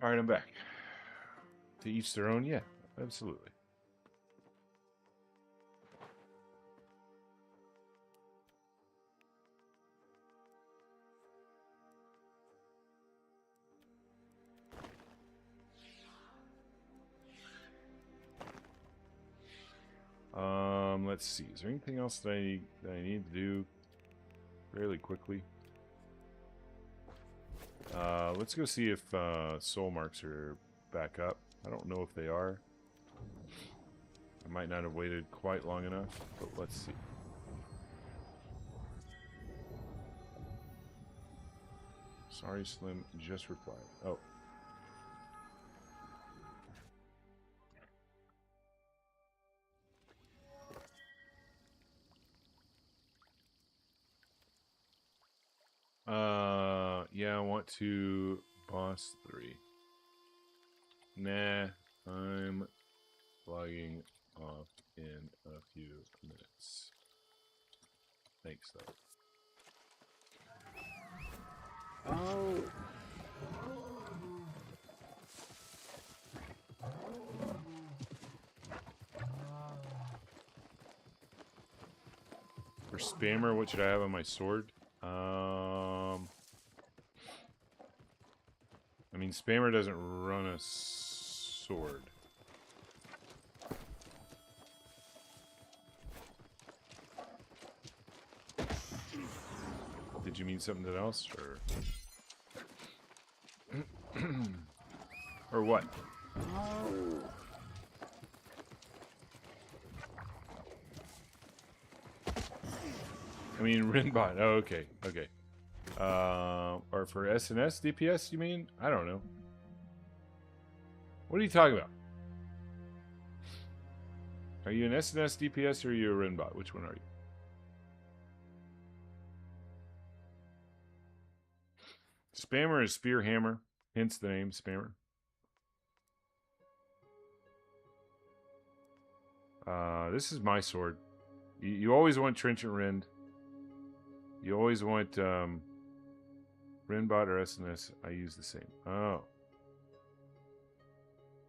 All right, I'm back. To each their own? Yeah, absolutely. Let's let's see. Is there anything else that I need to do fairly quickly? Let's go see if soul marks are back up. I don't know if they are. I might not have waited quite long enough, but let's see. Sorry, Slim just replied. Oh. Yeah, I want to boss 3. Nah, I'm logging off in a few minutes. Thanks, though. Oh. For spammer, what should I have on my sword? I mean, spammer doesn't run a sword. Did you mean something else, or or what? I mean, Rinbot. Oh, okay, okay. Or for SNS DPS, you mean? I don't know. What are you talking about? Are you an SNS DPS or are you a Rinbot? Which one are you? Spammer is Spear Hammer, hence the name Spammer. This is my sword. You always want Trenchant Rend. You always want Rinbot or SNS. I use the same. Oh.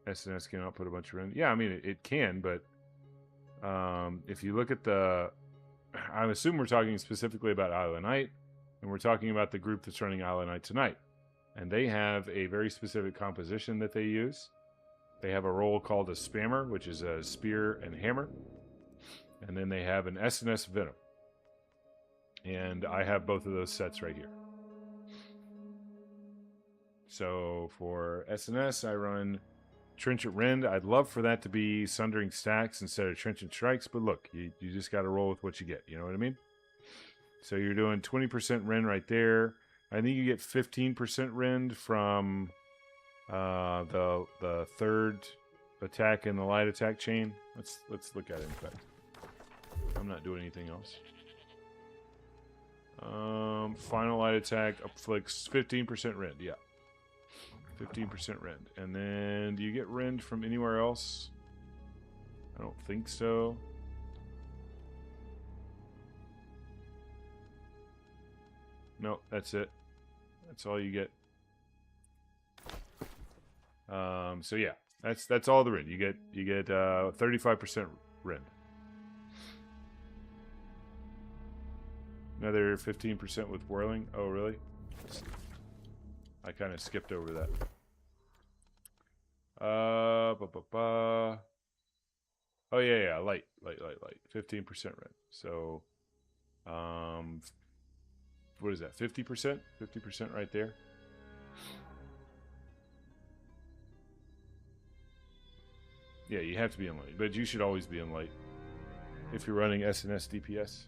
SNS can output a bunch of Rend. Yeah, I mean, it can, but if you look at the... I assume we're talking specifically about Isle of Night, and we're talking about the group that's running Isle of Night tonight. And they have a very specific composition that they use. They have a role called a Spammer, which is a Spear and Hammer. And then they have an SNS Venom. And I have both of those sets right here. So for SNS, I run Trenchant Rend. I'd love for that to be Sundering Stacks instead of Trenchant Strikes, but look, you just got to roll with what you get. You know what I mean? So you're doing 20% Rend right there. I think you get 15% Rend from the third attack in the light attack chain. Let's look at it. In fact, I'm not doing anything else. Final light attack afflicts 15% Rend. Yeah, 15% Rend. And then do you get Rend from anywhere else? I don't think so. No, that's it. That's all you get. So yeah, that's all the Rend. You get 35% Rend. Another 15% with Whirling. Oh, really? I kind of skipped over that. Oh yeah, light. 15% Rend. So, what is that? 50%? 50% right there. Yeah, you have to be in light, but you should always be in light if you're running SNS DPS.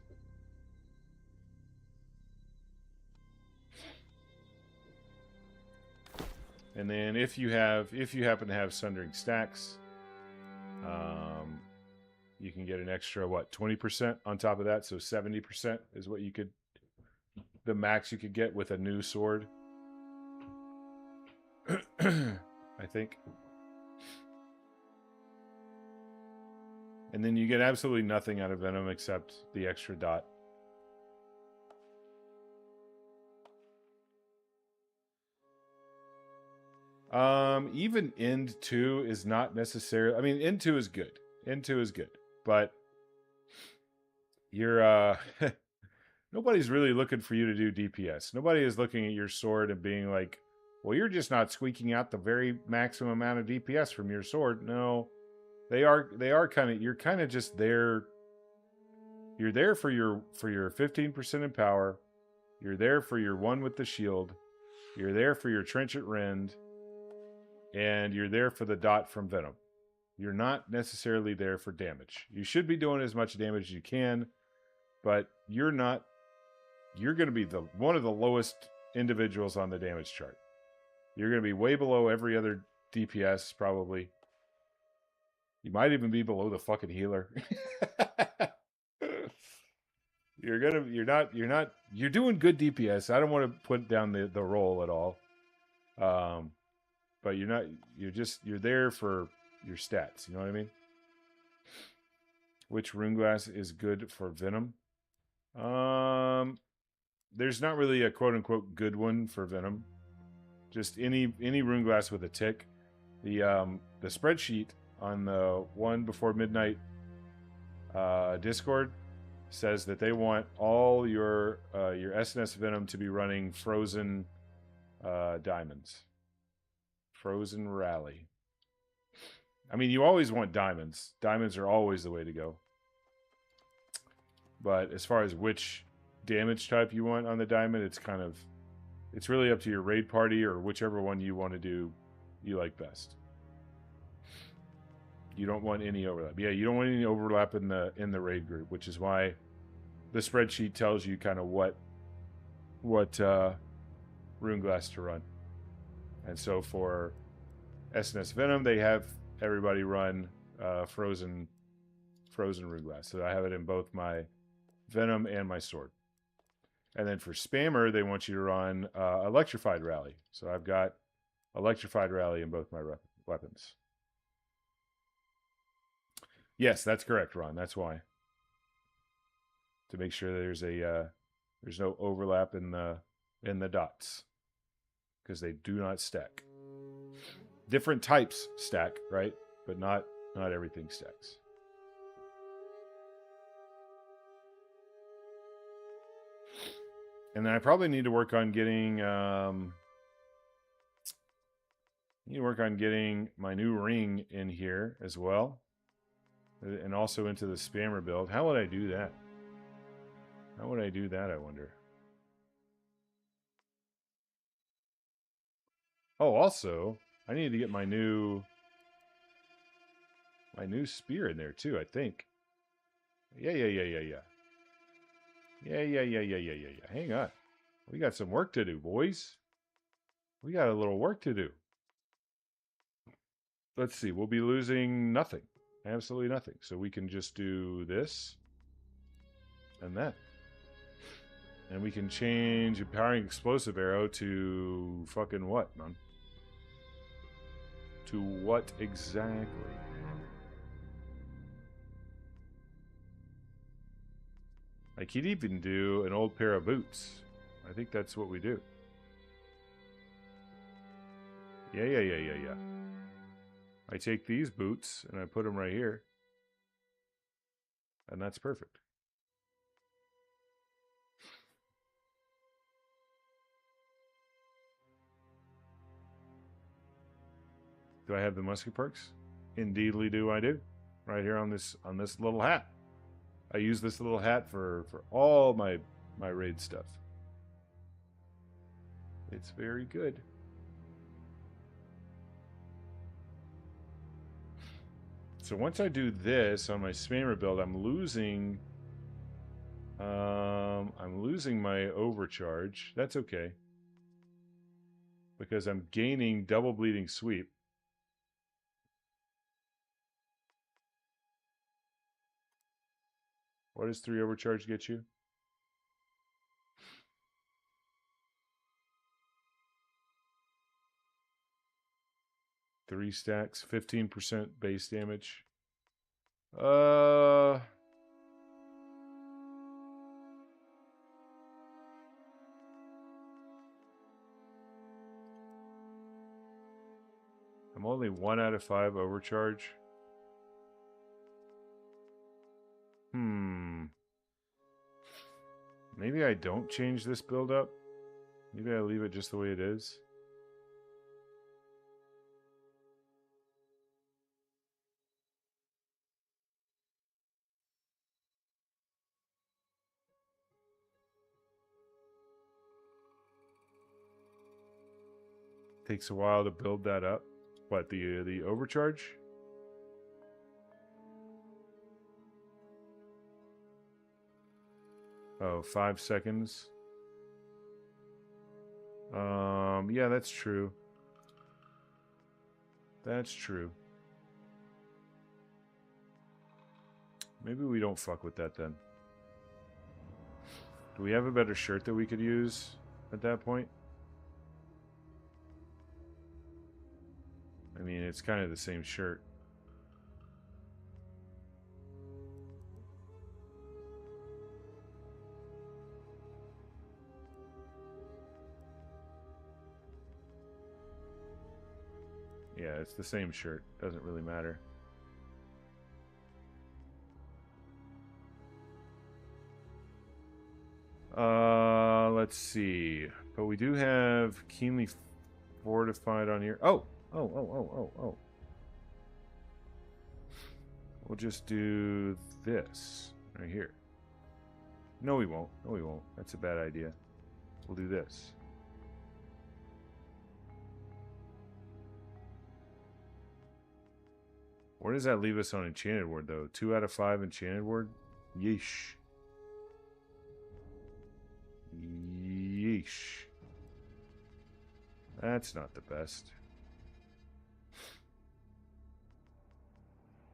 And then if you happen to have Sundering Stacks, you can get an extra, what, 20% on top of that. So 70% is what you could, the max you could get with a new sword. I think. And then you get absolutely nothing out of Venom except the extra dot. Even End 2 is not necessarily... I mean, End 2 is good. End 2 is good. But you're... nobody's really looking for you to do DPS. Nobody is looking at your sword and being like, well, you're just not squeaking out the very maximum amount of DPS from your sword. No. They are kind of... You're kind of just there You're there for your 15% in power. You're there for your one with the shield. You're there for your Trenchant Rend. And you're there for the dot from Venom. You're not necessarily there for damage. You should be doing as much damage as you can, but you're not. You're going to be one of the lowest individuals on the damage chart. You're going to be way below every other DPS, probably. You might even be below the fucking healer. You're doing good DPS. I don't want to put down the roll at all. But you're there for your stats. You know what I mean? Which rune glass is good for Venom? There's not really a quote unquote good one for Venom. Just any rune glass with a tick. The spreadsheet on the one before midnight Discord says that they want all your SNS Venom to be running frozen diamonds. Frozen Rally. I mean, you always want diamonds. Diamonds are always the way to go. But as far as which damage type you want on the diamond, it's really up to your raid party or whichever one you want to do you like best. You don't want any overlap. Yeah, you don't want any overlap in the raid group, which is why the spreadsheet tells you kind of what rune glass to run. And so for SNS Venom, they have everybody run frozen rune glass. So I have it in both my Venom and my sword. And then for Spammer, they want you to run Electrified Rally. So I've got Electrified Rally in both my weapons. Yes, that's correct, Ron. That's why. To make sure there's no overlap in the dots. Because they do not stack. Different types stack, right? But not everything stacks. And then I probably need to work on getting my new ring in here as well. And also into the Spammer build. How would I do that? How would I do that, I wonder? Oh, also, I need to get my new spear in there too, I think. Yeah. Hang on. We got some work to do, boys. We got a little work to do. Let's see. We'll be losing nothing. Absolutely nothing. So we can just do this and that. And we can change Empowering Explosive Arrow to fucking what, man? To what exactly? I could even do an old pair of boots. I think that's what we do. Yeah. I take these boots and I put them right here. And that's perfect. Do I have the musket perks? Indeedly do I do. Right here on this little hat. I use this little hat for all my raid stuff. It's very good. So once I do this on my Spammer build, I'm losing my overcharge. That's okay. Because I'm gaining double bleeding sweep. What does 3 overcharge get you? Three stacks, 15% base damage. I'm only 1 out of 5 overcharge. Maybe I don't change this build up. Maybe I leave it just the way it is. Takes a while to build that up. What, the overcharge? Oh, 5 seconds. Yeah, that's true. That's true. Maybe we don't fuck with that then. Do we have a better shirt that we could use at that point? I mean, it's kind of the same shirt. Yeah, it's the same shirt. Doesn't really matter. Let's see. But we do have keenly fortified on here. Oh. We'll just do this right here. No, we won't. No, we won't. That's a bad idea. We'll do this. Where does that leave us on Enchanted Ward, though? 2 out of 5 Enchanted Ward? Yeesh. Yeesh. That's not the best.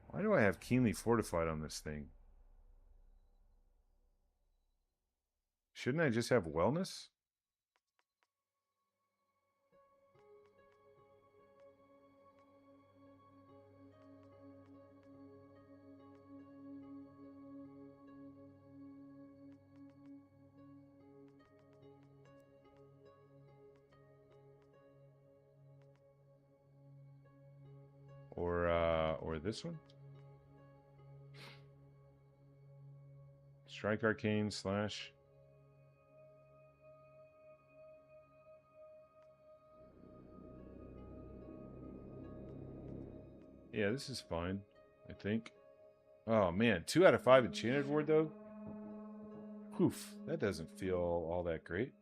Why do I have keenly fortified on this thing? Shouldn't I just have wellness? Or this one? Strike Arcane slash. Yeah, this is fine, I think. Oh man, 2 out of 5 Enchanted Ward though? Poof, that doesn't feel all that great.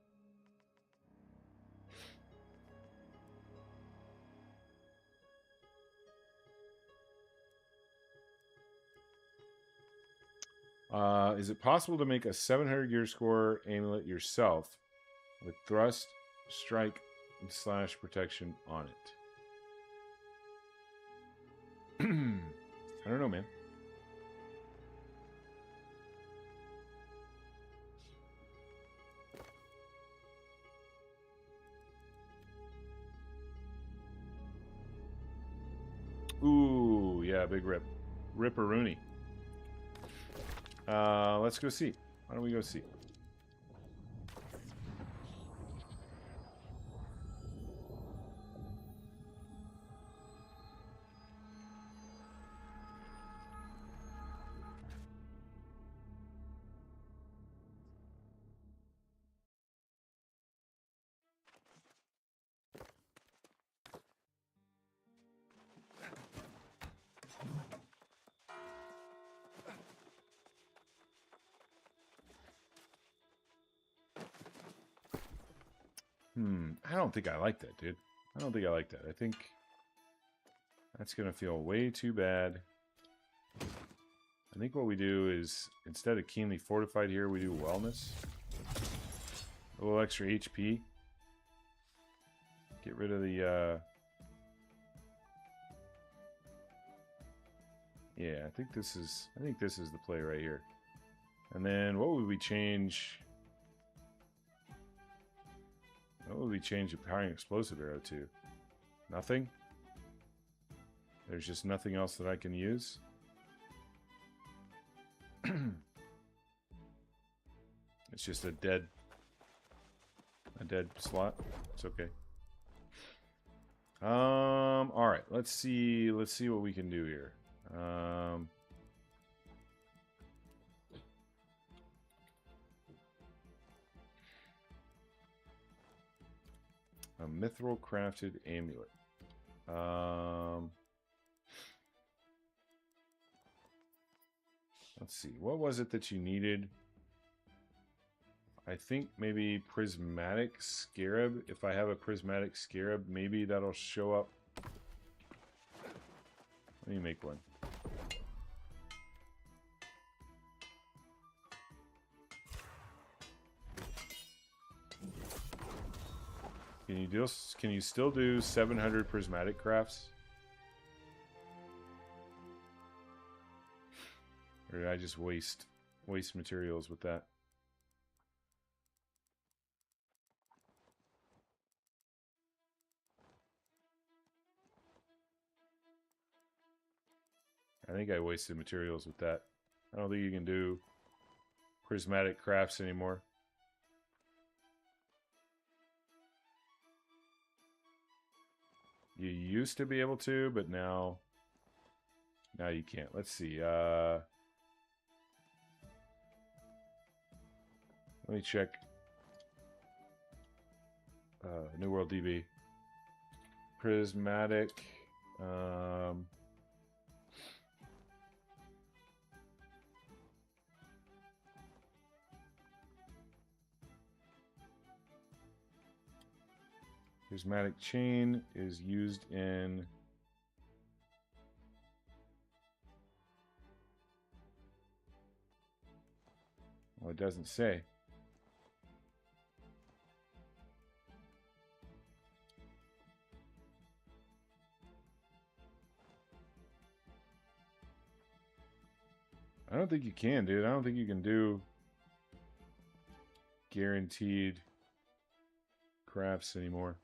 Is it possible to make a 700 gear score amulet yourself with thrust, strike, and slash protection on it? I don't know, man. Ooh, yeah, big rip. Ripperoonie. Let's go see. Why don't we go see? I don't think I like that, dude. I don't think I like that. I think that's going to feel way too bad. I think what we do is, instead of keenly fortified here, we do wellness. A little extra HP. Get rid of the, yeah, I think this is the play right here. And then what would we change? What would we change the powering explosive arrow to? Nothing? There's just nothing else that I can use? It's just a dead slot. It's okay. Alright, let's see what we can do here. A mithril crafted amulet. Let's see. What was it that you needed? I think maybe prismatic scarab. If I have a prismatic scarab, maybe that'll show up. Let me make one. Can you still do 700 prismatic crafts? Or did I just waste materials with that? I think I wasted materials with that. I don't think you can do prismatic crafts anymore. You used to be able to, but now you can't. Let's see. Let me check. New World DB. Prismatic. Prismatic chain is used in well, it doesn't say. I don't think you can, dude. I don't think you can do guaranteed crafts anymore.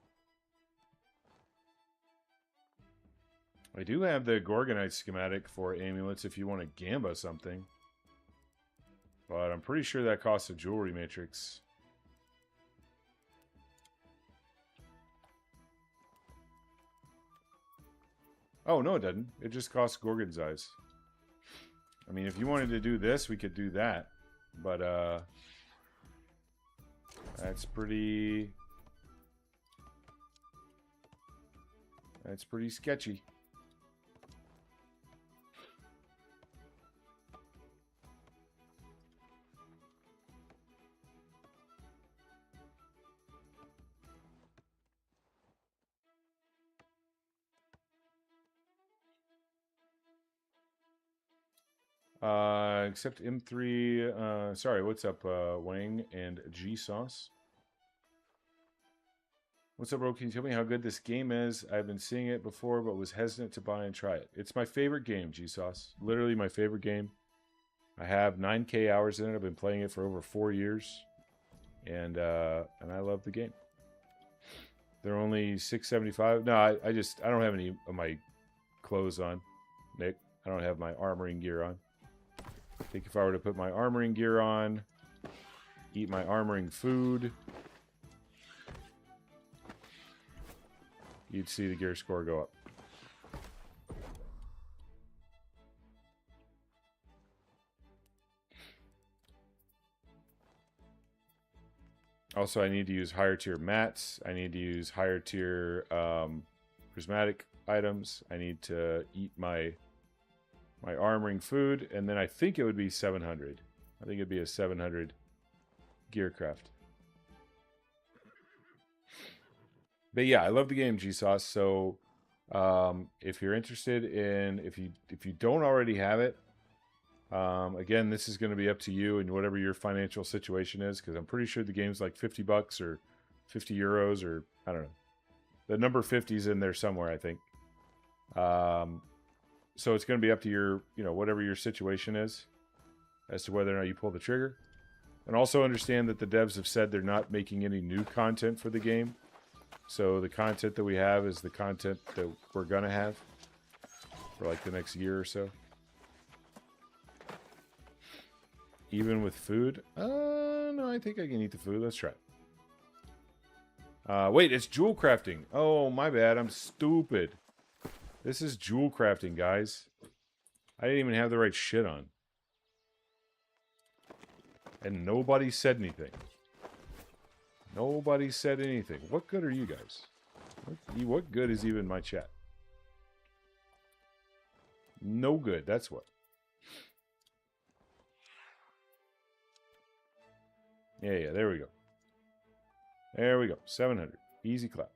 I do have the Gorgonite schematic for amulets if you want to Gamba something. But I'm pretty sure that costs a jewelry matrix. Oh, no, it doesn't. It just costs Gorgon's eyes. I mean, if you wanted to do this, we could do that. But, that's pretty sketchy. Except M3, sorry, what's up, Wang and G-Sauce? What's up, bro? Can you tell me how good this game is? I've been seeing it before, but was hesitant to buy and try it. It's my favorite game, G-Sauce. Literally my favorite game. I have 9K hours in it. I've been playing it for over 4 years. And I love the game. They're only $6.75. No, I don't have any of my clothes on, Nick. I don't have my armoring gear on. I think if I were to put my armoring gear on, eat my armoring food, you'd see the gear score go up. Also, I need to use higher tier mats. I need to use higher tier prismatic items. I need to eat my armoring food, and then I think it would be 700. I think it'd be a 700 gear craft. But yeah, I love the game, G-Sauce. So if you're interested in, if you don't already have it, again, this is going to be up to you and whatever your financial situation is, because I'm pretty sure the game's like $50 or 50 euros, or I don't know. The number 50 is in there somewhere, I think. So it's going to be up to your, whatever your situation is as to whether or not you pull the trigger. And also understand that the devs have said they're not making any new content for the game. So the content that we have is the content that we're going to have for like the next year or so. Even with food? No, I think I can eat the food. Let's try it. Wait, it's jewel crafting. Oh, my bad. I'm stupid. This is jewel crafting, guys. I didn't even have the right shit on. And nobody said anything. Nobody said anything. What good are you guys? What good is even my chat? No good, that's what. Yeah, there we go. There we go. 700. Easy clap.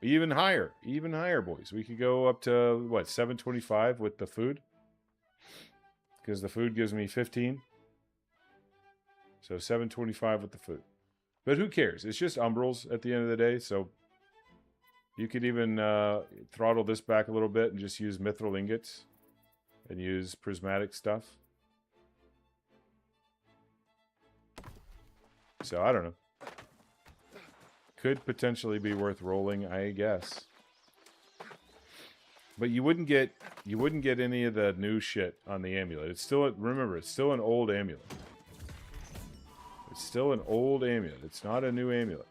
Even higher, boys. We could go up to, what, 725 with the food? Because the food gives me 15. So 725 with the food. But who cares? It's just umbrals at the end of the day, so you could even throttle this back a little bit and just use mithril ingots and use prismatic stuff. So I don't know. Could potentially be worth rolling, I guess. But you wouldn't get any of the new shit on the amulet. It's still, remember, it's still an old amulet. It's still an old amulet. It's not a new amulet.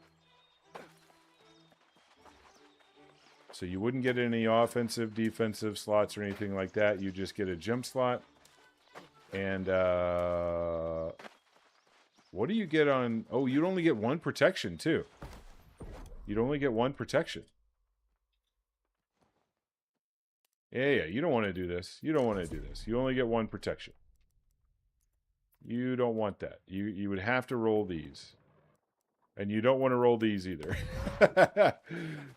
So you wouldn't get any offensive, defensive slots or anything like that. You just get a gem slot. And what do you get on... Oh, you'd only get one protection, too. You'd only get one protection. Yeah, you don't want to do this. You don't want to do this. You only get one protection. You don't want that. You would have to roll these. And you don't want to roll these either.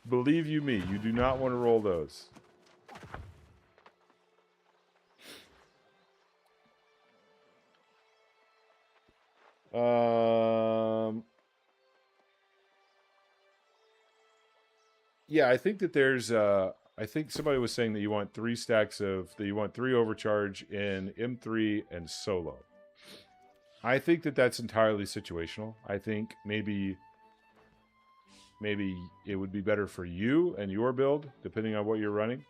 Believe you me, you do not want to roll those. Yeah, I think that there's I think somebody was saying that you want 3 stacks of that you want 3 overcharge in M3 and solo. I think that that's entirely situational. I think maybe it would be better for you and your build, depending on what you're running.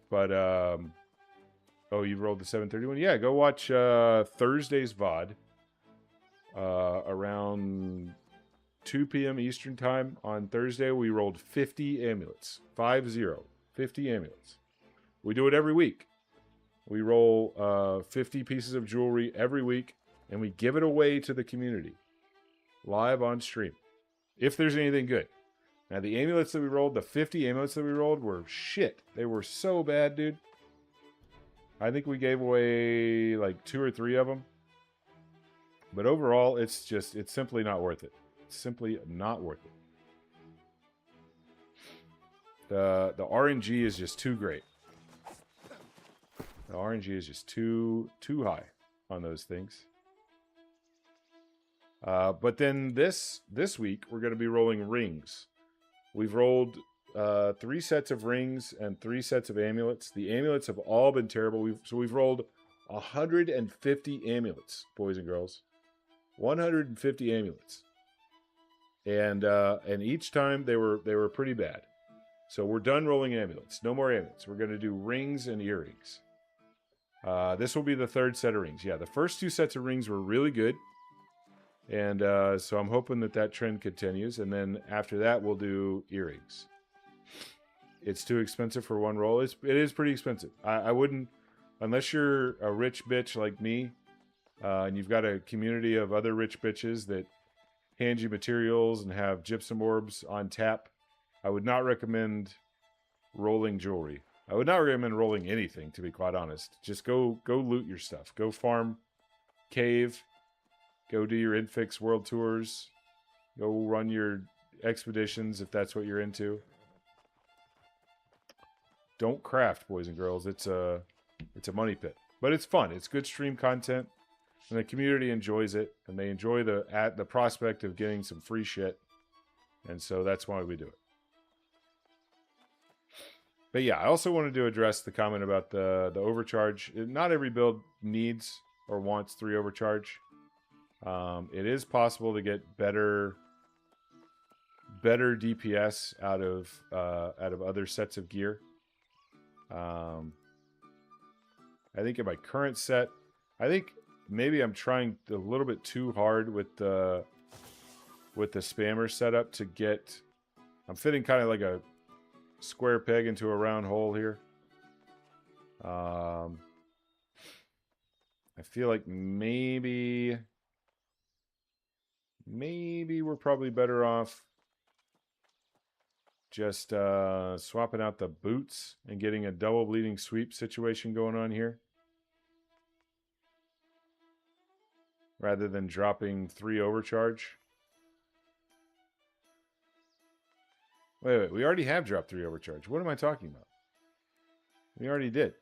But, oh, you've rolled the 731? Yeah, go watch Thursday's VOD around 2 p.m. Eastern Time on Thursday. We rolled 50 amulets. 50 amulets. We do it every week. We roll 50 pieces of jewelry every week, and we give it away to the community live on stream, if there's anything good. Now, the amulets that we rolled, the 50 amulets that we rolled were shit. They were so bad, dude. I think we gave away like 2 or 3 of them. But overall, it's simply not worth it. It's simply not worth it. The RNG is just too great. The RNG is just too high on those things. But then this week, we're going to be rolling rings. We've rolled 3 sets of rings and 3 sets of amulets. The amulets have all been terrible. We've rolled 150 amulets, boys and girls. 150 amulets. And each time they were pretty bad. So we're done rolling amulets. No more amulets. We're going to do rings and earrings. This will be the 3rd set of rings. Yeah, the first 2 sets of rings were really good. And so I'm hoping that trend continues. And then after that, we'll do earrings. It's too expensive for one roll. It is pretty expensive. I wouldn't, unless you're a rich bitch like me, and you've got a community of other rich bitches that hand you materials and have gypsum orbs on tap, I would not recommend rolling jewelry. I would not recommend rolling anything, to be quite honest. Just go loot your stuff. Go farm, cave, go do your Infix world tours, go run your expeditions if that's what you're into. Don't craft, boys and girls. It's a money pit. But it's fun. It's good stream content. And the community enjoys it. And they enjoy the prospect of getting some free shit. And so that's why we do it. But yeah, I also wanted to address the comment about the overcharge. Not every build needs or wants 3 overcharge. It is possible to get better DPS out of other sets of gear. I think in my current set, I think maybe I'm trying a little bit too hard with the spammer setup to get. I'm fitting kind of like a square peg into a round hole here. I feel like maybe we're probably better off just swapping out the boots and getting a double bleeding sweep situation going on here. rather than dropping 3 overcharge. Wait, we already have dropped 3 overcharge. What am I talking about? We already did.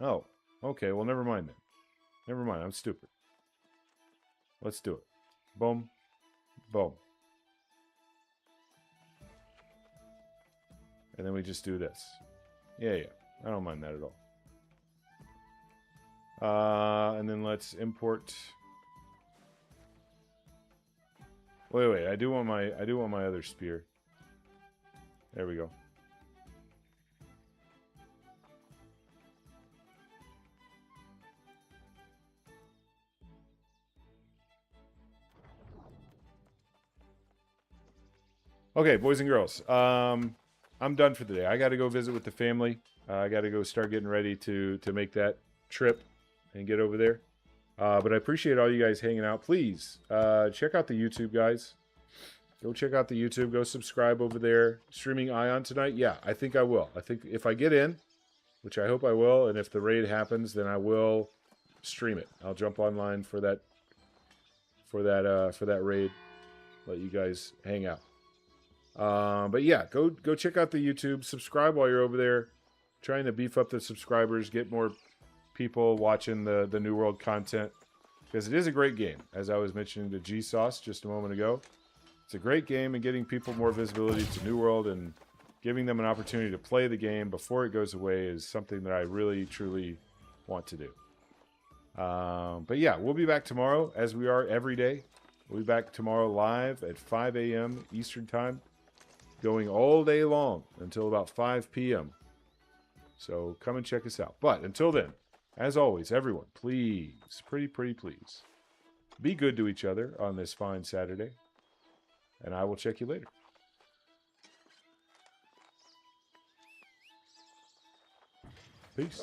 Oh, okay, well, never mind then. Never mind, I'm stupid. Let's do it. Boom. Boom. And then we just do this. Yeah. I don't mind that at all. And then let's import. Wait. I do want my other spear. There we go. Okay, boys and girls. I'm done for the day. I got to go visit with the family. I got to go start getting ready to make that trip and get over there. But I appreciate all you guys hanging out. Please check out the YouTube, guys. Go check out the YouTube. Go subscribe over there. Streaming Ion tonight? Yeah, I think I will. I think if I get in, which I hope I will, and if the raid happens, then I will stream it. I'll jump online for that raid. Let you guys hang out. But yeah, go check out the YouTube. Subscribe while you're over there. Trying to beef up the subscribers, get more people watching the New World content, because it is a great game. As I was mentioning to G-Sauce just a moment ago, it's a great game, and getting people more visibility to New World and giving them an opportunity to play the game before it goes away is something that I really, truly want to do. But yeah, we'll be back tomorrow, as we are every day. We'll be back tomorrow live at 5 a.m. Eastern Time, going all day long until about 5 p.m. So come and check us out. But until then, as always, everyone, please, pretty please, be good to each other on this fine Saturday. And I will check you later. Peace.